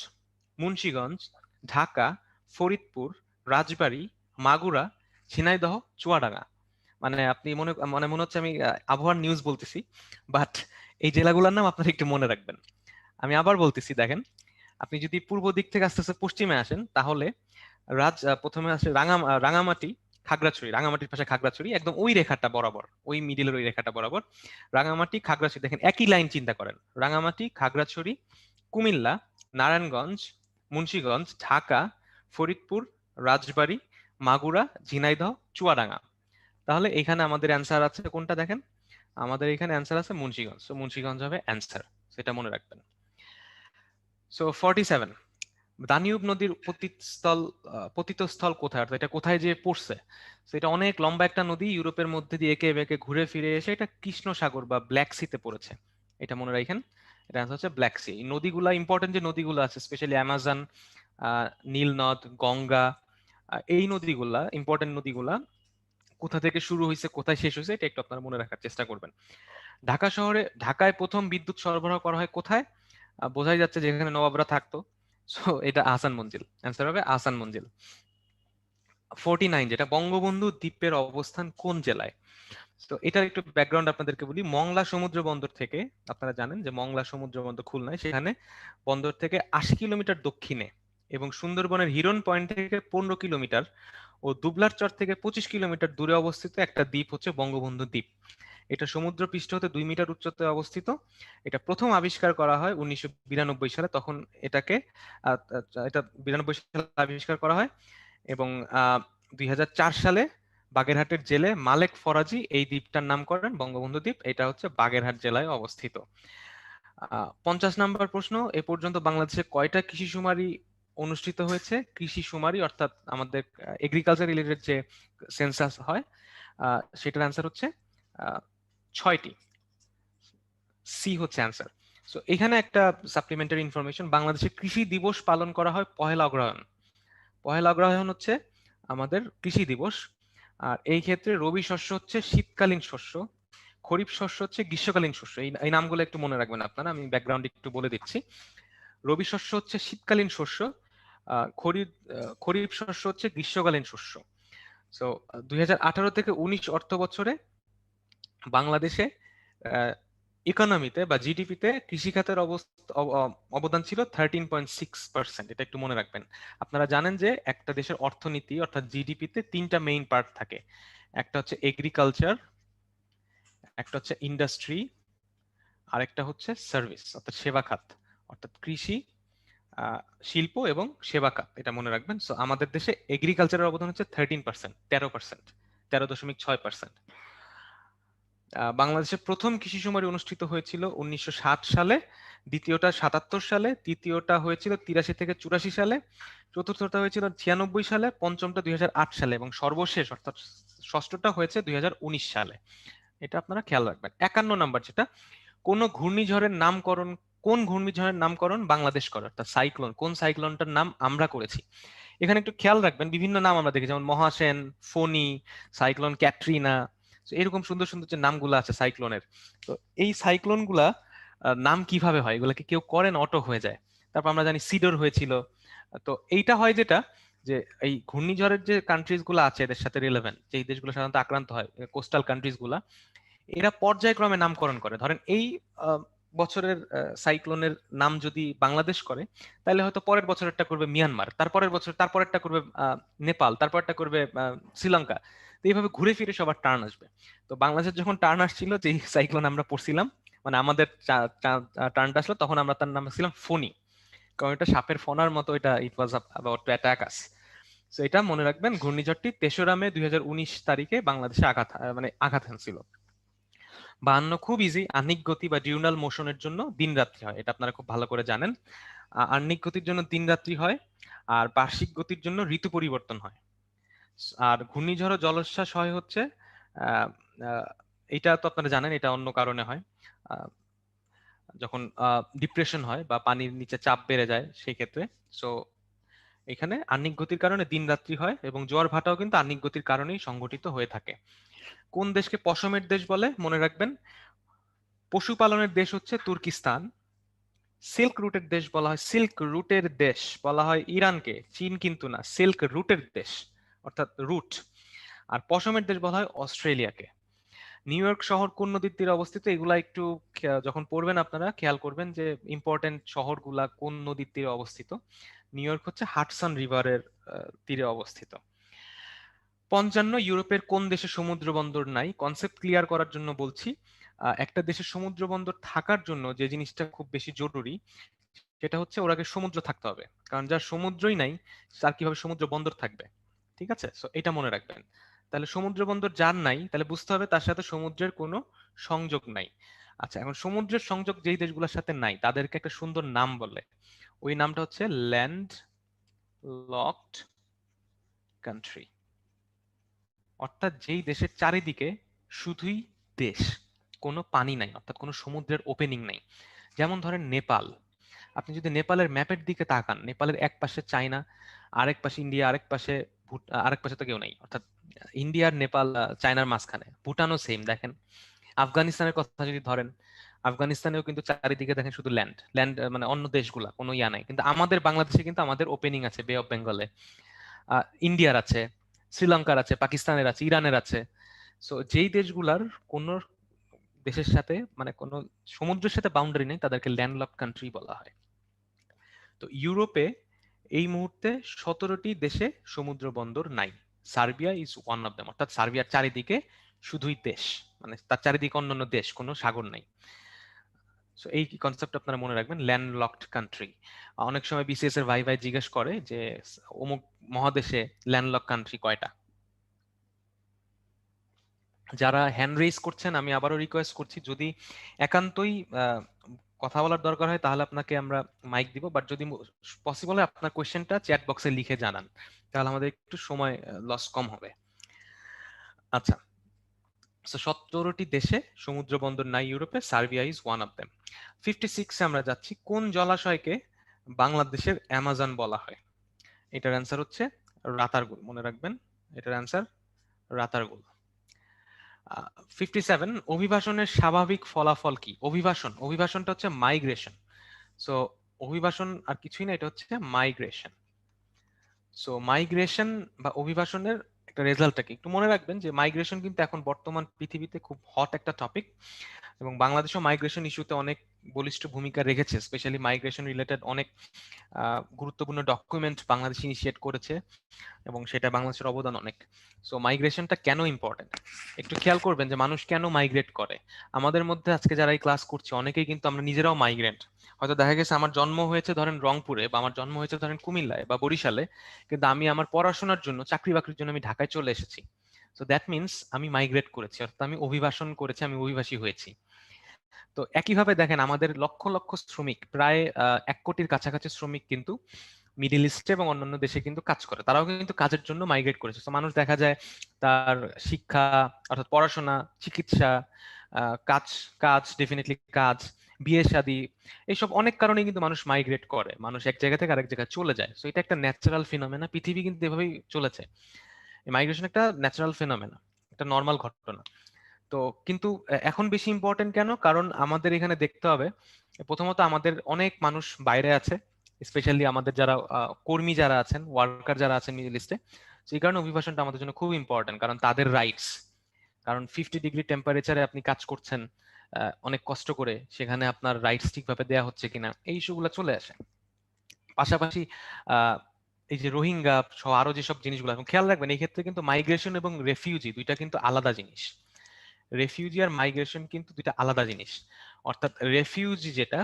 Speaker 1: মুন্সিগঞ্জ, ঢাকা, ফরিদপুর, রাজবাড়ী, মাগুরা, ঝিনাইদহ, চুয়াডাঙ্গা। মানে আপনি মনে হচ্ছে আমি আবহাওয়ার নিউজ বলতেছি, বাট এই জেলাগুলোর নাম আপনারা একটু মনে রাখবেন। আমি আবার বলতেছি, দেখেন, আপনি যদি পূর্ব দিক থেকে আস্তে আস্তে পশ্চিমে আসেন, তাহলে প্রথমে আসে রাঙামাটি, খাগড়াছড়ি, রাঙামাটির পাশে খাগড়াছড়ি, একদম ওই রেখাটা বরাবর, ওই মিডিলের ওই রেখাটা বরাবর রাঙামাটি, খাগড়াছড়ি। দেখেন একই লাইন চিন্তা করেন, রাঙামাটি, খাগড়াছড়ি, কুমিল্লা, নারায়ণগঞ্জ, মুন্সিগঞ্জ, ঢাকা, ফরিদপুর, রাজবাড়ী, মাগুরা, ঝিনাইদহ, চুয়াডাঙ্গা। তাহলে এখানে আমাদের অ্যান্সার আছে কোনটা দেখেন, আমাদের এখানে অ্যান্সার আছে মুন্সিগঞ্জ। তো মুন্সিগঞ্জ হবে অ্যান্সার, সেটা মনে রাখবেন। সো 47, দানিউব নদীর পতিতস্থল কোথায়, অর্থাৎ এটা কোথায় যে পড়ছে। তো এটা অনেক লম্বা একটা নদী, ইউরোপের মধ্যে দিয়ে এঁকে বেঁকে ঘুরে ফিরে এসে এটা কৃষ্ণ সাগর বা ব্ল্যাক সিতে পড়েছে। এটা মনে রাখেন, এটা আনসার হচ্ছে ব্ল্যাক সি। এই নদীগুলা ইম্পর্টেন্ট, যে নদীগুলো আছে স্পেশালি অ্যামাজন, নীল নদ, গঙ্গা, এই নদীগুলা ইম্পর্টেন্ট নদীগুলা কোথা থেকে শুরু হয়েছে কোথায় শেষ হয়েছে এটা একটু আপনারা মনে রাখার চেষ্টা করবেন। ঢাকায় প্রথম বিদ্যুৎ সরবরাহ করা হয় কোথায়? বোঝাই যাচ্ছে যে এখানে নবাবরা থাকতো। সো এটা আহসান মঞ্জিল, অ্যান্সার হবে আহসান মঞ্জিল। 49, যেটা বঙ্গবন্ধু দ্বীপের অবস্থান কোন জেলায়? তো এটার একটু ব্যাকগ্রাউন্ড আপনাদেরকে বলি। মংলা সমুদ্র বন্দর থেকে, আপনারা জানেন যে মংলা সমুদ্র বন্দর খুলনায়, সেখানে বন্দর থেকে 80 কিলোমিটার দক্ষিণে এবং সুন্দরবনের হিরন পয়েন্ট থেকে 15 কিলোমিটার ও দুবলার চর থেকে 25 কিলোমিটার দূরে অবস্থিত একটা দ্বীপ হচ্ছে বঙ্গবন্ধু দ্বীপ। এটা সমুদ্র পৃষ্ঠ হতে 2 মিটার উচ্চতায় অবস্থিত। এটা প্রথম আবিষ্কার করা হয় 1992 সালে, তখন এটাকে এটা 92 সালে আবিষ্কার করা হয় এবং 2004 সালে বাগেরহাটের জেলে মালেক ফরাজি এই দ্বীপটার নাম করেন বঙ্গবন্ধু দ্বীপ। এটা হচ্ছে বাগেরহাট জেলায় অবস্থিত। 50 নম্বর প্রশ্ন, এ পর্যন্ত বাংলাদেশে কয়টা কৃষি শুমারি অনুষ্ঠিত হয়েছে? কৃষি শুমারি অর্থাৎ আমাদের এগ্রিকালচার রিলেটেড যে সেন্সাস হয়, সেটার অ্যান্সার হচ্ছে 6টি। সি হচ্ছে অ্যান্সার। সো এখানে একটা সাপ্লিমেন্টারি ইনফরমেশন, বাংলাদেশে কৃষি দিবস পালন করা হয় পহেলা অগ্রহায়ণ। পহেলা অগ্রহায়ণ হচ্ছে আমাদের কৃষি দিবস। আর এই ক্ষেত্রে রবি শস্য হচ্ছে শীতকালীন শস্য, খরিফ শস্য হচ্ছে গ্রীষ্মকালীন শস্য। এই নামগুলো একটু মনে রাখবেন আপনারা, আমি ব্যাকগ্রাউন্ড একটু বলে দিচ্ছি। রবি শস্য হচ্ছে শীতকালীন শস্য, খরিফ শস্য হচ্ছে গ্রীষ্মকালীন শস্য। সো 2018 থেকে 19 অর্থ বছরে বাংলাদেশে ইকোনমিতে বা জিডিপিতে কৃষিখাতের অবদান ছিল 13.6%। এটা একটু মনে রাখবেন। আপনারা জানেন যে একটা দেশের অর্থনীতি অর্থাৎ জিডিপিতে 3টা মেইন পার্ট থাকে, একটা হচ্ছে এগ্রিকালচার, একটা হচ্ছে ইন্ডাস্ট্রি, আর একটা হচ্ছে সার্ভিস অর্থাৎ সেবা খাত, অর্থাৎ কৃষি, শিল্প এবং সেবা খাত। এটা মনে রাখবেন। সো আমাদের দেশে এগ্রিকালচারের অবদান হচ্ছে 13%, 13%, 13.6%। বাংলাদেশে প্রথম কৃষি শুমারি অনুষ্ঠিত হয়েছিল 1960 সালে, দ্বিতীয়টা 77 সালে, তৃতীয়টা হয়েছিল 83 থেকে 84 সালে, চতুর্থটা হয়েছিল 96 সালে, পঞ্চমটা 2008 সালে এবং সর্বশেষ অর্থাৎ ষষ্ঠটা হয়েছে 2019 সালে। এটা আপনারা খেয়াল রাখবেন। 51 নাম্বার, যেটা কোন ঘূর্ণিঝড়ের নামকরণ বাংলাদেশ করে, অর্থাৎ সাইক্লোন, কোন সাইক্লোনটার নাম আমরা করেছি। এখানে একটু খেয়াল রাখবেন, বিভিন্ন নাম আমরা দেখি, যেমন মহাসেন, ফোনি, সাইক্লোন ক্যাটরিনা, এরকম সুন্দর সুন্দর যে নামগুলো আছে সাইক্লোনের। তো এই সাইক্লোন গুলা নাম কিভাবে হয়, এগুলাকে কেউ করেন অটো হয়ে যায়। তারপর আমরা জানি সিডর হয়েছিল। তো এইটা হয় যেটা, যে এই ঘূর্ণিঝড়ের যে কান্ট্রিজ গুলো আছে এদের সাথে রিলেভেন্ট, যে দেশগুলো সাধারণত আক্রান্ত হয়, কোস্টাল কান্ট্রিজ গুলা, এরা পর্যায়ক্রমে নামকরণ করে। ধরেন এই বছরের সাইক্লোনের নাম যদি বাংলাদেশ করে, তাহলে হয়তো পরের বছরেরটা করবে মিয়ানমার, তারপরের বছর তারপরেরটা করবে নেপাল, তারপরটা করবে শ্রীলঙ্কা। তো এইভাবে ঘুরে ফিরে সবার টার্ন আসবে। তো বাংলাদেশের যখন টার্ন আসছিল, যে সাইক্লোন আমরা পড়ছিলাম, মানে আমাদের টার্নটা আসলো, তখন আমরা তার নাম ছিলাম ফোনি, কারণ এটা সাপের ফোনার মতো, এটা ইট ওয়াজ অ্যাবাউট টু অ্যাটাক আস। তো এটা মনে রাখবেন, ঘূর্ণিঝড়টি 3রা মে 2019 তারিখে বাংলাদেশে আঘাত হানছিল। 52 খুব ইজি, আহ্নিক গতি বা ডিউনাল মোশনের জন্য দিন রাত্রি হয়, এটা আপনারা খুব ভালো করে জানেন। আহ্নিক গতির জন্য দিন রাত্রি হয়, আর বার্ষিক গতির জন্য ঋতু পরিবর্তন হয়। আর ঘূর্ণিঝড় ও জলোচ্ছ্বাস হয় হচ্ছে আহ, আহ, এটা তো আপনারা জানেন, এটা অন্য কারণে হয়। আহ, যখন ডিপ্রেশন হয় বা পানির নিচে চাপ বেড়ে যায় সেই ক্ষেত্রে। সো এখানে আহ্নিক গতির কারণে দিন রাত্রি হয় এবং জোয়ার ভাটাও কিন্তু আহ্নিক গতির কারণেই সংঘটিত হয়ে থাকে। কোন দেশকে পশমের দেশ বলে মনে রাখবেন, পশুপালনের দেশ হচ্ছে তুর্কিস্তান। সিল্ক রুটের দেশ বলা হয়, সিল্ক রুটের দেশ বলা হয় ইরানকে, চীন কিন্তু না, সিল্ক রুটের দেশ অর্থাৎ রুট। আর পশমের দেশ বলা হয় অস্ট্রেলিয়াকে। নিউ ইয়র্ক শহর কোন নদীর তীরে অবস্থিত, এগুলা একটু যখন পড়বেন আপনারা খেয়াল করবেন যে ইম্পর্টেন্ট শহরগুলা কোন নদীর তীরে অবস্থিত। নিউ ইয়র্ক হচ্ছে হাডসন রিভারের তীরে অবস্থিত। 55, ইউরোপের কোন দেশে সমুদ্র বন্দর নাই? কনসেপ্ট ক্লিয়ার করার জন্য বলছি, একটা দেশের সমুদ্র বন্দর থাকার জন্য যে জিনিসটা খুব বেশি জরুরি সেটা হচ্ছে ওর আগে সমুদ্র থাকতে হবে, কারণ যার সমুদ্রই নাই তার কিভাবে সমুদ্র বন্দর থাকবে। ঠিক আছে, সো এটা মনে রাখবেন। তাহলে সমুদ্র বন্দর যার নাই তাহলে বুঝতে হবে তার সাথে সমুদ্রের কোনো সংযোগ নাই। আচ্ছা, এখন সমুদ্রের সংযোগ যেই দেশগুলোর সাথে নাই তাদেরকে একটা সুন্দর নাম বলে, ওই নামটা হচ্ছে ল্যান্ড লকড কান্ট্রি। অর্থাৎ যেই দেশের চারিদিকে শুধুই দেশ, কোনো পানি নাই, অর্থাৎ কোনো সমুদ্রের ওপেনিং নাই। যেমন ধরেন নেপাল, আপনি যদি নেপালের ম্যাপের দিকে তাকান, নেপালের এক পাশে চায়না, আরেক পাশে ইন্ডিয়া, আরেক পাশে আরেক পাশে তো কেউ নেই, অর্থাৎ ইন্ডিয়ার নেপাল চায়নার মাঝখানে। ভুটানও সেম দেখেন। আফগানিস্তানের কথা যদি ধরেন, আফগানিস্তানেও কিন্তু চারিদিকে দেখেন শুধু ল্যান্ড ল্যান্ড, মানে অন্য দেশগুলা কোনো ইয়া নাই। কিন্তু আমাদের বাংলাদেশে কিন্তু আমাদের ওপেনিং আছে, বে অফ বেঙ্গলে, ইন্ডিয়ার আছে, শ্রীলঙ্কার আছে, পাকিস্তানের আছে, ইরানের আছে। সো যেই দেশগুলার কোন দেশের সাথে মানে কোনো সমুদ্রের সাথে বাউন্ডারি নেই তাদেরকে ল্যান্ডলক কান্ট্রি বলা হয়। তো ইউরোপে এই মুহূর্তে 17টি দেশে সমুদ্র বন্দর নাই। Serbia is one of them, অর্থাৎ সার্বিয়ার চারিদিকে শুধুই দেশ, মানে তার চারিদিকে অন্যান্য দেশ, কোনো সাগর নাই। সো এই কনসেপ্ট আপনারা মনে রাখবেন, ল্যান্ডলকড কান্ট্রি। অনেক সময় বিসিএস এর ভাই ভাই জিজ্ঞেস করে যে অমুক মহাদেশে ল্যান্ডলক কান্ট্রি কয়টা। যারা হ্যান্ড রেজ করছেন আমি আবারও রিকোয়েস্ট করছি, যদি একান্তই কথা বলার দরকার হয় তাহলে আপনাকে আমরা মাইক দিব, বাট যদি পসিবল হয় আপনার কোয়েশ্চেনটা চ্যাট বক্সে লিখে জানান, তাহলে আমাদের একটু সময় লস কম হবে। আচ্ছা, সো 17টি দেশে সমুদ্র বন্দর নাই ইউরোপে, Serbia is one of them. 56 আমরা যাচ্ছি, কোন জলাশয়কে বাংলাদেশের অ্যামাজন বলা হয়? এটার অ্যান্সার হচ্ছে রাতারগুল, মনে রাখবেন এটার অ্যান্সার রাতারগুল। 57, অভিবাসনের স্বাভাবিক ফলাফল কি? অভিবাসনটা হচ্ছে মাইগ্রেশন। সো অভিবাসন আর কিছুই না, এটা হচ্ছে মাইগ্রেশন। সো মাইগ্রেশন বা অভিবাসনের একটা রেজাল্টটা কি একটু মনে রাখবেন, যে মাইগ্রেশন কিন্তু এখন বর্তমান পৃথিবীতে খুব হট একটা টপিক, এবং বাংলাদেশও মাইগ্রেশন ইস্যুতে অনেক বলিষ্ঠ ভূমিকা রেখেছে। স্পেশালি মাইগ্রেশন রিলেটেড অনেক গুরুত্বপূর্ণ ডকুমেন্ট বাংলাদেশ ইনিশিয়েট করেছে এবং সেটা বাংলাদেশের অবদান অনেক। সো মাইগ্রেশনটা কেন ইম্পর্টেন্ট একটু খেয়াল করবেন, যে মানুষ কেন মাইগ্রেট করে। আমাদের মধ্যে আজকে যারা এই ক্লাস করছে অনেকেই কিন্তু আমরা নিজেরাও মাইগ্রেন্ট। হয়তো দেখা গেছে আমার জন্ম হয়েছে ধরেন রংপুরে, বা আমার জন্ম হয়েছে ধরেন কুমিল্লায় বা বরিশালে, কিন্তু আমি আমার পড়াশোনার জন্য, চাকরি বাকরির জন্য আমি ঢাকায় চলে এসেছি। সো দ্যাট মিনস আমি মাইগ্রেট করেছি, অর্থাৎ আমি অভিবাসন করেছি, আমি অভিবাসী হয়েছি। তো একইভাবে দেখেন আমাদের লক্ষ লক্ষ শ্রমিক, প্রায় 1 কোটির কাছাকাছি শ্রমিক কিন্তু মিডিল ইস্টে এবং অন্যান্য দেশে কিন্তু কাজ করে, তারাও কিন্তু কাজের জন্য মাইগ্রেট করেছে। তো মানুষ দেখা যায় তার শিক্ষা অর্থাৎ পড়াশোনা, চিকিৎসা, কাজ কাজ ডেফিনেটলি কাজ, বিয়ে শাদী, এইসব অনেক কারণে কিন্তু মানুষ মাইগ্রেট করে, মানুষ এক জায়গা থেকে আরেক জায়গায় চলে যায়। সো এটা একটা ন্যাচারাল ফিনোমেনা, পৃথিবী কিন্তু এভাবেই চলেছে। মাইগ্রেশন একটা ন্যাচারাল ফিনোমেনা, একটা নর্মাল ঘটনা। তো কিন্তু এখন বেশি ইম্পর্টেন্ট কেন? কারণ আমাদের এখানে দেখতে হবে, প্রথমত আমাদের অনেক মানুষ বাইরে আছে, স্পেশালি আমাদের যারা কর্মী যারা আছেন, ওয়ার্কার যারা আছেন মিডল ইস্টে। সেই কারণে অভিবাসনটা আমাদের জন্য খুব ইম্পর্টেন্ট, কারণ তাদের রাইটস, কারণ 50 ডিগ্রি টেম্পারেচারে আপনি কাজ করছেন অনেক কষ্ট করে, সেখানে আপনার রাইটস ঠিকভাবে দেওয়া হচ্ছে কিনা এই ইস্যুগুলো চলে আসে। পাশাপাশি এই যে রোহিঙ্গা সহ আরো যেসব জিনিসগুলো, এখন খেয়াল রাখবেন এই ক্ষেত্রে কিন্তু মাইগ্রেশন এবং রেফিউজি দুইটা কিন্তু আলাদা জিনিস। রেফিউজি আর মাইগ্রেশন কিন্তু দুইটা আলাদা জিনিস। অর্থাৎ রেফিউজি যেটা,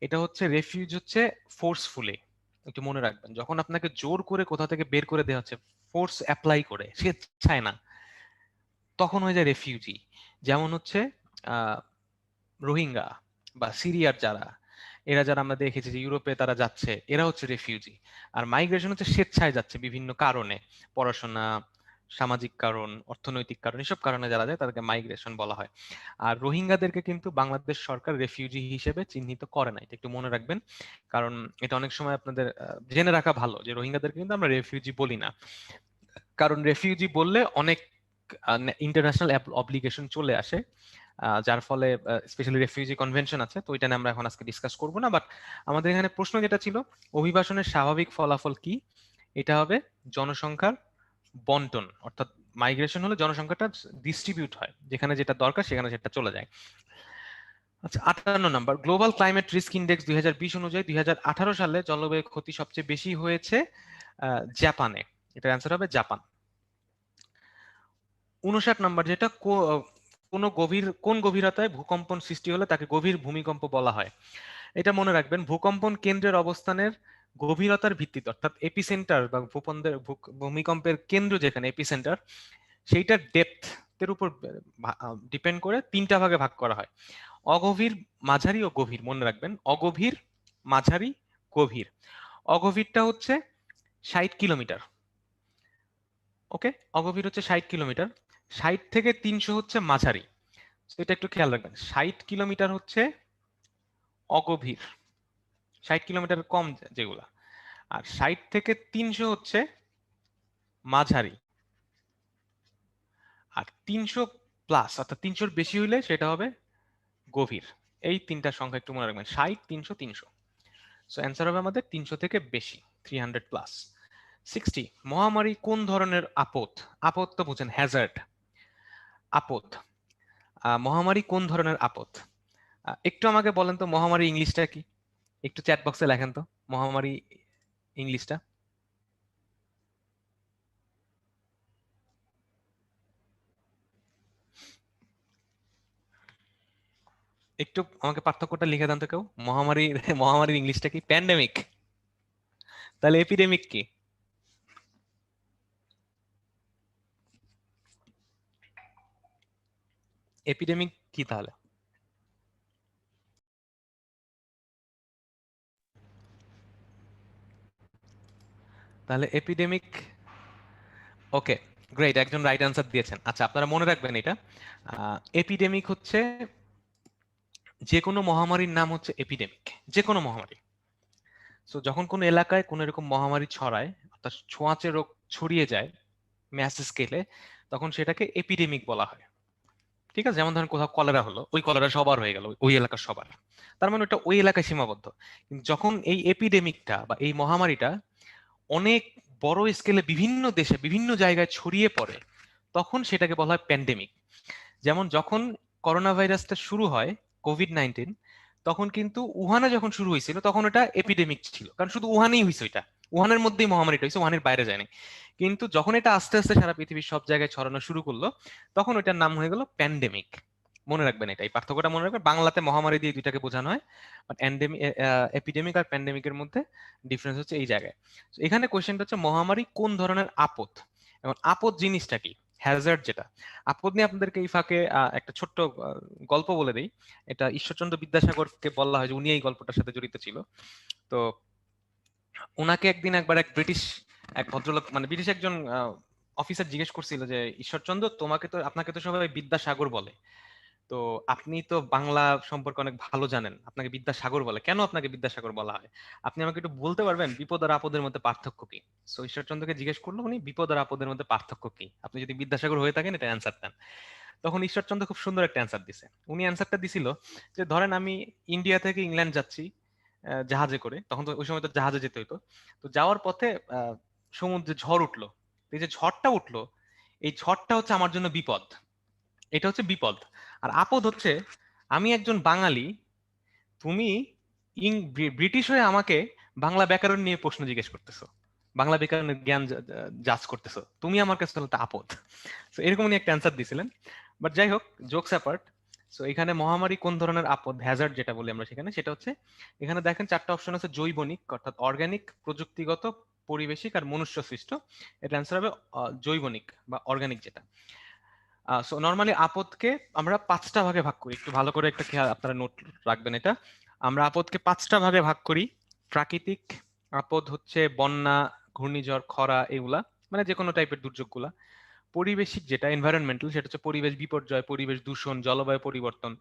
Speaker 1: এটা হচ্ছে রেফিউজ হচ্ছে ফোর্সফুলি, একটু মনে রাখবেন, যখন আপনাকে জোর করে কোথা থেকে বের করে দেওয়া হচ্ছে, ফোর্স অ্যাপ্লাই করে, স্বেচ্ছায় না, তখন হয়ে যায় রেফিউজি। যেমন হচ্ছে রোহিঙ্গা বা সিরিয়ার যারা, এরা যারা আমরা দেখেছি যে ইউরোপে তারা যাচ্ছে, এরা হচ্ছে রেফিউজি। আর মাইগ্রেশন হচ্ছে স্বেচ্ছায় যাচ্ছে বিভিন্ন কারণে, পড়াশোনা, সামাজিক কারণ, অর্থনৈতিক কারণ, এসব কারণে যারা যায় তাদেরকে মাইগ্রেশন বলা হয়। আর রোহিঙ্গাদেরকে কিন্তু বাংলাদেশ সরকার রেফিউজি হিসেবে চিহ্নিত করে না, এটা একটু মনে রাখবেন। কারণ এটা অনেক সময় আপনাদের জেনে রাখা ভালো যে রোহিঙ্গাদেরকে কিন্তু আমরা রেফিউজি বলি না। কারণ রেফিউজি বললে অনেক ইন্টারন্যাশনাল অব্লিগেশন চলে আসে, যার ফলে স্পেশালি রেফিউজি কনভেনশন আছে, তো এটা নিয়ে আমরা এখন আজকে ডিসকাস করব না। বাট আমাদের এখানে প্রশ্ন যেটা ছিল, অভিবাসনের স্বাভাবিক ফলাফল কি? এটা হবে জনসংখ্যার বন্টন, অর্থাৎ মাইগ্রেশন হলে জনসংখ্যাটা ডিস্ট্রিবিউট হয়, যেখানে যেটা দরকার সেখানে সেটা চলে যায়। আচ্ছা, 58 number, global climate risk index 2020 অনুযায়ী 2018 সালে জলবায়ু ক্ষতি সবচেয়ে বেশি হয়েছে জাপানে। এটার অ্যান্সার হবে জাপান। 59 নাম্বার, যেটা কোন গভীরতায় ভূকম্পন সৃষ্টি হলে তাকে গভীর ভূমিকম্প বলা হয়? এটা মনে রাখবেন, ভূকম্পন কেন্দ্রের অবস্থানের গভীরতার ভিত্তিতে, অর্থাৎ এপিসেন্টার বা ভূমিকম্পের কেন্দ্র যেখানে এপিসেন্টার, সেইটার ডেপথের উপর ডিপেন্ড করে তিনটা ভাগে ভাগ করা হয়: অগভীর, মাঝারি ও গভীর। মনে রাখবেন, অগভীর, মাঝারি, গভীর। অগভীরটা হচ্ছে 60 কিলোমিটার। ওকে, অগভীর হচ্ছে 60 কিলোমিটার। 60 থেকে 300 হচ্ছে মাঝারি। তো এটা একটু খেয়াল রাখবেন, 60 কিলোমিটার হচ্ছে অগভীর, 60 কিলোমিটার কম যেগুলা, আর 60 থেকে 300 হচ্ছে মাঝারি, আর 300 প্লাস অর্থাৎ 300-র বেশি হইলে সেটা হবে গভীর। এই তিনটা সংখ্যা একটু মনে রাখবেন, 60, 300, 300। সো অ্যান্সার হবে আমাদের 300 থেকে বেশি, 300 প্লাস। 60, মহামারী কোন ধরনের আপদ? আপদ তো বুঝেন, হ্যাজার্ড, আপদ। মহামারী কোন ধরনের আপদ? একটু আমাকে বলেন তো মহামারী ইংলিশটা কি, একটু চ্যাট বক্সে লেখেন তো মহামারী ইংলিশটা। একটু আমাকে পার্থক্যটা লিখে দেন তো কেউ, মহামারী মহামারীর ইংলিশটা কি? প্যান্ডেমিক। তাহলে এপিডেমিক কি? এপিডেমিক কি তাহলে? তাহলে এপিডেমিক, ওকে গ্রেট, একজন রাইট অ্যান্সার দিয়েছেন। আচ্ছা, আপনারা মনে রাখবেন এটা, এপিডেমিক হচ্ছে যে কোনো মহামারীর নাম হচ্ছে এপিডেমিক, যে কোনো মহামারী। সো যখন কোনো এলাকায় কোনো এরকম মহামারী ছড়ায়, অর্থাৎ ছোঁয়াচে রোগ ছড়িয়ে যায় ম্যাস স্কেলে, তখন সেটাকে এপিডেমিক বলা হয়। ঠিক আছে, যেমন ধরেন কোথাও কলেরা হলো, ওই কলেরা সবার হয়ে গেল, ওই এলাকার সবার, তার মানে ওটা ওই এলাকায় সীমাবদ্ধ। কিন্তু যখন এই এপিডেমিকটা বা এই মহামারীটা অনেক বড় স্কেলে বিভিন্ন দেশে বিভিন্ন জায়গায় ছড়িয়ে পড়ে, তখন সেটাকে বলা হয় প্যান্ডেমিক। যেমন যখন করোনা ভাইরাসটা শুরু হয়, কোভিড-19, তখন কিন্তু উহানে যখন শুরু হয়েছিল তখন ওটা এপিডেমিক ছিল, কারণ শুধু উহানেই হয়েছে, ওইটা উহানের মধ্যেই মহামারীটা হয়েছে, উহানের বাইরে যায়নি। কিন্তু যখন এটা আস্তে আস্তে সারা পৃথিবীর সব জায়গায় ছড়ানো শুরু করলো, তখন ওইটার নাম হয়ে গেল প্যান্ডেমিক। মনে রাখবেন এটা, এই পার্থক্যটা মনে রাখবেন। বাংলাতে মহামারী দিয়ে দুইটাকে বোঝানো হয়, বাট এপিডেমিক আর প্যান্ডেমিকের মধ্যে ডিফারেন্স হচ্ছে এই জায়গায়। So, এখানে কোয়েশ্চেনটা হচ্ছে মহামারী কোন ধরনের আপদ, এবং আপদ জিনিসটা কি, হ্যাজার্ড যেটা। আপদ নিয়ে আপনাদেরকে এই ফাঁকে একটা ছোট্ট গল্প বলে দেই। এটা ঈশ্বরচন্দ্র বিদ্যাসাগরকে বলা হয় যে উনি এই গল্পটার সাথে জড়িত ছিল। তো ওনাকে একদিন একবার এক ব্রিটিশ এক ভদ্রলোক, মানে ব্রিটিশ একজন অফিসার জিজ্ঞেস করছিল যে ঈশ্বরচন্দ্র, আপনাকে তো সবাই বিদ্যাসাগর বলে, তো আপনি তো বাংলা সম্পর্কে অনেক ভালো জানেন, আপনাকে বিদ্যাসাগর বলে, কেন আপনাকে বিদ্যাসাগর বলা হয়? আপনি আমাকে একটু বলতে পারবেন বিপদ আর আপদের মধ্যে পার্থক্য কি? সো ঈশ্বরচন্দ্রকে জিজ্ঞেস করলো উনি, বিপদ আর আপদের মধ্যে পার্থক্য কি, আপনি যদি বিদ্যাসাগর হয়ে থাকেন এটা অ্যান্সার দেন। তখন ঈশ্বরচন্দ্র খুব সুন্দর একটা অ্যান্সার দিছে। উনি অ্যান্সারটা দিছিল যে ধরেন আমি ইন্ডিয়া থেকে ইংল্যান্ড যাচ্ছি জাহাজে করে, তখন তো ওই সময় তো জাহাজে যেতে হইতো। তো যাওয়ার পথে সমুদ্রে ঝড় উঠলো। এই যে ঝড়টা উঠলো, এই ঝড়টা হচ্ছে আমার জন্য বিপদ, এটা হচ্ছে বিপদ। আর আপদ হচ্ছে আমি একজন বাঙালি, তুমি ব্রিটিশ হয়ে আমাকে বাংলা ব্যাকরণ নিয়ে প্রশ্ন জিজ্ঞেস করতেছো, বাংলা ব্যাকরণের জ্ঞান জাজ করতেছো, তুমি আমার কাছে একটা আপদ। তো এরকম উনি একটা অ্যান্সার দিছিলেন। বাট যাই হোক, জোকস অ্যাপার্ট, সো এখানে মহামারী কোন ধরনের আপদ, হ্যাজার্ড যেটা বলি আমরা সেখানে, সেটা হচ্ছে এখানে দেখেন চারটা অপশন আছে: জৈবনিক অর্থাৎ অর্গানিক, প্রযুক্তিগত, পরিবেশিক আর মনুষ্য সৃষ্ট। এটা অ্যান্সার হবে জৈবনিক বা অর্গানিক যেটা। সো নর্মালি আপদকে আমরা 5টা ভাগে ভাগ করি, একটু ভালো করে একটা খেয়াল আপনারা নোট রাখবেন এটা। আমরা আপদকে 5টা ভাগে ভাগ করি। প্রাকৃতিক আপদ হচ্ছে বন্যা, ঘূর্ণিঝড়, খরা, এগুলা মানে যে কোনো টাইপের দুর্যোগগুলা। পরিবেশিক যেটা এনভায়রনমেন্টাল, সেটা হচ্ছে পরিবেশ বিপর্যয়, পরিবেশ দূষণ, জলবায়ু পরিবর্তন।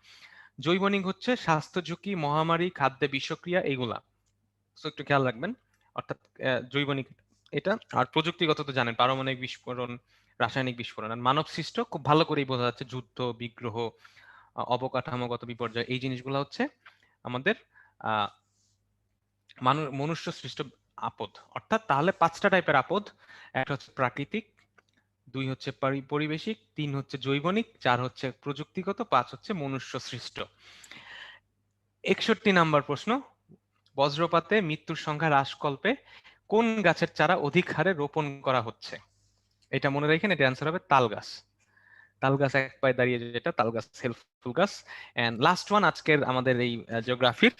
Speaker 1: জৈবনিক হচ্ছে স্বাস্থ্য ঝুঁকি, মহামারী, খাদ্যে বিষক্রিয়া, এগুলা। সো একটু খেয়াল রাখবেন। অর্থাৎ জৈবনিক এটা। আর প্রযুক্তিগত তো জানেন, পারমাণবিক বিস্ফোরণ, রাসায়নিক বিস্ফোরণ। আর মানব সৃষ্ট খুব ভালো করেই বোঝা যাচ্ছে, যুদ্ধ, বিগ্রহ, অবকাঠামোগত বিপর্যয়, এই জিনিসগুলো হচ্ছে আমাদের আহ মনুষ্য সৃষ্ট আপদ। অর্থাৎ তাহলে 5টা টাইপের আপদ। একটা হচ্ছে প্রাকৃতিক, 2 হচ্ছে পরিবেশিক, 3 হচ্ছে জৈবনিক, 4 হচ্ছে প্রযুক্তিগত, 5 হচ্ছে মনুষ্য সৃষ্ট। 61 নাম্বার প্রশ্ন, বজ্রপাতে মৃত্যুর সংখ্যা হ্রাসকল্পে কোন গাছের চারা অধিক হারে রোপণ করা হচ্ছে? এটা মনে রাখেন, এটা অ্যান্সার হবে তাল গাছ। তাল গাছ এক পায়ে দাঁড়িয়ে, যেটা তাল গাছ হেল্পফুল গাছ। এন্ড লাস্ট ওয়ান আজকের আমাদের এই জিওগ্রাফির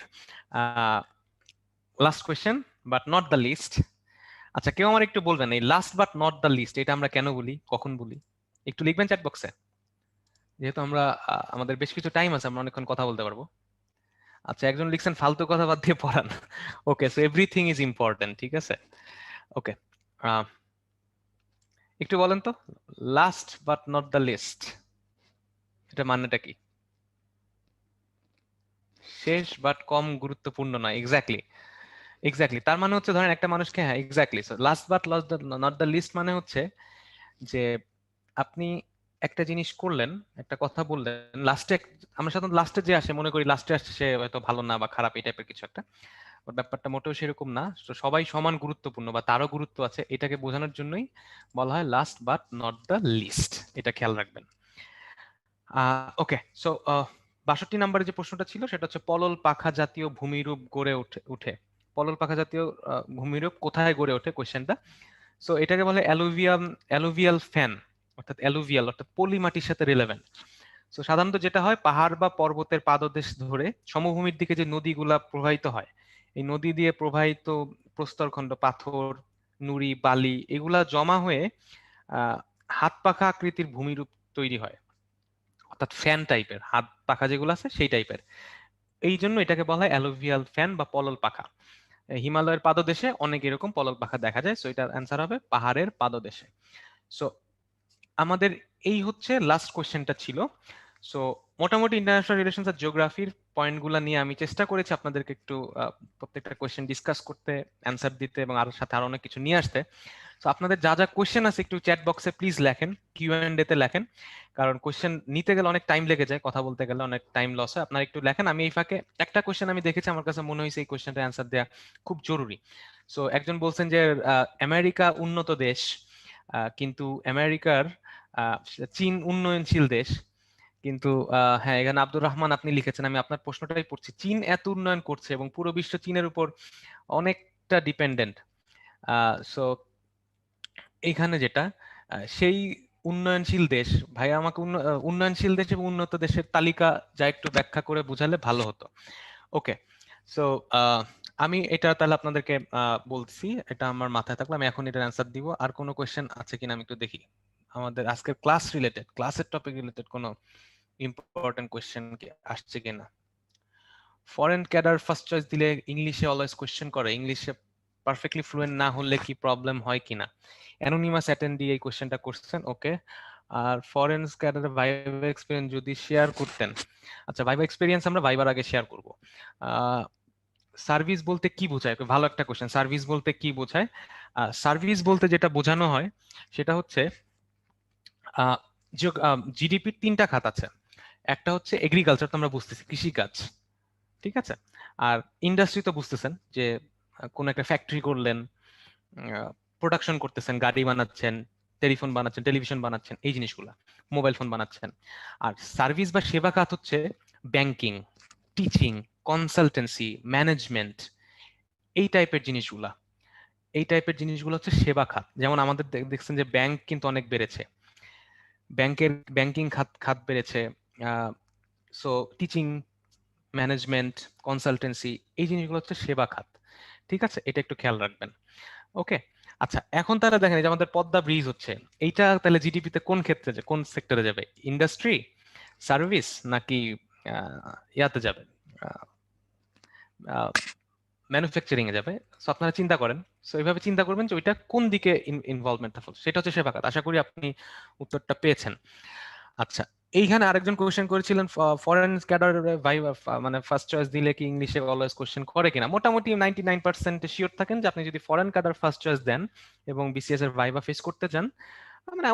Speaker 1: last question, but not the least. আচ্ছা, কেউ আমার একটু বলবেন এই last but not the least এটা আমরা কেন বলি, কখন বলি? একটু লিখবেন চ্যাট বক্সে, যেহেতু আমরা আমাদের বেশ কিছু টাইম আছে, আমরা অনেকক্ষণ কথা বলতে পারবো। আচ্ছা, একজন লিখছেন ফালতু কথা বাদ দিয়ে পড়ান। Okay, so everything is important, ঠিক আছে। ওকে, একটু বলেন তো, last but not the least এটা মানেটা কি? শেষ বাট কম গুরুত্বপূর্ণ নয়। Exactly, exactly. তার মানে হচ্ছে ধরেন একটা মানুষকে, হ্যাঁ exactly, last but not the least মানে হচ্ছে যে আপনি একটা জিনিস করলেন, একটা কথা বললেন, লাস্টে, আমরা সাধারণত লাস্টে যে আসে মনে করি লাস্টে আসছে সে হয়তো ভালো না বা খারাপ, এই টাইপের কিছু একটা। বাট ব্যাপারটা মোটেও সেরকম না। তো সবাই সমান গুরুত্বপূর্ণ বা তারও গুরুত্ব আছে, এটাকে বোঝানোর জন্যই বলা হয় last but not the least. এটা খেয়াল রাখবেন। ওকে, সো 62 নম্বরে যে প্রশ্নটা ছিল সেটা হচ্ছে পলল পাখা জাতীয় ভূমিরূপ গড়ে উঠে। পলল পাখা জাতীয় ভূমিরূপ কোথায় গড়ে ওঠে কোয়েশ্চেনটা। সো এটাকে বলে অ্যালুভিয়াল ফ্যান, অর্থাৎ অ্যালুভিয়াল অর্থাৎ পলি মাটির সাথে রিলেভেন্ট। সো সাধারণত যেটা হয়, পাহাড় বা পর্বতের পাদদেশ ধরে সমভূমির দিকে যে নদীগুলা প্রবাহিত হয়, এই নদী দিয়ে প্রবাহিত প্রস্তরখণ্ড, পাথর, নুড়ি, বালি, এগুলা জমা হয়ে হাত পাখা আকৃতির ভূমিরূপ তৈরি হয়। অর্থাৎ ফ্যান টাইপের, হাত পাখা যেগুলো আছে সেই টাইপের। এই জন্য এটাকে বলা হয় অ্যালুভিয়াল ফ্যান বা পলল পাখা। হিমালয়ের পাদদেশে অনেক এরকম পলল পাখা দেখা যায়। সো এটার অ্যান্সার হবে পাহাড়ের পাদদেশে। সো আমাদের এই হচ্ছে লাস্ট কোয়েশ্চেনটা ছিল। সো মোটামুটি ইন্টারন্যাশনাল রিলেশনস আর জিওগ্রাফির পয়েন্টগুলো নিয়ে আমি চেষ্টা করেছি আপনাদেরকে একটু প্রত্যেকটা কোয়েশ্চেন ডিসকাস করতে, অ্যান্সার দিতে এবং আর সাথে আরো অনেক কিছু নিয়ে আসতে। তো আপনাদের যা যা কোয়েশ্চেন আছে একটু চ্যাট বক্সে প্লিজ লেখেন, কিউ&এ তে লেখেন, কারণ কোয়েশ্চেন নিতে গেলে অনেক টাইম লেগে যায়, কথা বলতে গেলে অনেক টাইম লস হয়। আপনারা একটু লেখেন। আমি এই ফাঁকে একটা কোয়েশ্চেন আমি দেখেছি, আমার কাছে মনে হয়েছে এই কোয়েশ্চেনটা অ্যান্সার দেওয়া খুব জরুরি। সো একজন বলছেন যে আমেরিকা উন্নত দেশ, কিন্তু আমেরিকার চীন উন্নয়নশীল দেশ। কিন্তু হ্যাঁ, এখানে আব্দুর রহমান আপনি লিখেছেন, আমি আপনার প্রশ্নটাই পড়ছি, চীন এত উন্নয়ন করছে এবং পুরো বিশ্ব চীনের উপর অনেকটা ডিপেন্ডেন্ট। সো এইখানে যেটা সেই উন্নয়নশীল দেশ, ভাই আমাকে উন্নয়নশীল দেশ এবং উন্নত দেশের তালিকা যা একটু ব্যাখ্যা করে বুঝালে ভালো হতো। ওকে, সো আমি এটা তাহলে আপনাদেরকে বলছি, এটা আমার মাথায় থাকলো, আমি এখন এটার অ্যান্সার দিব। আর কোনো কোয়েশ্চেন আছে কিনা আমি একটু দেখি, আমাদের আজকের ক্লাস রিলেটেড, ক্লাসের টপিক রিলেটেড কোনো ইম্পর্টেন্ট কোয়েশ্চেন কি আসছে কিনা। ফরেন ক্যাডার ফার্স্ট চয়েস দিলে ইংলিশে অলওয়েজ কোয়েশ্চেন করে, ইংলিশে পারফেক্টলি ফ্লুয়েন্ট না হলে কি প্রবলেম হয় কিনা। অ্যানোনিমাস অ্যাটেন্ডি এই কোয়েশ্চেনটা করছেন। ওকে, আর ফরেন ক্যাডার ভাইভা এক্সপেরিয়েন্স যদি শেয়ার করতেন। আচ্ছা, ভাইভা এক্সপেরিয়েন্স আমরা ভাইবার আগে শেয়ার করব। সার্ভিস বলতে কি বোঝায়, ভালো একটা কোয়েশ্চেন। সার্ভিস বলতে কি বোঝায়? সার্ভিস বলতে যেটা বোঝানো হয় সেটা হচ্ছে জিডিপির 3টা খাত আছে। একটা হচ্ছে এগ্রিকালচার, তো আমরা বুঝতেছি কৃষিকাজ, ঠিক আছে। আর ইন্ডাস্ট্রি তো বুঝতেছেন যে কোন একটা ফ্যাক্টরি করলেন, প্রোডাকশন করতেছেন, গাড়ি বানাচ্ছেন, টেলিফোন বানাচ্ছেন, টেলিভিশন বানাচ্ছেন, এই জিনিসগুলা, মোবাইল ফোন বানাচ্ছেন। আর সার্ভিস বা সেবা খাত হচ্ছে ব্যাংকিং, টিচিং, কনসালটেন্সি, ম্যানেজমেন্ট, এই টাইপের জিনিসগুলা। এই টাইপের জিনিসগুলো হচ্ছে সেবা খাত। যেমন আমাদের দেখছেন যে ব্যাংক কিন্তু অনেক বেড়েছে, ব্যাংকিং খাত বেড়েছে। সো টিচিং, ম্যানেজমেন্ট, কনসালটেন্সি, এই জিনিসগুলো হচ্ছে সেবা খাত, ঠিক আছে। এটা একটু খেয়াল রাখবেন। ওকে, আচ্ছা, এখন তাহলে দেখেন এই যে আমাদের পদ্মা ব্রিজ হচ্ছে, এইটা তাহলে জিডিপিতে কোন ক্ষেত্রে, কোন সেক্টরে যাবে? ইন্ডাস্ট্রি, সার্ভিস, নাকি ইয়াতে যাবে, ম্যানুফ্যাকচারিং এ যাবে। সো আপনারা চিন্তা করেন, সো এইভাবে চিন্তা করবেন যে ওইটা কোন দিকে ইনভলভমেন্টটা ফল, সেটা হচ্ছে সেবা খাত। আশা করি আপনি উত্তরটা পেয়েছেন। আচ্ছা, এইখানে আরেকজন কোশ্চেন করেছিলেন ফরেন ক্যাডার ভাইবা, মানে ফার্স্ট চয়েস দিলে কি ইংলিশে অলওয়েজ কোশ্চেন করে কিনা। মোটামুটি 99% শিওর থাকেন যে আপনি যদি ফরেন ক্যাডার ফার্স্ট চয়েস দেন এবং বিসিএস এর ভাইবা ফেস করতে চান, মানে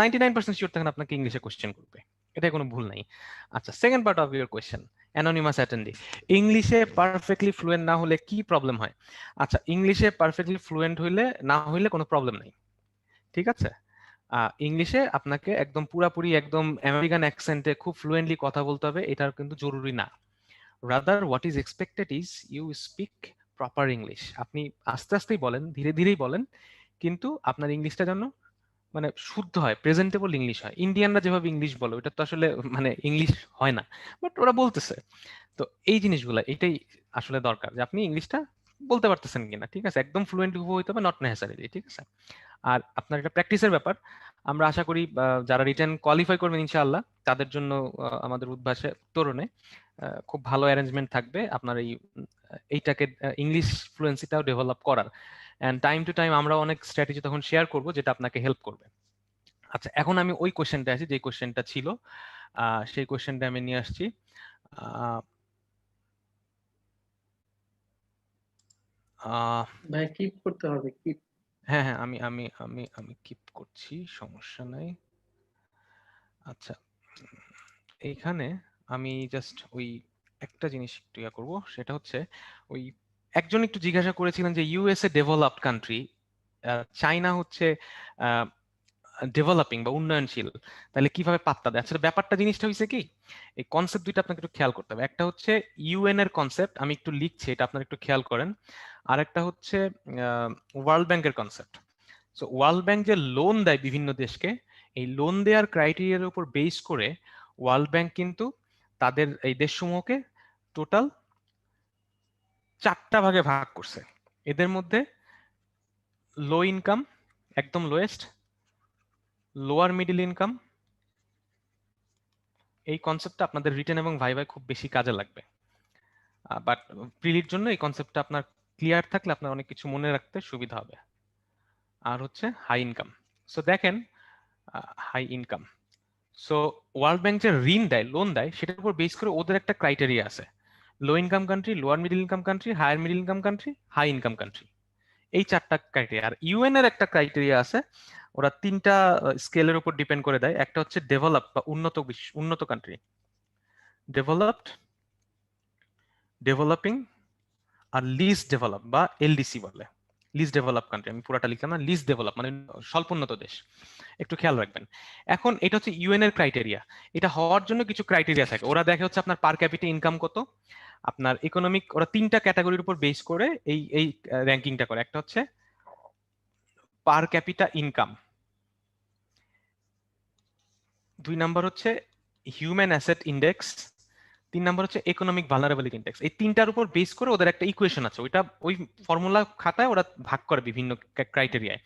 Speaker 1: 99% শিওর থাকেন আপনাকে ইংলিশে কোশ্চেন করবে, এটা কোনো ভুল নাই। আচ্ছা, second part of your question, anonymous attendee, ইংলিশে পারফেক্টলি ফ্লুয়েন্ট না হলে কি প্রবলেম হয়? আচ্ছা, ইংলিশে পারফেক্টলি ফ্লুয়েন্ট হইলে না হইলে কোনো প্রবলেম নেই, ঠিক আছে। ইংলিশে আপনাকে একদম পুরাপুরি একদম আমেরিকান অ্যাকসেন্টে খুব ফ্লুয়েন্টলি কথা বলতে হবে, এটার কিন্তু জরুরি না। Rather what is expected is you speak proper English. আপনি আস্তে আস্তেই বলেন, ধীরে ধীরেই বলেন, কিন্তু আপনার ইংলিশটা যেন মানে শুদ্ধ হয়, প্রেজেন্টেবল ইংলিশ হয়। ইন্ডিয়ানরা যেভাবে ইংলিশ বলে ওটা তো আসলে মানে ইংলিশ হয় না, বাট ওরা বলতেছে। তো এই জিনিসগুলো এটাই আসলে দরকার, যে আপনি ইংলিশটা বলতে পারতেছেন কিনা, ঠিক আছে। একদম ফ্লুয়েন্ট হইতে হবে, নট নেসেসারিলি, ঠিক আছে। আর আপনার এটা প্র্যাকটিসের ব্যাপার। আমরা আশা করি যারা রিটেন কোয়ালিফাই করবেন ইনশাআল্লাহ তাদের জন্য আমাদের উদ্ভাসে তরুণে খুব ভালো অ্যারেঞ্জমেন্ট থাকবে আপনার এইটাকে ইংলিশ ফ্লুয়েন্সিটাও ডেভেলপ করার। অ্যান্ড টাইম টু টাইম আমরা অনেক স্ট্র্যাটেজি তখন শেয়ার করব যেটা আপনাকে হেল্প করবে। আচ্ছা, এখন আমি ওই কোশ্চেনটা আছি যে কোশ্চেনটা ছিল, সেই কোশ্চেনটা আমি নিয়ে আসছি।
Speaker 2: ভাই কিপ করতে হবে, কিপ।
Speaker 1: হ্যাঁ হ্যাঁ, আমি আমি আমি আমি কিপ করছি, সমস্যা নাই। আচ্ছা, এইখানে আমি জাস্ট ওই একটা জিনিস একটু ইয়া করবো, সেটা হচ্ছে ওই একজন একটু জিজ্ঞাসা করেছিলেন যে ইউএসএ ডেভেলপড কান্ট্রি, চায়না হচ্ছে ডেভেলপিং বা উন্নয়নশীল, তাহলে কিভাবে পাত্তা দেয়? আসলে ব্যাপারটা জিনিসটা হয়েছে কি, এই কনসেপ্ট দুইটা আপনাকে একটু খেয়াল করতে হবে। একটা হচ্ছে ইউএন এর কনসেপ্ট, আমি একটু লিখছি, এটা আপনারা একটু খেয়াল করেন। আর একটা হচ্ছে ওয়ার্ল্ড ব্যাংকের কনসেপ্ট। সো ওয়ার্ল্ড ব্যাংক যে লোন দেয় বিভিন্ন দেশকে, এই লোন দেওয়ার ক্রাইটেরিয়ার উপর বেস করে ওয়ার্ল্ড ব্যাংক কিন্তু তাদের এই দেশসমূহকে টোটাল 4টা ভাগে ভাগ করছে। এদের মধ্যে লো ইনকাম, একদম লোয়েস্ট, লোয়ার মিডল ইনকাম, এই কনসেপ্টটা আপনাদের রিটেন এবং ভাইভায় খুব বেশি কাজে লাগবে। বাট প্রিলির জন্য এই কনসেপ্টটা আপনার ক্লিয়ার থাকলে আপনার অনেক কিছু মনে রাখতে সুবিধা হবে। আর হচ্ছে হাই ইনকাম। সো দেখেন, high income, so world bank যে ঋণ দেয়, লোন দেয়, সেটার উপর বেস করে ওদের একটা ক্রাইটেরিয়া আছে, low income country, lower middle income country, higher middle income country, high income country, এই 4টা ক্রাইটেরিয়া। আর ইউএন এর একটা ক্রাইটেরিয়া আছে, ওরা 3টা স্কেলের উপর ডিপেন্ড করে দেয়। একটা হচ্ছে ডেভেলপ বা উন্নত কান্ট্রি, ডেভেলপড, ডেভেলপিং, আর লিস্ট ডেভেলপ বা এলডিসি বলে। লিস্ট ডেভেলপ কান্ট্রি, আমি পুরাটা লিখলাম না, লিস্ট ডেভেলপ মানে স্বল্পোন্নত দেশ, একটু খেয়াল রাখবেন। এখন এটা হচ্ছে ইউএন এর ক্রাইটেরিয়া। এটা হওয়ার জন্য কিছু ক্রাইটেরিয়া থাকে, ওরা দেখে হচ্ছে আপনার পার ক্যাপিটা ইনকাম কত, আপনার ইকোনমিক, ওরা 3টা ক্যাটাগরির উপর বেস করে এই এই র্যাঙ্কিংটা করে। একটা হচ্ছে পার ক্যাপিটা ইনকাম, 2 নাম্বার হচ্ছে হিউম্যান অ্যাসেট ইন্ডেক্স, 3 নাম্বার হচ্ছে ইকোনমিক ভালনারেবিলিটি ইন্ডেক্স। এই 3টার উপর বেস করে ওদের একটা ইকুয়েশন আছে, ওইটা ওই ফর্মুলা খাতায় ওরা ভাগ করে বিভিন্ন ক্রাইটেরিয়ায়।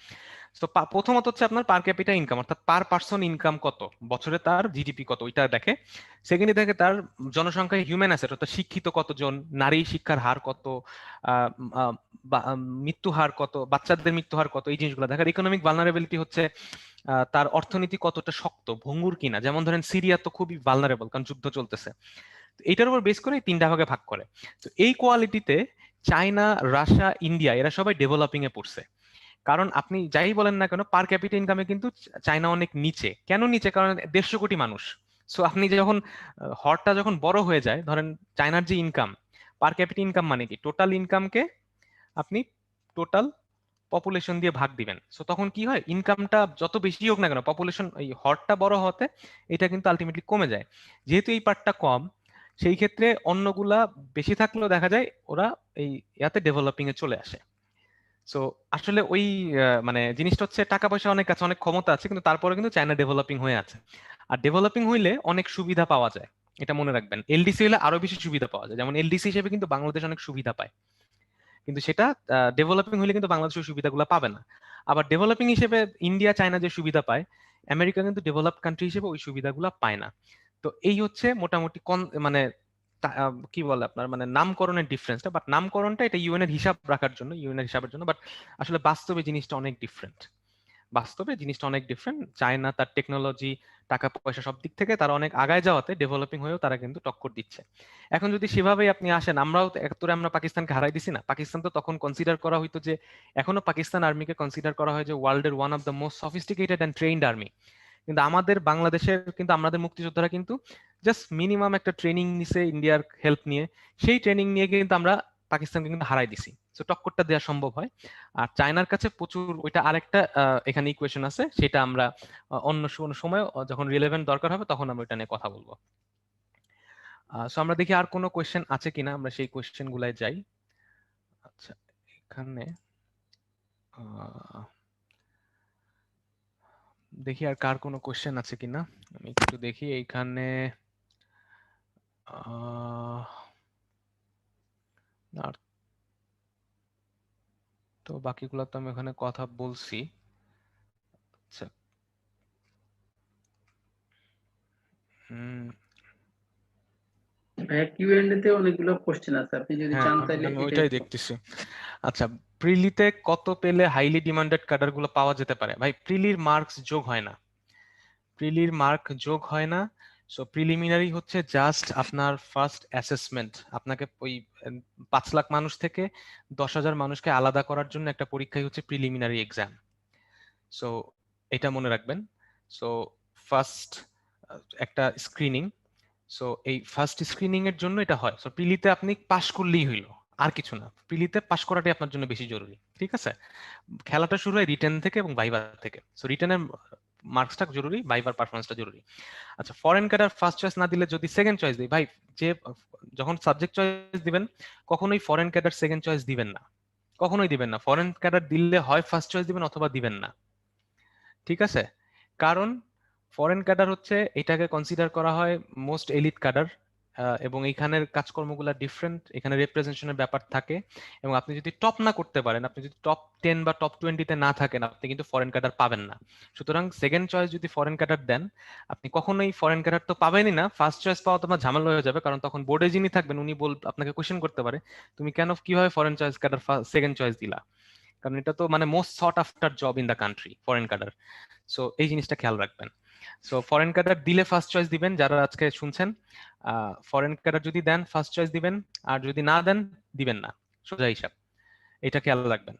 Speaker 1: তো প্রথমত হচ্ছে আপনার পার ক্যাপিটা ইনকাম, অর্থাৎ পার পার্সন ইনকাম কত, বছরে তার জিডিপি কত, ওইটা দেখে। সেকেন্ডে দেখে তার জনসংখ্যা, হিউম্যান অ্যাসেট, অর্থাৎ শিক্ষিত কতজন, নারী শিক্ষার হার কত, মৃত্যু হার কত, বাচ্চাদের মৃত্যু হার কত, এই জিনিসগুলো দেখার। ইকোনমিক ভালনারেবিলিটি হচ্ছে তার অর্থনীতি কতটা শক্ত, ভঙ্গুর কিনা। যেমন ধরেন সিরিয়া তো খুবই ভালনারেবল, কারণ যুদ্ধ চলতেছে। এইটার উপর বেস করে 3টা ভাগে ভাগ করে। তো এই কোয়ালিটিতে চায়না, রাশিয়া, ইন্ডিয়া এরা সবাই ডেভেলপিং এ পড়ছে। কারণ আপনি যাই বলেন না কেন, পার ক্যাপিটা ইনকামে কিন্তু চায়না অনেক নিচে। কেন নিচে? কারণ 150 কোটি মানুষ। সো আপনি যখন হরটা যখন বড় হয়ে যায়, ধরেন চায়নার যে ইনকাম, পার ক্যাপিটা ইনকাম মানে কি, টোটাল ইনকামকে আপনি টোটাল পপুলেশন দিয়ে ভাগ দিবেন। সো তখন কি হয়, ইনকামটা যত বেশি হোক না কেন, পপুলেশন এই হরটা বড় হতে এটা কিন্তু আলটিমেটলি কমে যায়। যেহেতু এই পার্টটা কম, সেই ক্ষেত্রে অন্যগুলা বেশি থাকলেও দেখা যায় ওরা এই ইয়াতে ডেভেলপিং এ চলে আসে। সো আসলে ওই মানে জিনিসটা হচ্ছে, টাকা পয়সা অনেক আছে, অনেক ক্ষমতা আছে, কিন্তু তারপরে কিন্তু চায়না ডেভেলপিং হয়ে আছে। আর ডেভেলপিং হইলে অনেক সুবিধা পাওয়া যায়, এটা মনে রাখবেন। এলডিসি হলে আরো বেশি সুবিধা পাওয়া যায়, যেমন এলডিসি হিসেবে কিন্তু বাংলাদেশ অনেক সুবিধা পায়, কিন্তু সেটা ডেভেলপিং হইলে কিন্তু বাংলাদেশ ওই সুবিধাগুলো পাবে না। আবার ডেভেলপিং হিসেবে ইন্ডিয়া, চায়না যে সুবিধা পায়, আমেরিকা কিন্তু ডেভেলপ কান্ট্রি হিসেবে ওই সুবিধাগুলো পায় না। তো এই হচ্ছে মোটামুটি মানে কি বলে আপনার মানে নামকরণের ডিফারেন্সটা, বাট নামকরণটা এটা ইউএন এর হিসাব রাখার জন্য, ইউএন এর হিসাবের জন্য, বাট আসলে বাস্তবে জিনিসটা অনেক ডিফারেন্ট। বাস্তবে জিনিসটা অনেক ডিফারেন্ট। চায়না তার টেকনোলজি, টাকা পয়সা সব দিক থেকে তারা অনেক আগায় যাওয়াতে, ডেভেলপিং হয়েও তারা কিন্তু টক্কর দিচ্ছে। এখন যদি সেভাবেই আপনি আসেন, আমরাও তো একতরে আমরা পাকিস্তানকে হারাই দিছি না। পাকিস্তান তো তখন কনসিডার করা হইতো যে, এখনো পাকিস্তান আর্মিকে কনসিডার করা হয় যে ওয়ার্ল্ডের one of the most sophisticated and trained army. কিন্তু আমাদের বাংলাদেশের কিন্তু আমাদের মুক্তিযোদ্ধারা কিন্তু জাস্ট মিনিমাম একটা ট্রেনিং নিছে ইন্ডিয়ার হেল্প নিয়ে, সেই ট্রেনিং নিয়ে কিন্তু আমরা পাকিস্তানকে কিন্তু হারাই দিছি। তো টক্করটা দেওয়া সম্ভব হয়। আর চায়নার কাছে প্রচুর, ওইটা আরেকটা এখানে ইকুয়েশন আছে, সেটা আমরা অন্য কোনো সময় যখন রিলেভেন্ট দরকার হবে তখন আমরা এটা নিয়ে কথা বলবো। সো আমরা দেখি আর কোনো কোয়েশ্চেন আছে কিনা, আমরা সেই কোয়েশ্চেন গুলায় যাই। আচ্ছা, এখানে দেখি আর কার কোনো কোয়েশ্চেন আছে কিনা, আমি একটু দেখি এইখানে। আর তো বাকিগুলো তো আমি ওখানে কথা বলছি। আচ্ছা,
Speaker 2: ভাইয়া কিউএনএ তে অনেকগুলো কোশ্চেন আছে, আপনি যদি
Speaker 1: হ্যাঁ
Speaker 2: চান তাহলে
Speaker 1: আমি
Speaker 2: এটা
Speaker 1: ওইটাই
Speaker 2: একটু-
Speaker 1: দেখতেছি। আচ্ছা, প্রিলিতে কত পেলে হাইলি ডিমান্ডেড ক্যাডার গুলো পাওয়া যেতে পারে? ভাই প্রিলির মার্কস যোগ হয় না, প্রিলির মার্ক যোগ হয় না। সো প্রিলিমিনারি হচ্ছে জাস্ট আপনার ফার্স্ট অ্যাসেসমেন্ট। আপনাকে ওই 5 লাখ মানুষ থেকে 10,000 মানুষকে আলাদা করার জন্য একটা পরীক্ষাই হচ্ছে প্রিলিমিনারি এক্সাম। সো এটা মনে রাখবেন। সো ফার্স্ট একটা স্ক্রিনিং, সো এই ফার্স্ট স্ক্রিনিং এর জন্য এটা হয়। সো প্রিলিতে আপনি পাশ করলেই হইলো, আর কিছু না। প্রিলিতে পাশ করাটাই আপনার জন্য বেশি জরুরি, ঠিক আছে? খেলাটা শুরু হয় রিটেন থেকে এবং ভাইভা থেকে। সো রিটেনের মার্কসটা জরুরি, ভাইভার পারফরমেন্সটা জরুরি। আচ্ছা, ফরেন ক্যাডার ফার্স্ট চয়েস না দিলে যদি সেকেন্ড চয়েস দিই, ভাই যে যখন সাবজেক্ট চয়েস দিবেন কখনোই ফরেন ক্যাডার সেকেন্ড চয়েস দিবেন না, কখনোই দিবেন না। ফরেন ক্যাডার দিলে হয় ফার্স্ট চয়েস দিবেন অথবা দিবেন না, ঠিক আছে? কারণ ফরেন ক্যাডার হচ্ছে, এটাকে কনসিডার করা হয় মোস্ট এলিট ক্যাডার, এবং এইখানের কাজকর্মগুলো ডিফারেন্ট, এখানে রিপ্রেজেন্টেশনের ব্যাপার থাকে। এবং আপনি যদি টপ না করতে পারেন, আপনি যদি টপ 10 বা টপ 20-তে না থাকেন, আপনি কিন্তু ফরেন ক্যাডার পাবেন না। সুতরাং সেকেন্ড চয়েস যদি ফরেন ক্যাডার দেন, আপনি কখনোই ফরেন ক্যাডার তো পাবেনই না, ফার্স্ট চয়েস পাওয়া তোমার ঝামেলা হয়ে যাবে। কারণ তখন বোর্ডে যিনি থাকবেন উনি আপনাকে কোশ্চেন করতে পারে, তুমি কেন কিভাবে foreign choice cadre second choice দিলা? কারণ এটা তো মানে most thought after job in the country, foreign cadre. So এই জিনিসটা খেয়াল রাখবেন। সো ফরেন ক্যাডার দিলে ফার্স্ট চয়েস দিবেন, যারা আজকে শুনছেন। ফরেন ক্যাডার যদি দেন ফার্স্ট চয়েস দিবেন, আর যদি না দেন দিবেন না, সোজা হিসাব। এটা খেয়াল রাখবেন।